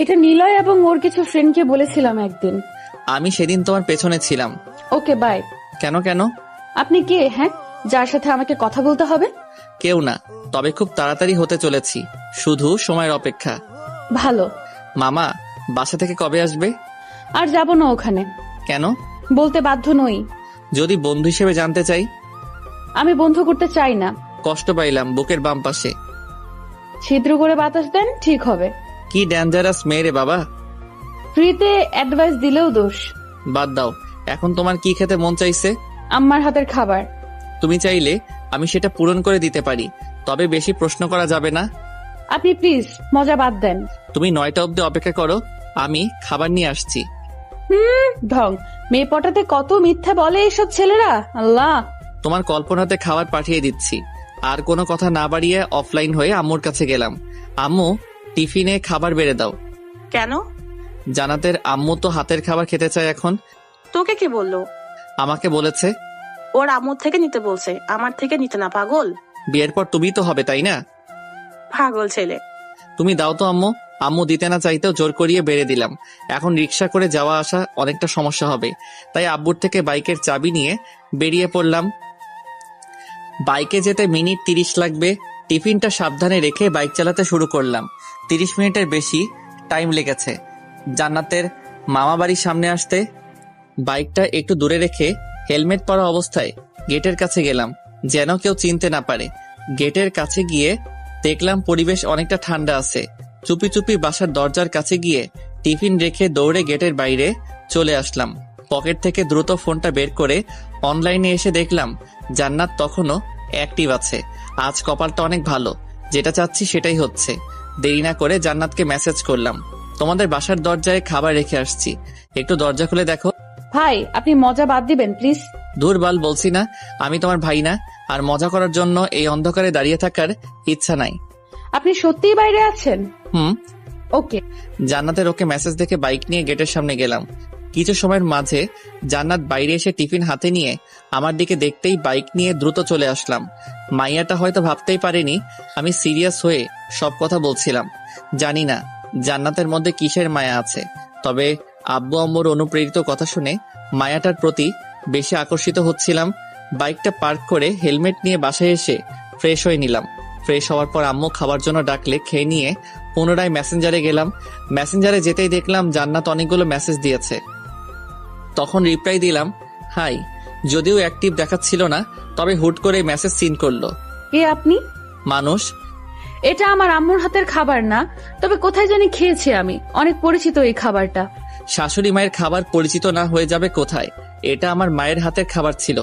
S2: এটা নিলয় এবং ওর কিছু ফ্রেন্ডকে বলেছিলাম একদিন।
S1: আমি সেদিন তোমার পেছনে ছিলাম।
S2: Okay bye.
S1: কেন?
S2: আপনি কে? যার সাথে আমাকে কথা বলতে হবে?
S1: কেউ না, তবে খুব তাড়াতাড়ি হতে চলেছি, শুধু সময়ের অপেক্ষা।
S2: ভালো।
S1: মামা বাসা থেকে কবে আসবে?
S2: আর যাব না ওখানে।
S1: কেন?
S2: বলতে বাধ্য নই।
S1: যদি বন্ধু হিসেবে জানতে চাই?
S2: আমি বন্ধু করতে চাই না।
S1: কষ্ট পাইলাম বুকের বাম পাশে।
S2: ছিদ্র করে বাতাস দেন, ঠিক হবে।
S1: কি ডেঞ্জারাস মেয়ে রে বাবা।
S2: ফ্রিতে অ্যাডভাইস দিলেও দোষ।
S1: বাদ দাও, এখন তোমার কি খেতে মন চাইছে?
S2: আম্মার হাতের খাবার।
S1: তুমি চাইলে আমি সেটা পূরণ করে দিতে পারি, তবে বেশি প্রশ্ন করা যাবে না।
S2: আপনি প্লিজ মজা বাদ দেন।
S1: তুমি 9টা অবধি অপেক্ষা করো, আমি খাবার নিয়ে আসছি।
S2: ঢং, মেয়ে পটাতে কত মিথ্যা বলে এইসব ছেলেরা, আল্লাহ।
S1: তোমার কল্পনাতে খাবার পাঠিয়ে দিচ্ছি। আর কোনো কথা না বাড়িয়ে অফলাইন হয়ে আম্মুর কাছে গেলাম। আম্মু, টিফিনে খাবার বেড়ে দাও।
S15: কেন?
S1: জান্নাতের আম্মু তো হাতের খাবার খেতে চায় এখন।
S15: তোকে কে বললো?
S1: আমাকে বলেছে।
S15: ওর আম্মুর থেকে নিতে বলছে, আমার থেকে নিতে না, পাগল।
S1: বিয়ের পর তুমি তো হবে, তাই না?
S15: পাগল ছেলে।
S1: তুমি দাও তো আম্মু। আম্মু দিতে না চাইতেও জোর করিয়ে বেড়ে দিলাম। এখন রিক্সা করে যাওয়া আসা অনেকটা সমস্যা হবে, তাই আব্বুর থেকে বাইকের চাবি নিয়ে বেরিয়ে পড়লাম। বাইকে যেতে মিনিট 30 লাগবে। টিফিনটা সাবধানে রেখে বাইক চালাতে শুরু করলাম। 30 মিনিটের বেশি টাইম লেগেছে জান্নাতের মামা বাড়ির সামনে আসতে। বাইকটা একটু দূরে রেখে হেলমেট পরা অবস্থায় গেটের কাছে গেলাম, যেন কেউ চিনতে না পারে। গেটের কাছে গিয়ে দেখলাম পরিবেশ অনেকটা ঠান্ডা আছে। চুপি চুপি বাসার দরজার কাছে গিয়ে টিফিন রেখে দৌড়ে গেটের বাইরে চলে আসলাম। পকেট থেকে দ্রুত ফোনটা বের করে অনলাইনে এসে দেখলাম জান্নাত তখনও অ্যাক্টিভ আছে। আজ কপালটা অনেক ভালো, যেটা চাচ্ছি সেটাই হচ্ছে। দেরি না করে জান্নাতকে মেসেজ করলাম, তোমাদের বাসার দরজায় খাবার রেখে আসছি, একটু দরজা খুলে দেখো।
S2: ভাই, আপনি মজা বাদ দিবেন প্লিজ।
S1: দূর বাল, বলছি না আমি তোমার ভাই না, আর মজা করার জন্য এই অন্ধকারে দাঁড়িয়ে থাকার ইচ্ছা নাই।
S2: আপনি সত্যিই বাইরে আছেন?
S1: হুম।
S2: ওকে।
S1: জান্নাতের ওকে মেসেজ দেখে বাইক নিয়ে গেটের সামনে গেলাম। কিছু সময়ের মাঝে জান্নাত বাইরে এসে টিফিন হাতে নিয়ে আমার দিকে দেখতেই বাইক নিয়ে দ্রুত চলে আসলাম। মাইয়াটা হয়তো ভাবতেই পারেনি আমি সিরিয়াস হয়ে সব কথা বলছিলাম। জানি না জান্নাতের মধ্যে কিসের মায়া আছে, তবে আব্বু আম্মুর অনুপ্রেরিত কথা শুনে মায়াটার প্রতি বেশি আকর্ষিত হচ্ছিলাম। বাইকটা পার্ক করে হেলমেট নিয়ে বাসায় এসে ফ্রেশ হয়ে নিলাম। ফ্রেশ হওয়ার পর আম্মু খাবার জন্য ডাকলে খেয়ে নিয়ে পুনরায় মেসেঞ্জারে গেলাম। মেসেঞ্জারে যেতেই দেখলাম জান্নাত অনেকগুলো মেসেজ দিয়েছে। তখন রিপ্লাই দিলাম হাই, যদিও অ্যাক্টিভ দেখাচ্ছিল না, তবে হুট করে মেসেজ সিন করলো।
S2: কে আপনি?
S1: মানুষ।
S2: এটা আমার আম্মুর হাতের খাবার না, তবে কোথায় জানি খেয়েছি আমি, অনেক পরিচিত এই খাবারটা।
S1: শাশুড়ি মায়ের খাবার পরিচিত না হয়ে যাবে কোথায়? এটা আমার মায়ের হাতের খাবার ছিল।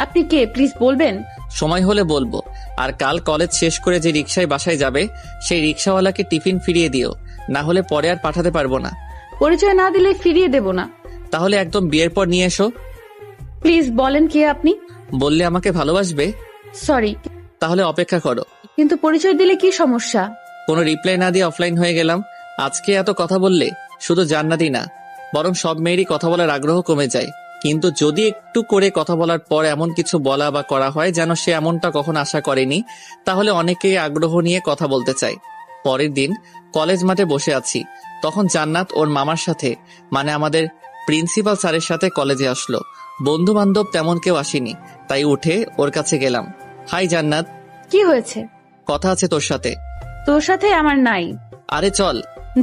S2: আপনি কে প্লিজ বলবেন?
S1: সময় হলে বলবো। আর কাল কলেজ শেষ করে যে রিকশায় বাসায় যাবে সেই রিকশাওয়ালাকে টিফিন ফিরিয়ে দিও, না হলে পরে আর পাঠাতে পারবো না।
S2: পরিচয় না দিলে ফিরিয়ে দেব না।
S1: তাহলে একদম বিয়ের পর নিয়ে এসো।
S2: প্লিজ বলেন কে আপনি?
S1: বললে আমাকে ভালোবাসবে?
S2: সরি,
S1: তাহলে অপেক্ষা করো।
S2: কিন্তু পরিচয় দিলে কি সমস্যা?
S1: কোনো রিপ্লাই না দিয়ে অফলাইন হয়ে গেলাম। আজকে এত কথা বললে শুধু জান্নাতই না, বরং সব মেয়েরই কথা বলার আগ্রহ কমে যায়। কিন্তু যদি একটু করে কথা বলার পর এমন কিছু বলা বা করা হয় যেন সে এমনটা কখন আশা করেনি, তাহলে অনেকেই আগ্রহ নিয়ে কথা বলতে চায়। পরের দিন কলেজ মাঠে বসে আছি, তখন জান্নাত ওর মামার সাথে, মানে আমাদের প্রিন্সিপাল স্যারের সাথে কলেজে আসলো। বন্ধু বান্ধব তেমন কেউ আসেনি, তাই উঠে ওর কাছে গেলাম। হাই জান্নাত।
S2: কি হয়েছে?
S1: কথা আছে তোর সাথে।
S2: তোর সাথে আমার নাই।
S1: আরে চল।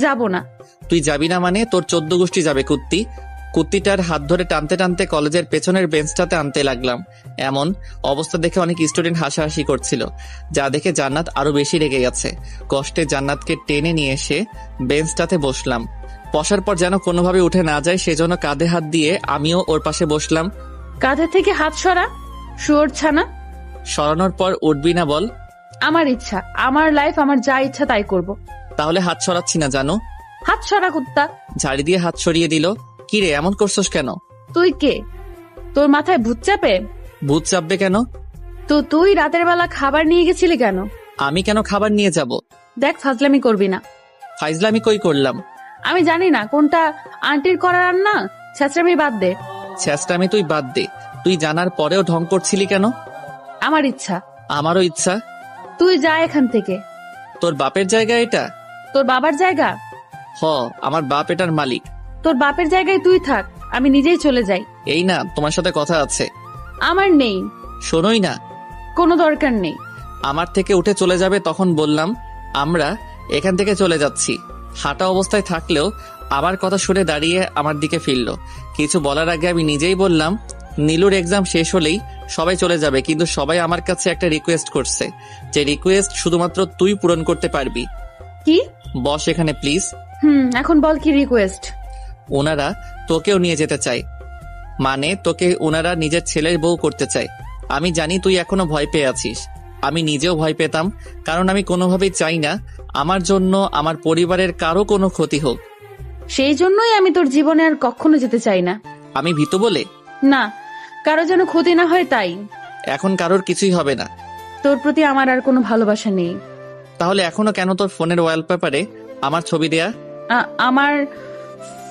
S2: যাব না।
S1: তুই যাবি না মানে তোর 14 গোষ্ঠী যাবে কুত্তি। কুত্তিটার হাত ধরে টানতে টানতে কলেজের পেছনের বেঞ্চটাতে আনতে লাগলাম। এমন অবস্থা দেখে অনেক স্টুডেন্ট হাসাহাসি করছিল, যা দেখে জান্নাত আরো বেশি রেগে গেছে। কষ্টে জান্নাতকে টেনে নিয়ে এসে বেঞ্চটাতে বসলাম। বসার পর যেন কোনোভাবে উঠে না যায় সেজন্য কাঁধে হাত দিয়ে আমিও ওর পাশে বসলাম।
S2: কাঁধে থেকে হাত সরা, শুয়োর ছানা।
S1: সরানোর পর উঠবি না বল?
S2: আমার ইচ্ছা, আমার লাইফ, আমার যা ইচ্ছা তাই করব।
S1: তাহলে হাত সরাচ্ছি না জানো।
S2: হাত সরা কুত্তা।
S1: ঝাড়ি দিয়ে হাত সরিয়ে দিল। কিরে এমন করছস কেন?
S2: তুই কে? তোর মাথায় ভূত চাপে?
S1: ভূত চাপবে কেন?
S2: তো তুই রাতের বেলা খাবার নিয়ে গেছিলি কেন?
S1: আমি কেন খাবার নিয়ে যাব?
S2: দেখ, ফাজলামি করবি না।
S1: ফাজলামি কই করলাম?
S2: আমি জানি না কোনটা আন্টির করা রান্না। ছেঁচড়ামি বাদ দে।
S1: ছেঁচড়ামি তুই বাদ দে। তুই জানার পরেও ঢং করছিলি কেন?
S2: আমার ইচ্ছা।
S1: আমারও ইচ্ছা।
S2: তুই যা এখান থেকে।
S1: তোর বাপের জায়গা এটা?
S2: তোর বাবার জায়গা?
S1: হ, আমার বাপ এটার মালিক।
S2: তোর বাপের জায়গায় তুই থাক, আমি নিজেই চলে যাই।
S1: এই না, তোমার সাথে কথা আছে।
S2: আমার নেই।
S1: শোনোই না।
S2: কোনো দরকার নেই।
S1: আমার থেকে উঠে চলে যাবে তখন বললাম আমরা এখান থেকে চলে যাচ্ছি। হাঁটা অবস্থায় থাকলেও আমার কথা শুনে দাঁড়িয়ে আমার দিকে ফিরল। কিছু বলার আগে আমি নিজেই বললাম নীলুর এক্সাম শেষ হলেই সবাই চলে যাবে, কিন্তু সবাই আমার কাছে একটা রিকোয়েস্ট করছে, যে রিকোয়েস্ট শুধুমাত্র তুই পূরণ করতে পারবি।
S2: কি?
S1: বস এখানে প্লিজ।
S2: এখন বল কি রিকোয়েস্ট?
S1: ওনারা তোকেও নিয়ে যেতে চায়, মানে তোকে ওনারা নিজের ছেলের বউ করতে চায়। আমি জানি তুই এখনো ভয় পেয়ে আছিস, আমি নিজেও ভয় পেতাম, কারণ আমি কোনোভাবেই চাই না আমার জন্য আমার পরিবারের কারো কোনো ক্ষতি হোক।
S2: সেই জন্যই আমি তোর জীবনে আর কখনো যেতে চাই না।
S1: আমি ভীতু বলে?
S2: না, কারো যেন ক্ষতি না হয় তাই।
S1: এখন কারোর কিছুই হবে না।
S2: তোর প্রতি আমার আর কোনো ভালোবাসা নেই।
S1: তাহলে এখনো কেন তোর ফোনের ওয়ালপেপারে আমার ছবি দেয়া?
S2: আমার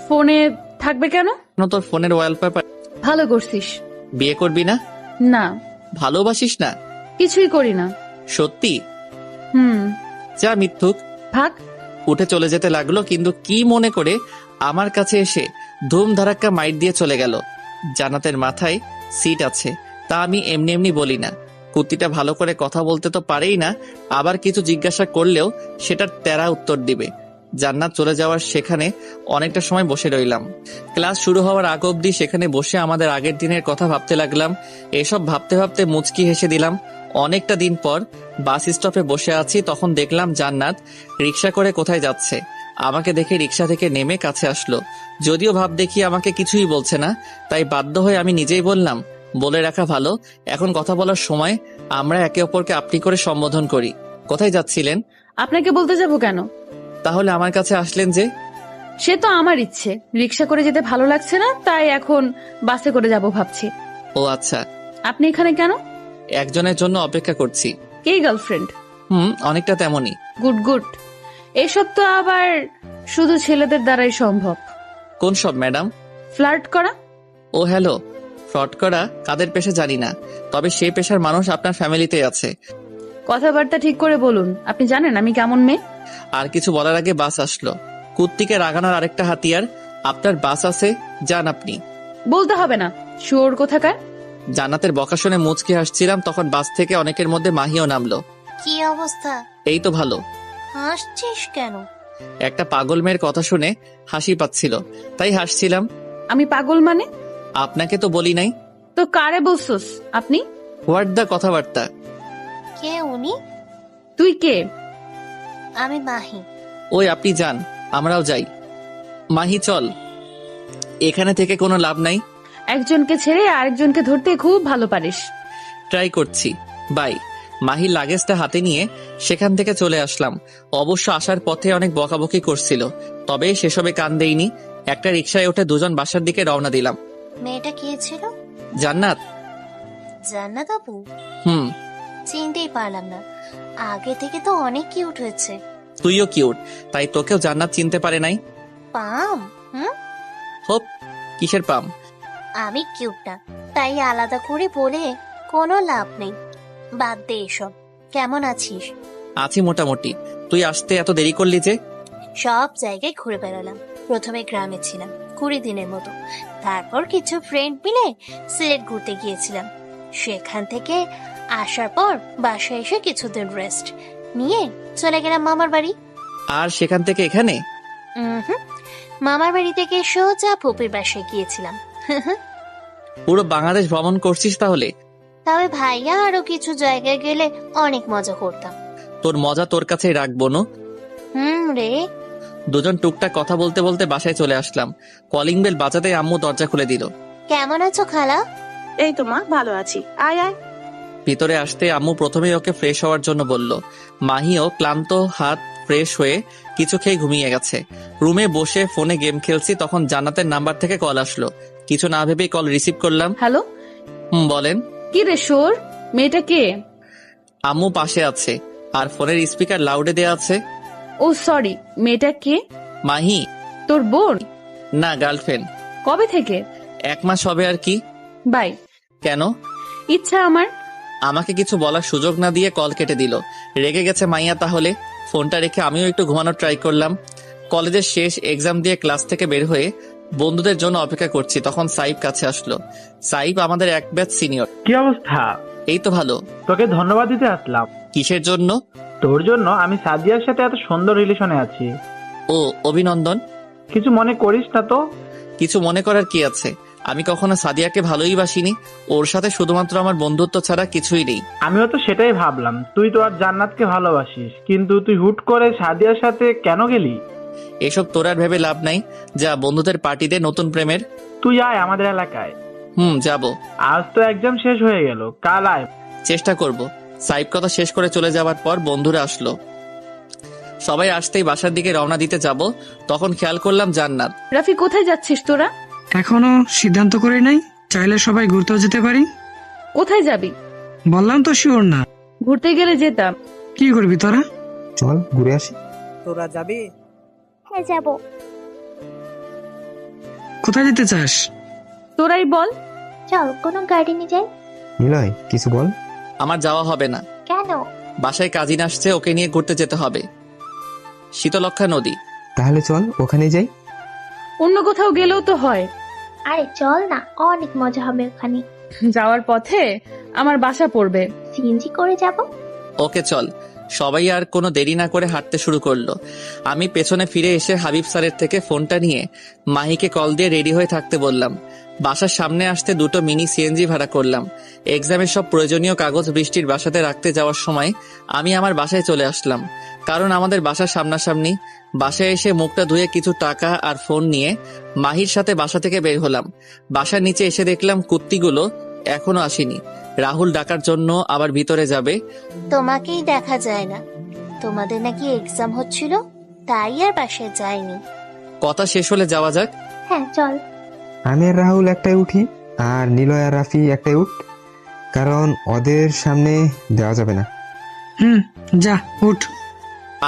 S2: ফোনে থাকবে কেন?
S1: তোর ফোনের ওয়ালপেপার।
S2: ভালো করছিস।
S1: বিয়ে করবি না?
S2: না।
S1: ভালোবাসিস না?
S2: কিছুই করি না।
S1: সত্যি?
S2: যা
S1: মিথ্যুক,
S2: ভাগ।
S1: উঠে চলে যেতে লাগলো, কিন্তু কি মনে করে আমার কাছে এসে ধুম ধারাক্কা মাইট দিয়ে চলে গেল। জান্নাতের মাথায় সিট আছে, তা আমি এমনি এমনি বলি না। কুত্তিটা ভালো করে কথা বলতে তো পারেই না, আবার কিছু জিজ্ঞাসা করলেও সেটার তেরা উত্তর দিবে। জান্নাত চলে যাওয়ার সেখানে অনেকটা সময় বসে রইলাম। ক্লাস শুরু হওয়ার আগ অব্দি সেখানে বসে আমাদের আগের দিনের কথা ভাবতে লাগলাম। এসব ভাবতে ভাবতে মুচকি হেসে দিলাম। অনেকটা দিন পর বাস স্টপে বসে আছি, তখন দেখলাম জান্নাত রিক্সা করে কোথায় যাচ্ছে। আমাকে দেখে রিক্সা থেকে নেমে কাছে আসলো। যদিও ভাব দেখি আমাকে কিছুই বলছে না, তাই বাধ্য হয়ে আমি নিজেই বললাম, বলে রাখা ভালো, এখন কথা বলার সময় আমরা একে অপরকে আপনি করে সম্বোধন করি। কোথায় যাচ্ছিলেন?
S2: আপনাকে বলতে যাব কেন?
S1: তাহলে আমার কাছে আসলেন যে?
S2: সে তো আমার ইচ্ছে। রিক্সা করে যেতে ভালো লাগছে না, তাই এখন বাসে করে যাব ভাবছি।
S1: ও আচ্ছা।
S2: আপনি এখানে কেন?
S1: একজনের জন্য অপেক্ষা করছি।
S2: কে গার্লফ্রেন্ড?
S1: অনেকটা তেমনই।
S2: Good good. এসব তো আবার শুধু ছেলেদের দ্বারাই সম্ভব।
S1: কোন সব ম্যাডাম?
S2: ফ্লার্ট করা।
S1: ও হ্যালো, ফ্রড করা কাদের পেশা জানি না, তবে সেই পেশার মানুষ আপনার ফ্যামিলিতে আছে।
S2: কথাবার্তা ঠিক করে বলুন। আপনি জানেন আমি কেমন মেয়ে?
S1: আর কিছু বলার আগে বাস আসলো। কুত্তিকে রাগানোর আরেকটা হাতিয়ার। আপনার বাস আছে, যান আপনি।
S2: বলতে হবে না, শুয়োর কোথাকার।
S1: জান্নাতের বকা শুনে মুচকি হাসছিলাম, তখন বাস থেকে অনেকের মধ্যে মাহিও নামলো।
S7: কি অবস্থা?
S1: এই তো ভালো।
S7: হাসছিস কেন?
S1: একটা পাগল মেয়ের কথা শুনে হাসি পাচ্ছিল, তাই হাসছিলাম।
S2: আমি পাগল মানে?
S1: আপনাকে তো বলি নাই।
S2: তো কারে বলছস আপনি?
S1: হোয়াট দা কথাবার্তা?
S7: কে উনি?
S2: তুই কে?
S7: আমি মাহি।
S1: ওই আপনি যান, আমরাও যাই। মাহি চল, এখানে থেকে কোনো লাভ নাই।
S2: একজনকে ছেড়ে আরেকজনকে ধরতে খুব ভালো পারিস।
S1: ট্রাই করছি, বাই। মাহির লাগেজটা হাতে নিয়ে সেখান থেকে চলে আসলাম। অবশ্য আসার পথে অনেক বকাবকি করছিল, তবে সেসবে কান দেইনি। একটা রিকশায় উঠে দুজন বাসার দিকে রওনা দিলাম।
S7: মেয়েটা কে ছিল?
S1: জান্নাত।
S7: জান্নাত আপু?
S1: হুম।
S7: চিনতেই পারলাম না, আগে থেকে তো অনেক কিউট হয়েছে।
S1: তুইও কিউট, তাই তোকেও জান্নাত চিনতে পারে নাই।
S7: পাম?
S1: হোপ, কিসের পাম?
S7: আমি কিউট না, তাই আলাদা করে বলে কোনো লাভ নেই। বাদ দে এসব। কেমন আছিস?
S1: আছি মোটামুটি। তুই আসতে এত দেরি করলি যে?
S7: সব জায়গায় ঘুরে বেড়ালাম। প্রথমে গ্রামে ছিলাম 20 দিনের মতো, তারপর কিছু ফ্রেন্ড মিলে সিলেট ঘুরতে গিয়েছিলাম। সেখান থেকে আসার পর বাসায় এসে কিছুদিন রেস্ট নিয়ে চলে গেলাম মামার বাড়ি।
S1: আর সেখান থেকে এখানে?
S7: মামার বাড়ি থেকে সোজা ফুপির বাসায় গিয়েছিলাম।
S1: পুরো বাংলাদেশ ভ্রমণ করছিস তাহলে?
S7: তবে ভাইয়া আরো কিছু জায়গায় গেলে অনেক মজা করতাম।
S1: তোর মজা তোর কাছেই রাখবো না।
S7: রে।
S1: দুজন টুকটাক কথা বলতে বলতে বাসায় চলে আসলাম। কলিং বেল বাজাতে আম্মু দরজা খুলে দিল।
S7: কেমন আছো খালা?
S15: এই তো মা, ভালো আছি, আয় আয়।
S1: ভিতরে আসতে আম্মু প্রথমেই ওকে ফ্রেশ হওয়ার জন্য বলল। মাহিও ক্লান্ত হাত ফ্রেশ হয়ে কিছু খেয়ে ঘুমিয়ে গেছে। রুমে বসে ফোনে গেম খেলছি, তখন জান্নাতের নাম্বার থেকে কল আসলো। কিছু না ভেবেই কল রিসিভ করলাম।
S2: হ্যালো।
S1: বলেন।
S2: কি রে শোর, মেয়েটা কে?
S1: আম্মু পাশে আছে, আর ফোনের স্পিকার লাউডে দেয়া আছে।
S2: ও সরি, মেয়েটা কে?
S1: মাহি।
S2: তোর বোন?
S1: না, গার্লফ্রেন্ড।
S2: কবে থেকে?
S1: 1 মাস হবে আর কি।
S2: বাই।
S1: কেন?
S2: ইচ্ছা আমার।
S1: আমাকে কিছু বলার সুযোগ না দিয়ে কল কেটে দিল। রেগে গেছে মাইয়া তাহলে। ফোনটা রেখে আমিও একটু ঘুমানোর ট্রাই করলাম। কলেজের শেষ এক্সাম দিয়ে ক্লাস থেকে বের হয়ে বন্ধুদের জন্য অপেক্ষা করছি, তখন সাইব কাছে আসলো। সাইব আমাদের এক ব্যাচ সিনিয়র।
S21: কি অবস্থা?
S1: এই তো ভালো।
S21: তোকে ধন্যবাদ দিতে আসলাম।
S1: কিসের জন্য?
S21: তোর জন্য। আমি সাদিয়ার সাথে এত সুন্দর রিলেশনে আছি।
S1: ও, অভিনন্দন।
S21: কিছু মনে করিস না তো?
S1: কিছু মনে করার কি আছে? আমি কখনো সাদিয়াকে ভালোই বাসিনি। ওর সাথে শুধুমাত্র আমার বন্ধুত্ব ছাড়া কিছুই নেই।
S21: আমিও তো সেটাই ভাবলাম, তুই তো আর জান্নাতকে ভালোবাসিস, কিন্তু তুই হুট করে সাদিয়ার সাথে কেন গেলি?
S1: এসব তোর আর ভেবে লাভ নাই। যা বন্ধুদের পার্টিতে নতুন প্রেমের।
S21: তুই আয় আমাদের এলাকায়।
S1: যাব।
S21: আজ তো এক্সাম শেষ হয়ে গেল, কাল আয়।
S1: চেষ্টা করব। সাইব কথা শেষ করে চলে যাওয়ার পর বন্ধুরা আসলো। সবাই আসতেই বাসার দিকে রওনা দিতে যাব, তখন খেয়াল করলাম জান্নাত।
S2: রাফি, কোথায় যাচ্ছিস তোরা?
S5: এখনো সিদ্ধান্ত করে নাই, চাইলে সবাই ঘুরতেও যেতে পারি।
S2: কোথায় যাবি?
S5: বললাম তো শিওর না।
S2: ঘুরতে গেলে যেতাম।
S5: কি করবি তোরা?
S4: চল ঘুরে আসি।
S16: তোরা যাবি?
S12: হ্যাঁ যাব।
S5: কোথায় যেতে চাস?
S2: তোরাই বল।
S12: চল কোনো গার্ডেনে যাই।
S4: নিলয়, কিছু বল।
S1: আমার যাওয়া হবে না।
S12: কেন?
S1: বাসায় কাজিন আসছে, ওকে নিয়ে ঘুরতে যেতে হবে। শীতলক্ষা নদী।
S4: তাহলে চল ওখানে যাই।
S2: অন্য কোথাও গেলেও তো হয়।
S12: আরে চল না, অনেক মজা হবে ওখানে।
S2: যাওয়ার পথে আমার বাসা পড়বে,
S12: সিএনজি করে যাব।
S1: ওকে চল। সবাই আর কোনো দেরি না করে হাঁটতে শুরু করলো। আমি পেছনে ফিরে এসে হাবিব স্যারের থেকে ফোনটা নিয়ে মাহিকে কল দিয়ে রেডি হয়ে থাকতে বললাম। বাসার সামনে আসতে 2টো মিনি সিএনজি ভাড়া করলাম। এক্সামের সব প্রয়োজনীয় কাগজ বৃষ্টির বাসাতে রাখতে যাওয়ার সময় আমি আমার বাসায় চলে আসলাম, কারণ আমাদের বাসার সামনাসামনি। বাসায় এসে মুখটা ধুয়ে কিছু টাকা আর ফোন নিয়ে মাহির সাথে বাসা থেকে বের হলাম। বাসার নিচে এসে দেখলাম কুত্তিগুলো এখনো আসেনি। রাহুল ডাকার জন্য আবার ভিতরে যাবে।
S7: তোমাকেই দেখা যায় না। তোমাদের নাকি এক্সাম হচ্ছিল, তাই আর বাসায় যায়নি।
S1: কথা শেষ হলে যাওয়া যাক।
S12: হ্যাঁ চল।
S4: আমি আর রাহুল একটাই উঠি, আর নিলয় আর রাফি একটাই উঠ, কারণ ওদের সামনে দেওয়া যাবে না।
S5: যা উঠ।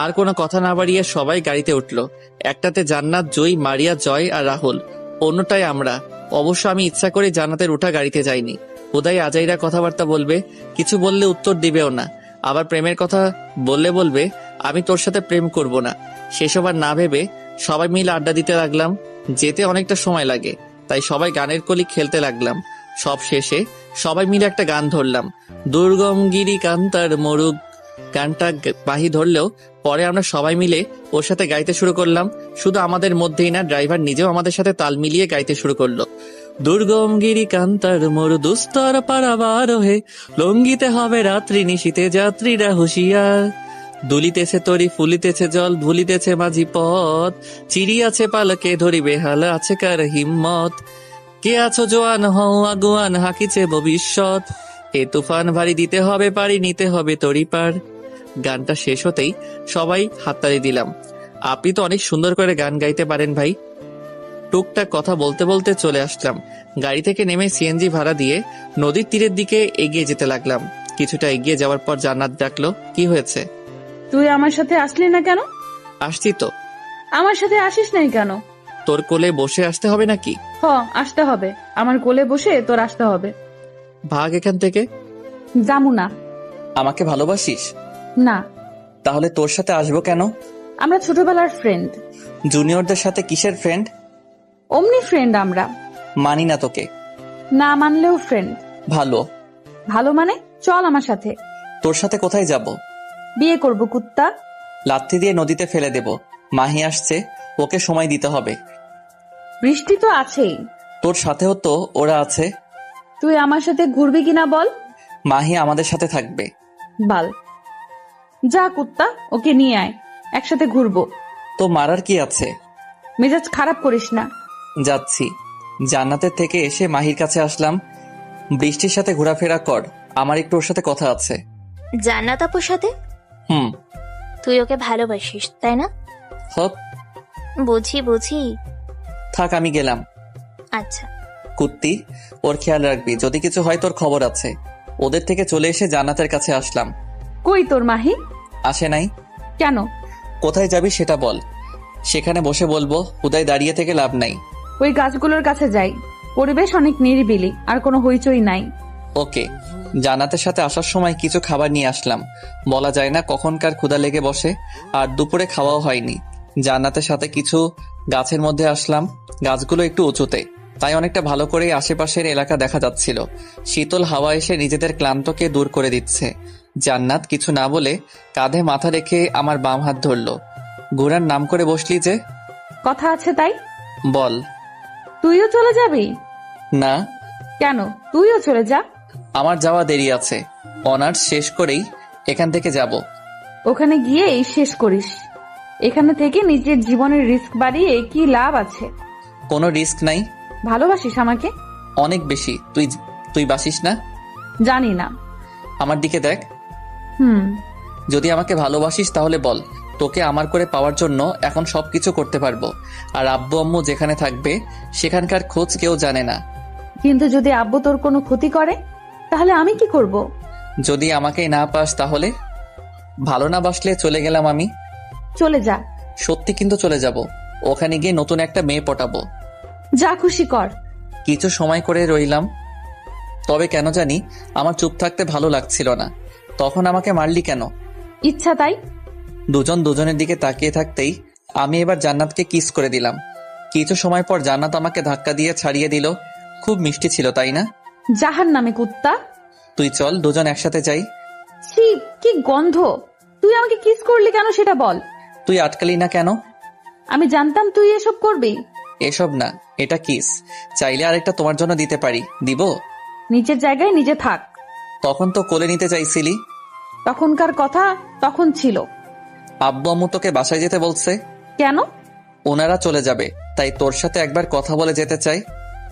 S1: আর কোনো কথা না বাড়িয়ে সবাই গাড়িতে উঠলো। একটাতে জান্নাত, জয়, মারিয়া, জয় আর রাহুল। অন্যটাই আমরা। অবশ্য আমি ইচ্ছা করে জান্নাতের উঠা গাড়িতে যাইনি। হুদাই আজাইরা কথাবার্তা বলবে, কিছু বললে উত্তর দিবেও না। আবার প্রেমের কথা বলবে আমি তোর সাথে প্রেম করব না। সেসব আর না ভেবে সবাই মিলে আড্ডা দিতে লাগলাম। যেতে অনেকটা সময় লাগে, তাই সবাই গানের কলি খেলতে লাগলাম। সব শেষে সবাই মিলে একটা গান ধরলাম, দুর্গম গিরি কান্তার মরুগ। গানটা বাহি ধরলেও পরে আমরা সবাই মিলে ওর সাথে গাইতে শুরু করলাম। শুধু আমাদের মধ্যেই না, ড্রাইভার নিজেও আমাদের সাথে তাল মিলিয়ে গাইতে শুরু করলো। দুর্গম গিরি কান্তার মরু দুস্তর পারাবার হে, লঙ্গিতে হবে রাত্রি নিশীতে যাত্রীরা হুঁশিয়ার। দুলিতেছে তরি ফুলিতেছে জল ভুলিতেছে মাঝি পথ, চিড়িয়াছে পালকে ধরিবে হাল আছে কার হিম্মত। কে আছো জোয়ান হও আগুয়ান হাকিছে ভবিষ্যৎ, এ তুফান ভারী দিতে হবে পারি নিতে হবে তরি পার। গানটা শেষ হতেই সবাই হাততালি দিলাম। আপনি তো অনেক সুন্দর করে গান গাইতে পারেন ভাই। টুকটাক কথা বলতে বলতে চলে আসলাম। গাড়ি থেকে নেমে সিএনজি ভাড়া দিয়ে নদীর তীরের দিকে এগিয়ে যেতে লাগলাম। কিছুটা এগিয়ে যাওয়ার পর জান্নাত ডাকলো, কি হয়েছে?
S2: তুই আমার সাথে আসলি না কেন?
S1: আসছি তো।
S2: আমার সাথে আসিস নাই কেন?
S1: তোর কোলে বসে আসতে হবে নাকি?
S2: আসতে হবে। আমার কোলে বসে তোর আসতে হবে।
S1: ভাগ এখান থেকে।
S2: যামু না।
S1: আমাকে ভালোবাসিস?
S2: না।
S1: তাহলে তোর সাথে আসবো কেন?
S2: আমরা ছোটবেলার ফ্রেন্ড।
S1: জুনিয়রদের সাথে কিসের ফ্রেন্ড?
S2: অমনি ফ্রেন্ড আমরা।
S1: মানি না তোকে।
S2: না মানলেও ফ্রেন্ড।
S1: ভালো।
S2: ভালো মানে চল আমার সাথে।
S1: তোর সাথে কোথায় যাব?
S2: বিয়ে করব কুত্তা।
S1: লাথি দিয়ে নদীতে ফেলে দেব। মাহি আসছে, ওকে সময় দিতে হবে।
S2: বৃষ্টি তো আছেই।
S1: তোর সাথেও তো ওরা আছে।
S2: তুই আমার সাথে ঘুরবি কিনা বল?
S1: মাহি আমাদের সাথে থাকবে।
S2: বাল। যা কুত্তা, ওকে নিয়ে আয়, একসাথে ঘুরবো।
S1: তো মারার কি আছে?
S2: মেজাজ খারাপ করিস না।
S1: যাচ্ছি। জান্নাতের থেকে এসে মাহির কাছে আসলাম। বৃষ্টির সাথে ঘোরাফেরা কর, আমার একটু ওর সাথে কথা আছে।
S7: জান্নাত আপুর সাথে?
S1: হুম।
S7: তুই ওকে ভালোবাসিস তাই না?
S1: হপ।
S7: বুঝি।
S1: থাক, আমি গেলাম।
S7: আচ্ছা।
S1: কুত্তি, ওর খেয়াল রাখবি, যদি কিছু হয় তোর খবর আছে। ওদের থেকে চলে এসে জান্নাতের কাছে আসলাম।
S2: কই তোর মাহি?
S1: আসে নাই।
S2: কেন?
S1: কোথায় যাবি সেটা বল, সেখানে বসে বলবো। হুদায় দাঁড়িয়ে থেকে লাভ নাই।
S2: ওই গাছগুলোর কাছে যাই, পরিবেশ অনেক নিরিবিলি, আর কোনো হইচই নাই।
S1: ওকে। জান্নাতের সাথে আসার সময় কিছু খাবার নিয়ে আসলাম। বলা যায় না কখনকার ক্ষুধা লেগে বসে, আর দুপুরে খাওয়াও হয়নি। জান্নাতের সাথে কিছু গাছের মধ্যে আসলাম। গাছগুলো একটু উঁচুতে, তাই অনেকটা ভালো করে আশেপাশের এলাকা দেখা যাচ্ছিল। শীতল হাওয়া এসে নিজেদের ক্লান্তকে দূর করে দিচ্ছে। জান্নাত কিছু না বলে কাঁধে মাথা রেখে আমার বাম হাত ধরলো। ঘোড়ার নাম করে বসলি যে?
S2: কথা আছে তাই।
S1: বল।
S2: তুইও চলে যাবি?
S1: না।
S2: কেন? তুইও চলে যা।
S1: আমার যাওয়া দেরি আছে, অনার্স শেষ করেই এখান থেকে যাব।
S2: ওখানে গিয়েই শেষ করিস। এখানে থেকে নিজের জীবনের রিস্ক বাড়িয়ে কি লাভ আছে?
S1: কোনো রিস্ক নাই।
S2: ভালোবাসিস আমাকে?
S1: অনেক বেশি। তুই বাসিস না?
S2: জানি না।
S1: আমার দিকে দেখ। যদি আমাকে ভালোবাসিস তাহলে বল, তোকে আমার করে পাওয়ার জন্য এখন সবকিছু করতে পারবো। আর আব্বু আম্মু যেখানে থাকবে সেখানকার খোঁজ কেউ জানে না।
S2: কিন্তু যদি আব্বু তোর কোনো ক্ষতি করে তাহলে আমি কি করব?
S1: যদি আমাকেই না পাস তাহলে? ভালো না বাসলে চলে গেলাম আমি।
S2: চলে যা।
S1: সত্যি কিন্তু চলে যাব। ওখানে গিয়ে নতুন একটা মেয়ে পটাবো।
S2: যা খুশি কর।
S1: কিছু সময় করে রইলাম, তবে কেন জানি আমার চুপ থাকতে ভালো লাগছিল না। তখন আমাকে মারলি কেন?
S2: ইচ্ছা তাই।
S1: দুজন দুজনের দিকে তাকিয়ে থাকতেই আমি এবার জান্নাতকে কিস করে দিলাম। কিছু সময় পর জান্নাত আমাকে ধাক্কা দিয়ে ছাড়িয়ে দিল। খুব মিষ্টি ছিল তাই না?
S2: জাহান নামে কুত্তা।
S1: তুই চল, দুজন একসাথে যাই।
S2: ছি, কি গন্ধ। তুই আমাকে কিস করলি কেন সেটা বল।
S1: তুই আটকালি না কেন?
S2: আমি জানতাম তুই এসব করবি।
S1: এসব না, এটা কিস। চাইলে আরেকটা তোমার জন্য দিতে পারি। দিব?
S2: নিচের জায়গায় নিজে থাক।
S1: তখন তো কোলে নিতে চাইছিলি।
S2: তখনকার কথা তখন ছিল।
S1: আব্বু আম্মু তোকে বাসায় যেতে বলছে।
S2: কেন?
S1: ওনারা চলে যাবে, তাই তোর সাথে একবার কথা বলে যেতে চাই।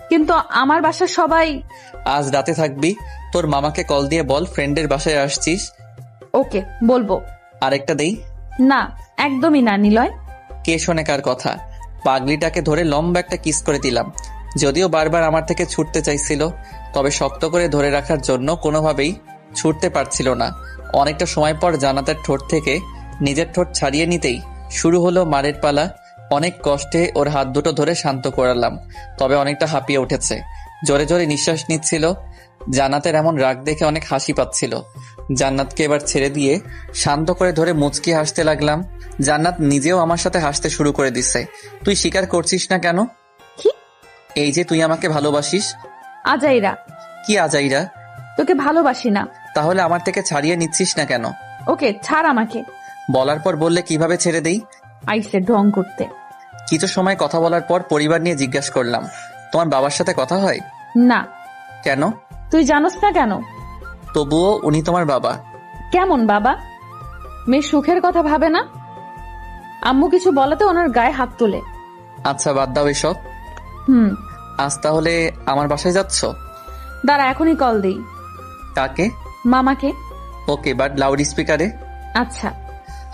S2: কিন্তু আমার বাসার সবাই।
S1: আজ রাতে থাকবি। তোর মামাকে কল দিয়ে বল ফ্রেন্ডের বাসায় আসছিস।
S2: ওকে, বলবো।
S1: আরেকটা দেই?
S2: না, একদমই না নিলয়।
S1: কে শোনে কার কথা? পাগলিটাকে ধরে লম্বা একটা কিস করে দিলাম। যদিও বারবার আমার থেকে ছুটতে চাইছিল, তবে শক্ত করে ধরে রাখার জন্য কোনোভাবেই ছুটতে পারছিল না। অনেকটা সময় পর জান্নাতের ঠোঁট থেকে নিজের ঠোঁট ছাড়িয়ে নিতেই শুরু হলো মারের পালা। অনেক কষ্টে ওর হাত দুটো ধরে শান্ত করালাম, তবে অনেকটা হাঁপিয়ে উঠেছে, জোরে জোরে নিঃশ্বাস নিচ্ছিল। জান্নাতের এমন রাগ দেখে অনেক হাসি পাচ্ছিল। জান্নাতকে এবার ছেড়ে দিয়ে শান্ত করে ধরে মুচকি হাসতে লাগলাম। জান্নাত নিজেও আমার সাথে হাসতে শুরু করে দিচ্ছে। তুই স্বীকার করছিস না কেন? এই যে তুই আমাকে ভালোবাসিস।
S2: আজাইরা।
S1: কি আজাইরা?
S2: তোকে ভালোবাসি না।
S1: তাহলে আমার থেকে ছাড়িয়ে নিচ্ছিস না কেন?
S2: ওকে ছাড় আমাকে।
S1: বলার পর বললে কিভাবে ছেড়ে দেই?
S2: আইসে ঢং করতে।
S1: কিছু সময় কথা বলার পর পরিবার নিয়ে জিজ্ঞাসা করলাম, তোমার বাবার সাথে কথা হয়?
S2: না।
S1: কেন?
S2: তুই জানোস না কেন?
S1: তবুও উনি তোমার বাবা।
S2: কেমন বাবা? মেয়ে সুখের কথা ভাবে না? আম্মু কিছু বলাতে ওনার গায়ে হাত তোলে।
S1: আচ্ছা বাদ দাও এসব। আজ তাহলে আমার বাসায় যাচ্ছ?
S2: দাঁড়া এখনই কল দেই।
S1: কাকে?
S2: মামাকে।
S1: ওকে, বাট লাউড স্পিকারে।
S2: আচ্ছা।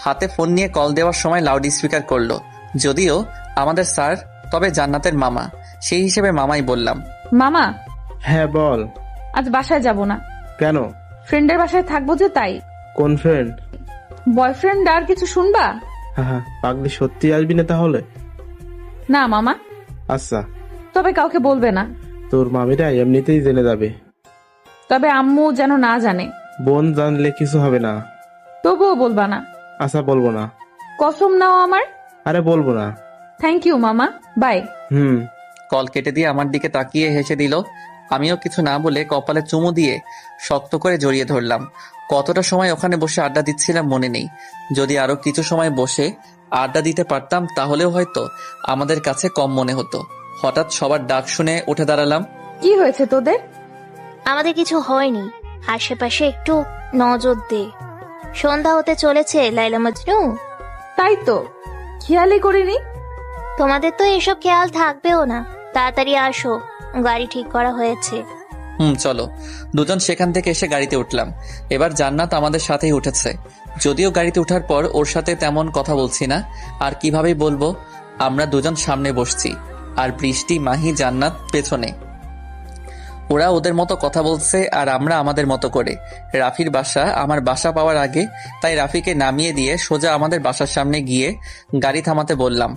S1: হাতে ফোন নিয়ে কল দেওয়ার সময় লাউড স্পিকার করলো। যদিও আমাদের স্যার, তবে জান্নাতের মামা, সেই হিসেবে মামাই বললাম।
S2: মামা।
S21: হ্যাঁ বল।
S2: আজ বাসায় যাব না।
S21: কেন?
S2: ফ্রেন্ডের বাসায় থাকবো যে তাই।
S21: কোন ফ্রেন্ড?
S2: বয়ফ্রেন্ড। আর কিছু শুনবা?
S21: হ্যাঁ, পাগলি সত্যি আসবি না তাহলে?
S2: না মামা।
S21: আচ্ছা।
S2: তবে কাউকে বলবে না।
S21: তোর মামিরা এমনিতেই জেনে যাবে।
S2: তবে আম্মু যেন না জানে।
S21: বোন জানলে কিছু হবে না।
S2: তবুও বলবা না?
S21: আচ্ছা বলবো না।
S2: কসম নাও আমার।
S21: আরে বলবো না।
S2: থ্যাংক ইউ মামা, বাই।
S1: কল কেটে দিয়ে আমার দিকে তাকিয়ে হেসে দিল। আমিও কিছু না বলে কপালে চুমু দিয়ে শক্ত করে জড়িয়ে ধরলাম। কতটা সময় ওখানে বসে আড্ডা দিচ্ছিলাম মনে নেই। যদি আরো কিছু সময় বসে আড্ডা দিতে পারতাম তাহলেও হয়তো আমাদের কাছে কম মনে হতো। হঠাৎ সবার ডাক শুনে উঠে দাঁড়ালাম।
S2: কি হয়েছে তোদের?
S7: আমাদের কিছু হয়নি, আশেপাশে একটু নজর দে। সন্ধ্যা হতে চলেছে লাইলা মজনু।
S2: তাই তো, খেয়ালই করিনি।
S7: তোমাদের তো এসব খেয়াল থাকবেও না। তাড়াতাড়ি আসো, গাড়ি ঠিক করা হয়েছে।
S1: চলো। দুজন সেখান থেকে এসে গাড়িতে উঠলাম। এবার জান্নাত আমাদের সাথেই উঠেছে। যদিও গাড়িতে ওঠার পর ওর সাথে তেমন কথা বলছি না, আর কিভাবেই বলবো। আমরা দুজন সামনে বসছি, আর বৃষ্টি, মাহি, জান্নাত পেছনে। ওরা ওদের মতো কথা বলছে আর আমরা আমাদের মতো করে। রাফির বাসা আমার বাসা পাওয়ার আগে, তাই রাফিকে নামিয়ে দিয়ে সোজা আমাদের বাসার সামনে গিয়ে গাড়ি থামাতে বললাম।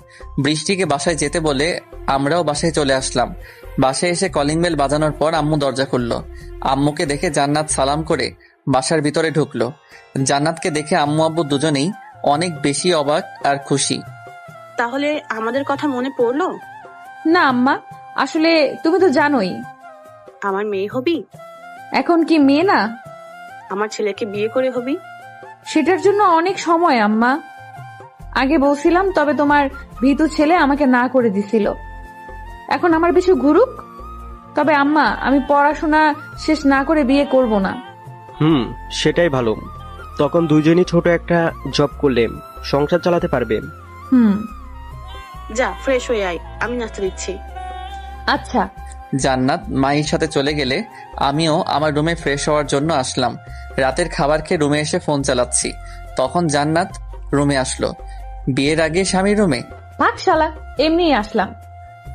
S1: বৃষ্টিকে বাসায় যেতে বলে আমরাও বাসায় চলে আসলাম। বাসায় এসে কলিং বেল বাজানোর পর আম্মু দরজা খুলল। আম্মুকে দেখে জান্নাত সালাম করে বাসার ভিতরে ঢুকলো। জান্নাতকে দেখে আম্মু আব্বু দুজনেই অনেক বেশি অবাক আর খুশি।
S15: তাহলে আমাদের কথা মনে পড়লো?
S2: না আম্মা, আসলে তুমি তো জানোই
S15: আমার মেয়ে হবি।
S2: এখন কি মেয়ে না?
S15: আমার ছেলেকে বিয়ে করে হবি।
S2: সেটার জন্য অনেক সময় আম্মা। আগে বলছিলাম, তবে তোমার ভীতু ছেলে আমাকে না করে দিছিল। এখন আমার পিছু ঘুরুক। তবে আম্মা, আমি পড়াশোনা শেষ না করে বিয়ে করব না।
S10: সেটাই ভালো। তখন দুইজনই ছোট একটা জব করলে সংসার চালাতে পারবে।
S15: যা ফ্রেশ হয়ে আয়, আমি নাস্তা দিচ্ছি।
S2: আচ্ছা।
S1: জান্নাত মায়ের সাথে চলে গেলে আমিও আমার রুমে ফ্রেশ হওয়ার জন্য আসলাম। রাতের খাবার খেয়ে রুমে এসে ফোন চালাচ্ছি, তখন জান্নাত রুমে আসলো। বিয়ের আগে স্বামীর রুমে?
S2: পাকশালা, এমনি আসলাম।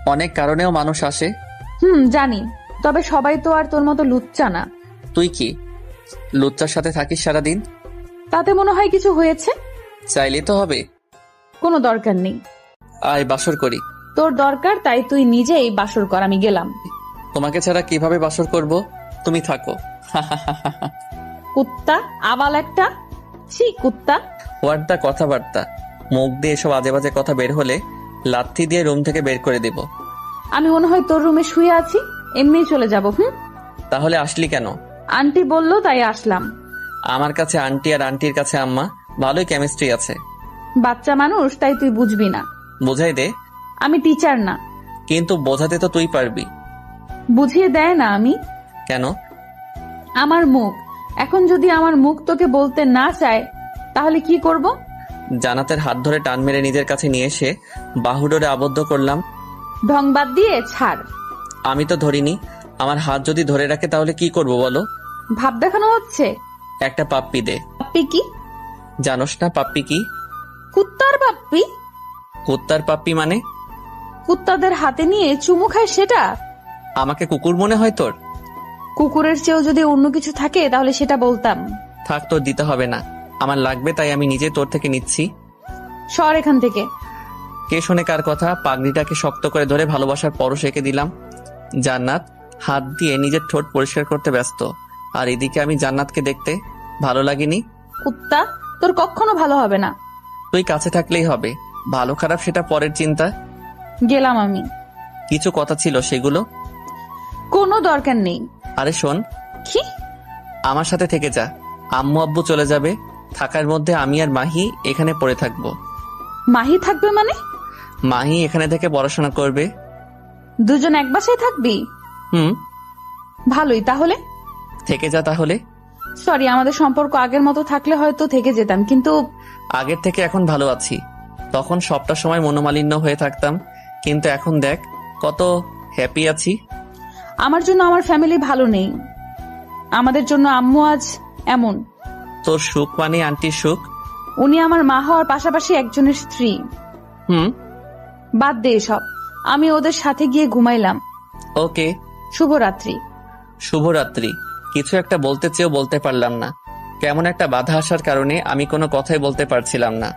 S1: অনেক কারণেও মানুষ আসে।
S2: জানি, তবে সবাই তো আর তোর মতো লুচ্চা না।
S1: তুই কি লুচ্চার সাথে থাকিস সারাদিন?
S2: তাতে মনে হয় কিছু হয়েছে?
S1: চাইলে তো হবে।
S2: কোনো দরকার নেই।
S1: আয় বাসর করি।
S2: তোর দরকার তাই তুই নিজেই বাসর কর, আমি গেলাম।
S1: তোমাকে ছাড়া কিভাবে বাসর করব? তুমি থাকো।
S2: কুত্তা, আবাল একটা। ছি কুত্তা।
S1: ওয়ার্ডটা কথাবার্তা, মুখ দিয়ে এসব আজে বাজে কথা বের হলে লাথি দিয়ে রুম থেকে বের করে দিব।
S2: আমি মনে হয় তোর রুমে শুয়ে আছি, এমনি চলে যাব।
S1: তাহলে আসলি কেন?
S2: আন্টি বললো তাই আসলাম।
S1: আমার কাছে আন্টি আর আন্টির কাছে আম্মা ভালোই কেমিস্ট্রি আছে।
S2: বাচ্চা মানুষ, তাই তুই বুঝবি না।
S1: বুঝাই দে।
S2: আমি টিচার না।
S1: কিন্তু বোঝাতে তো তুই পারবি।
S2: বুঝিয়ে দেয় না আমি।
S1: কেন?
S2: আমার মুখ। এখন যদি আমার মুখ তোকে বলতে না চায় তাহলে কি করব?
S1: জান্নাতের হাত ধরে টান মেরে নিজের কাছে নিয়ে এসে বাহুডোরে আবদ্ধ করলাম।
S2: ঢংবাদ দিয়ে ছাড়।
S1: আমি তো ধরিনি। আমার হাত যদি ধরে রাখে তাহলে কি করব বলো?
S2: ভাব দেখানো হচ্ছে।
S1: একটা পাপ্পি দে।
S2: পাপ্পি কি?
S1: জানোস না পাপ্পি কি?
S2: কুত্তার পাপ্পি।
S1: কুত্তার পাপ্পি মানে?
S2: কুত্তাদের হাতে নিয়ে চুমু খায় সেটা?
S1: আমাকে কুকুর মনে হয় তোর?
S2: কুকুরের চেয়েও যদি অন্য কিছু থাকে তাহলে সেটা বলতাম।
S1: থাক, তোর দিতে হবে না। আমার লাগবে তাই আমি নিজে তোর থেকে নিচ্ছি।
S2: সর এখান থেকে।
S1: কে শোনে কার কথা? পাগড়িটাকে শক্ত করে ধরে ভালোবাসার পরশ এঁকে দিলাম। জান্নাত হাত দিয়ে নিজের ঠোঁট পরিষ্কার করতে ব্যস্ত, আর এদিকে আমি জান্নাতকে দেখতে ভালো লাগেনি।
S2: কুত্তা, তোর কখনো ভালো হবে না।
S1: তুই কাছে থাকলেই হবে, ভালো খারাপ সেটা পরের চিন্তা।
S2: গেলাম আমি।
S1: কিছু কথা ছিল, সেগুলো?
S2: কোনো দরকার নেই।
S1: আরে শোন,
S2: কি?
S1: আমার সাথে থেকে যা। আম্মু আব্বু চলে যাবে, থাকার মধ্যে আমি আর মাহি এখানে পড়ে থাকবো।
S2: মাহি থাকবে মানে?
S1: মাহি এখানে থেকে পড়াশোনা করবে।
S2: দুজন এক বাসায় থাকবি?
S1: হুম।
S2: ভালোই তাহলে।
S1: থেকে যা তাহলে।
S2: সরি, আমাদের সম্পর্ক আগের মতো থাকলে হয়তো থেকে যেতাম, কিন্তু
S1: আগের থেকে এখন ভালো আছি। তখন সবটা সময় মনোমালিন্য হয়ে থাকতাম, কিন্তু এখন দেখ কত হ্যাপি আছি।
S2: আমার জন্য আমার ফ্যামিলি ভালো নেই, আমাদের জন্য আম্মু আজ এমন।
S1: তোর সুখ মানে আন্টির সুখ।
S2: উনি আমার মা হওয়ার পাশাপাশি একজনের স্ত্রী।
S1: হুম।
S2: বাদ দে সব, আমি ওদের সাথে গিয়ে ঘুমাইলাম।
S1: ওকে,
S2: শুভরাত্রি।
S1: শুভরাত্রি। কিছু একটা বলতে চেয়েও বলতে পারলাম না, কেমন একটা বাধা আসার কারণে আমি কোনো কথাই বলতে পারছিলাম না।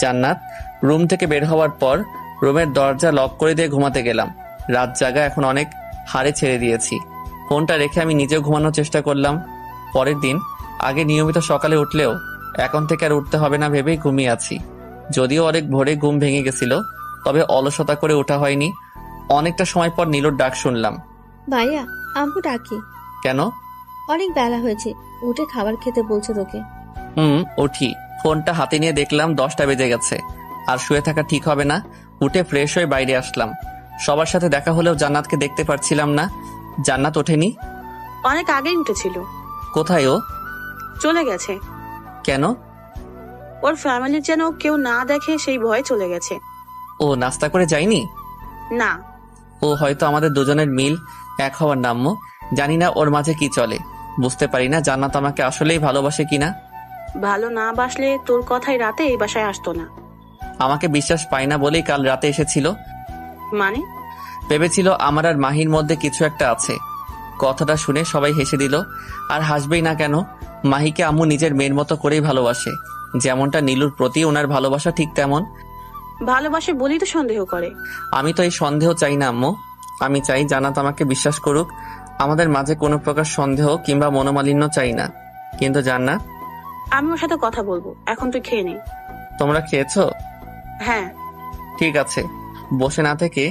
S1: জান্নাত রুম থেকে বের হওয়ার পর রুমের দরজা লক করে দিয়ে ঘুমাতে গেলাম। রাত জাগা এখন অনেক হাড়ে ছেড়ে দিয়েছি। ফোনটা রেখে আমি নিজেও ঘুমানোর চেষ্টা করলাম। পরের দিন আগে নিয়মিত সকালে উঠলেও এখন থেকে আর উঠতে হবে না ভেবেই ঘুমিয়ে আছি। যদিও অনেক ভোরে ঘুম ভেঙে গেছিল, তবে অলসতা করে ওঠা হয়নি। অনেকটা সময় পর নীলুর ডাক শুনলাম।
S18: ভাইয়া, আম্মু ডাকি।
S1: কেন?
S18: অনেক বেলা হয়েছে, উঠে খাবার খেতে বলছে তোকে।
S1: উঠি। ফোনটা হাতে নিয়ে দেখলাম 10টা বেজে গেছে। আর শুয়ে থাকা ঠিক হবে না। উঠে ফ্রেশ হয়ে বাইরে আসলাম। সবার সাথে দেখা হলেও জান্নাতকে দেখতে পারছিলাম না। জান্নাত ওঠেনি।
S15: অনেক আগেই উঠেছিল।
S1: কোথায় ও?
S15: চলে গেছে।
S1: কেন?
S15: ওর ফ্যামিলির যেন কেউ না দেখে সেই ভয়ে চলে গেছে।
S1: ও নাস্তা করে যায়নি?
S15: না।
S1: ও হয়তো আমাদের দুজনের মিল এক হওয়ার নাম্য। জানি না ওর মাঝে কি চলে, বুঝতে পারি না জান্নাত আমাকে আসলেই ভালোবাসে কিনা।
S15: ভালো না বাসলে তোর কথাই রাতে এই বাসায় আসতো না।
S1: আমাকে বিশ্বাস পায় না বলেই কাল রাতে এসেছিল।
S15: মানে?
S1: ভেবেছিল আমার আর মাহির মধ্যে কিছু একটা আছে। কথাটা শুনে সবাই হেসে দিল। আর হাসবেই না কেন, মাহিকে আম্মু নিজের মেয়ের মতো করেই ভালোবাসে। যেমনটা নীলুর প্রতি ওনার ভালোবাসা ঠিক তেমন।
S15: ভালোবাসে বলেই তো সন্দেহ করে।
S1: আমি তো এই সন্দেহ চাই না আম্মু। আমি চাই জান্নাত আমাকে বিশ্বাস করুক। আমাদের মাঝে কোনো প্রকার সন্দেহ কিংবা মনোমালিন্য চাই না। কিন্তু জান্নাত,
S15: আমি ওর সাথে কথা বলবো, এখন তুই খেয়ে নে।
S1: তোমরা খেয়েছো?
S15: হ্যাঁ।
S1: ঠিক আছে। বসে না থেকে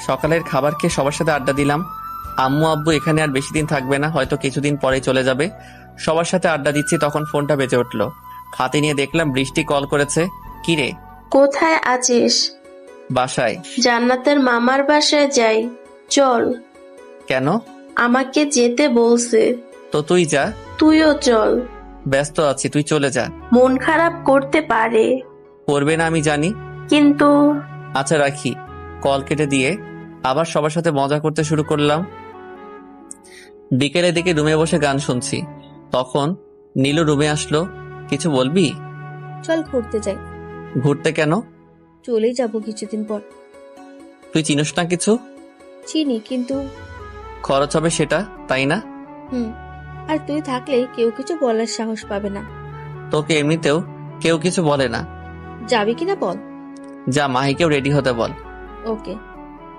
S1: সকালের খাবার খেয়ে সবার সাথে আড্ডা দিলাম। আম্মু আব্বু এখানে আর বেশি দিন থাকবে না, হয়তো কিছুদিন পরেই চলে যাবে। সবার সাথে আড্ডা দিচ্ছি, তখন ফোনটা বেজে উঠলো। হাতে নিয়ে দেখলাম বৃষ্টি কল করেছে। কি রে?
S11: কোথায় আছিস?
S1: বাসায়।
S11: জান্নাতের মামার বাসায় যাই, চল।
S1: কেন?
S11: আমাকে যেতে বলছে।
S1: তো তুই যা।
S11: তুইও চল।
S1: ব্যস্ত আছি, তুই চলে যা।
S11: মন খারাপ করতে পারে।
S1: করবে না আমি জানি,
S11: কিন্তু
S1: আচ্ছা রাখি। কল কেটে দিয়ে আবার সবার সাথে মজা করতে শুরু করলাম। বিকেলের দিকে রুমে বসে গান শুনছি, তখন নীলু রুমে আসলো। কিছু বলবি?
S18: চল ঘুরতে যাই।
S1: ঘুরতে কেন?
S18: চলেই যাব কিছুদিন পর।
S1: তুই চিনিস না কিছু?
S18: চিনি, কিন্তু
S1: খরচ হবে সেটা, তাই না?
S18: আর তুই থাকলে কেউ কিছু বলার সাহস পাবে না।
S1: তোকে এমনিতেও কেউ কিছু বলে না।
S18: যাবি কিনা বল।
S1: যা, মাহিকেও রেডি হতে বল।
S18: ওকে।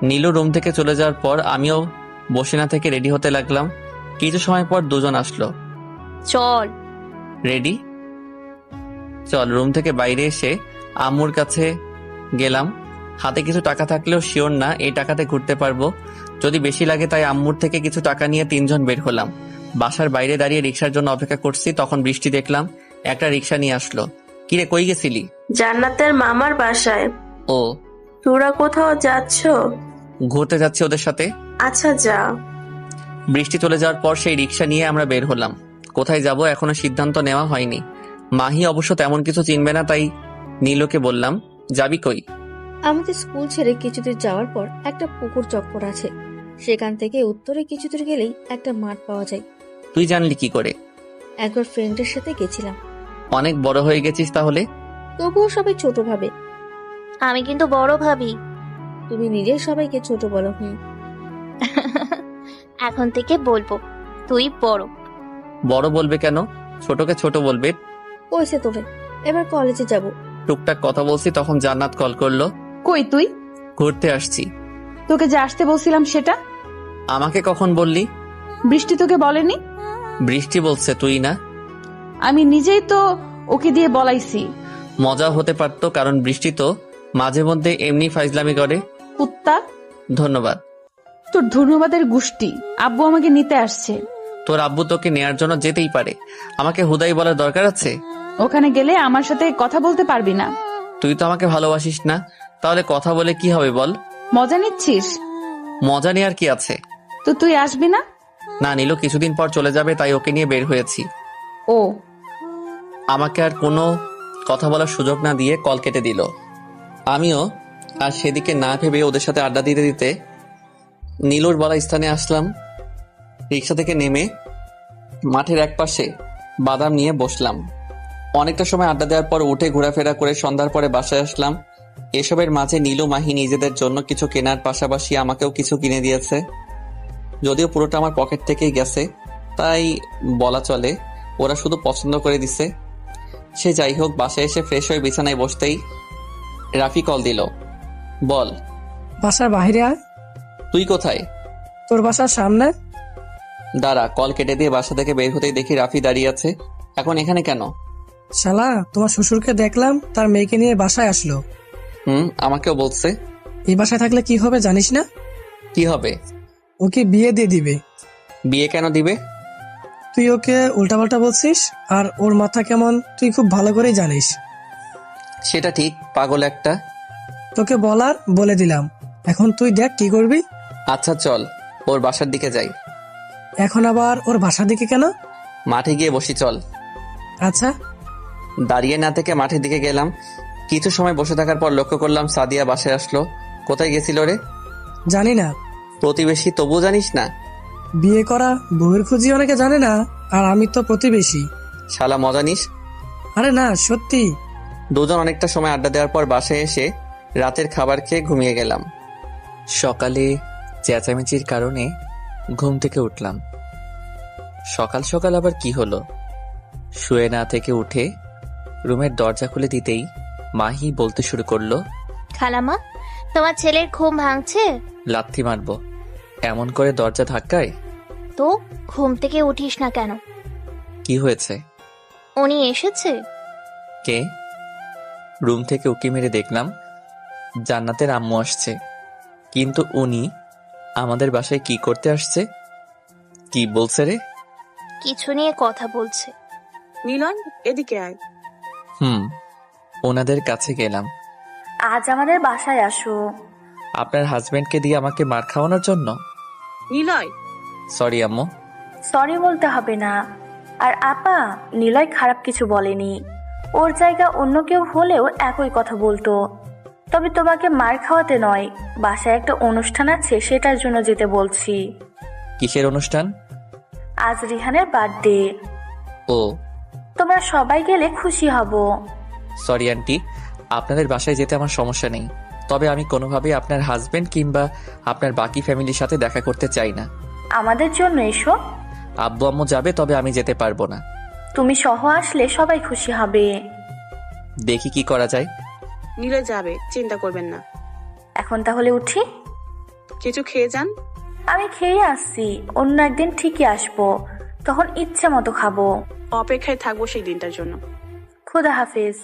S1: নীলু রুম থেকে চলে যাওয়ার পর আমিও বসে না থেকে রেডি হতে লাগলাম। কিছু সময় পর দুজন আসলো।
S7: চল।
S1: রেডি? চল। রুম থেকে বাইরে এসে আম্মুর কাছে গেলাম। হাতে কিছু টাকা থাকলেও শিওর না এই টাকাতে ঘুরতে পারবো, যদি বেশি লাগে। তাই আম্মুর থেকে কিছু টাকা নিয়ে 3 জন বের হলাম। বাসার বাইরে দাঁড়িয়ে রিক্সার জন্য অপেক্ষা করছি, তখন বৃষ্টি দেখলাম একটা রিক্সা নিয়ে আসলো। কিরে, কই গেছিলি?
S11: জান্নাতের মামার বাসায়।
S1: ও,
S11: তোরা কোথাও যাচ্ছ?
S1: ঘুরতে যাচ্ছি ওদের সাথে।
S11: আচ্ছা যা।
S1: বৃষ্টি চলে যাওয়ার পর সেই রিক্সা নিয়ে আমরা বের হলাম। কোথায় যাব এখনো সিদ্ধান্ত নেওয়া হয়নি। মাহি অবশ্য তেমন কিছু চিনবে না, তাই নীলুকে বললাম, যাবি কই?
S18: আমাদের স্কুল ছেড়ে কিছুদূর যাওয়ার পর একটা পুকুর চক্কর আছে, সেখান থেকে উত্তরে কিছুদূর গেলেই একটা মাঠ পাওয়া যায়।
S1: তুই জানলি কি করে?
S18: একবার ফ্রেন্ডের সাথে গেছিলাম।
S1: অনেক বড় হয়ে গেছিস তাহলে।
S18: তবুও সবাই ছোট ভাবে।
S7: আমি কিন্তু বড় ভাবি।
S18: তুমি নিজেই সবাইকে ছোট বলো।
S7: এখন থেকে বলবো তুই বড়।
S1: বড় বলবে কেন? ছোটকে ছোট বলবে।
S18: ওইসে তোরে, এবার কলেজে যাব।
S1: টুকটাক কথা বলছি, তখন জান্নাত কল করলো।
S2: কই তুই?
S1: ঘুরতে আসছি।
S2: তোকে যে আসতে বলছিলাম সেটা?
S1: আমাকে কখন বললি?
S2: বৃষ্টি তোকে বলেনি?
S1: বৃষ্টি বলছে, তুই না।
S2: আমি নিজেই তো ওকে দিয়ে বলাইছি।
S1: মজা হতে পারতো, কারণ বৃষ্টি তো মাঝে মধ্যে এমনি ফাইজলামি করে।
S2: কুত্তা।
S1: ধন্যবাদ।
S2: তোর ধন্যবাদের গোষ্ঠী। আব্বু আমাকে নিতে আসছে।
S1: তোর আব্বু তোকে নেয়ার জন্য যেতেই পারে, আমাকে হুদাই বলার দরকার আছে?
S2: ওখানে গেলে আমার সাথে কথা বলতে পারবি না।
S1: তুই তো আমাকে ভালোবাসিস না, তাহলে কথা বলে কি হবে বল?
S2: মজা নিচ্ছিস?
S1: মজা নেওয়ার কি আছে?
S2: তো তুই আসবি না?
S1: না, নীলু কিছুদিন পর চলে যাবে, তাই ওকে নিয়ে বের হয়েছি।
S2: ও।
S1: আমাকে আর কোনো কথা বলার সুযোগ না দিয়ে কল কেটে দিল। আমিও আর সেদিকে না ভেবে ওদের সাথে আড্ডা দিতে দিতে নীলুর বলা স্থানে আসলাম। রিক্সা থেকে নেমে মাঠের একপাশে বাদাম নিয়ে বসলাম। অনেকটা সময় আড্ডা দেওয়ার পর উঠে ঘোরাফেরা করে সন্ধ্যার পরে বাসায় আসলাম। এসবের মাঝে নীলু মাহি নিজেদের জন্য কিছু কেনার পাশাপাশি আমাকেও কিছু কিনে দিয়েছে। যদিও পুরোটা আমার পকেট থেকেই গেছে, তাই বলা চলে ওরা শুধু পছন্দ করে দিছে। সে যাই হোক, বাসায় এসে ফ্রেশ হয়ে বিছানায় বসতেই রাফি কল দিল। বল।
S5: বাসার বাইরে আয়।
S1: তুই কোথায়?
S5: তোর বাসার সামনে।
S1: দাঁড়া। কল কেটে দিয়ে বাসা থেকে বের হতেই দেখি রাফি দাঁড়িয়ে আছে। এখন এখানে কেন?
S5: শালা, তোমার শ্বশুরকে দেখলাম তার মেয়েকে নিয়ে বাসায় আসলো।
S1: আমাকেও বলছে।
S5: এই বাসায় থাকলে কি হবে জানিস না?
S1: কি হবে?
S5: ওকে বিয়ে দিয়ে দিবে।
S1: বিয়ে কেন দিবে?
S5: তুই ওকে উল্টাপাল্টা বলছিস, আর ওর মাথা কেমন তুই খুব ভালো করেই জানিস।
S1: সেটা ঠিক, পাগল একটা।
S5: তোকে বলার বলে দিলাম, এখন তুই দেখ কি করবি।
S1: আচ্ছা চল, ওর বাসার দিকে যাই।
S5: এখন আবার ওর বাসার দিকে কেন?
S1: মাঠে গিয়ে বসি, চল।
S5: আচ্ছা।
S1: দাঁড়িয়ে না থেকে মাঠের দিকে গেলাম। কিছু সময় বসে থাকার পর লক্ষ্য করলাম সাদিয়া বাসায় আসলো। কোথায় গেছিল রে?
S5: জানি না।
S1: প্রতিবেশী, তবু জানিস না?
S5: বিয়ে করা বউয়ের খুঁজি অনেকে জানে না, আর আমি তো প্রতিবেশী।
S1: শালা মজা নিস।
S5: আরে না, সত্যি।
S1: দুজন অনেকটা সময় আড্ডা দেওয়ার পর বাসায় এসে রাতের খাবার খেয়ে ঘুমিয়ে গেলাম। সকালে চেঁচামেচির কারণে ঘুম থেকে উঠলাম। সকাল সকাল আবার কি হলো? শুয়ে না থেকে উঠে রুমের দরজা খুলে দিতেই মাহি বলতে শুরু করলো,
S7: খালামা, তোমার ছেলের ঘুম ভাঙছে?
S1: লাথি মারবো। এমন করে দরজা ধাক্কায়?
S7: তো ঘুম থেকে উঠিস না কেন?
S1: কি হয়েছে?
S7: উনি এসেছে?
S1: কে? রুম থেকে উকি মেরে দেখলাম জান্নাতের আম্মু আসছে, কিন্তু উনি আমাদের বাসায় কি করতে আসছে? কি বলছে রে?
S7: কিছু নিয়ে কথা বলছে।
S15: মিলন, এদিকে আয়।
S1: ওনাদের কাছে গেলাম।
S13: আজ আমাদের বাসায় আসো।
S1: আপনার হাজবেন্ডকে দিয়ে আমাকে মার খাওয়ানোর জন্য?
S15: নিলয়।
S1: সরি আম্মু।
S13: সরি বলতে হবে না। আর আপা, নিলয় খারাপ কিছু বলেনি। ওর জায়গা অন্য কেউ হলেও একই কথা বলতো। তবে তোমাকে মার খাওয়াতে নয়, বাসায় একটা অনুষ্ঠান আছে সেটার জন্য যেতে বলছি।
S1: কিসের অনুষ্ঠান?
S13: আজ রিহানের বার্থডে।
S1: ও।
S13: তোমরা সবাই গেলে খুশি হব।
S1: সরি আন্টি, আপনাদের বাসায় যেতে আমার সমস্যা নেই, তবে আমি কোনোভাবেই আপনার হাজবেন্ড কিংবা আপনার বাকি ফ্যামিলির সাথে দেখা করতে চাই না।
S13: আমাদের জন্য এসো।
S1: আব্বু আম্মু যাবে, তবে আমি যেতে পারবো না।
S13: তুমি সহ আসলে সবাই খুশি হবে।
S1: দেখি কি করা যায়।
S15: নিলয় যাবে, চিন্তা করবেন না।
S13: এখন তাহলে উঠি।
S15: কিছু খেয়ে যান।
S13: আমি খেয়ে আসছি, অন্য একদিন ঠিকই আসবো, তখন ইচ্ছে মতো খাবো।
S15: অপেক্ষায় থাকবো সেই দিনটার জন্য।
S13: খোদা হাফেজ।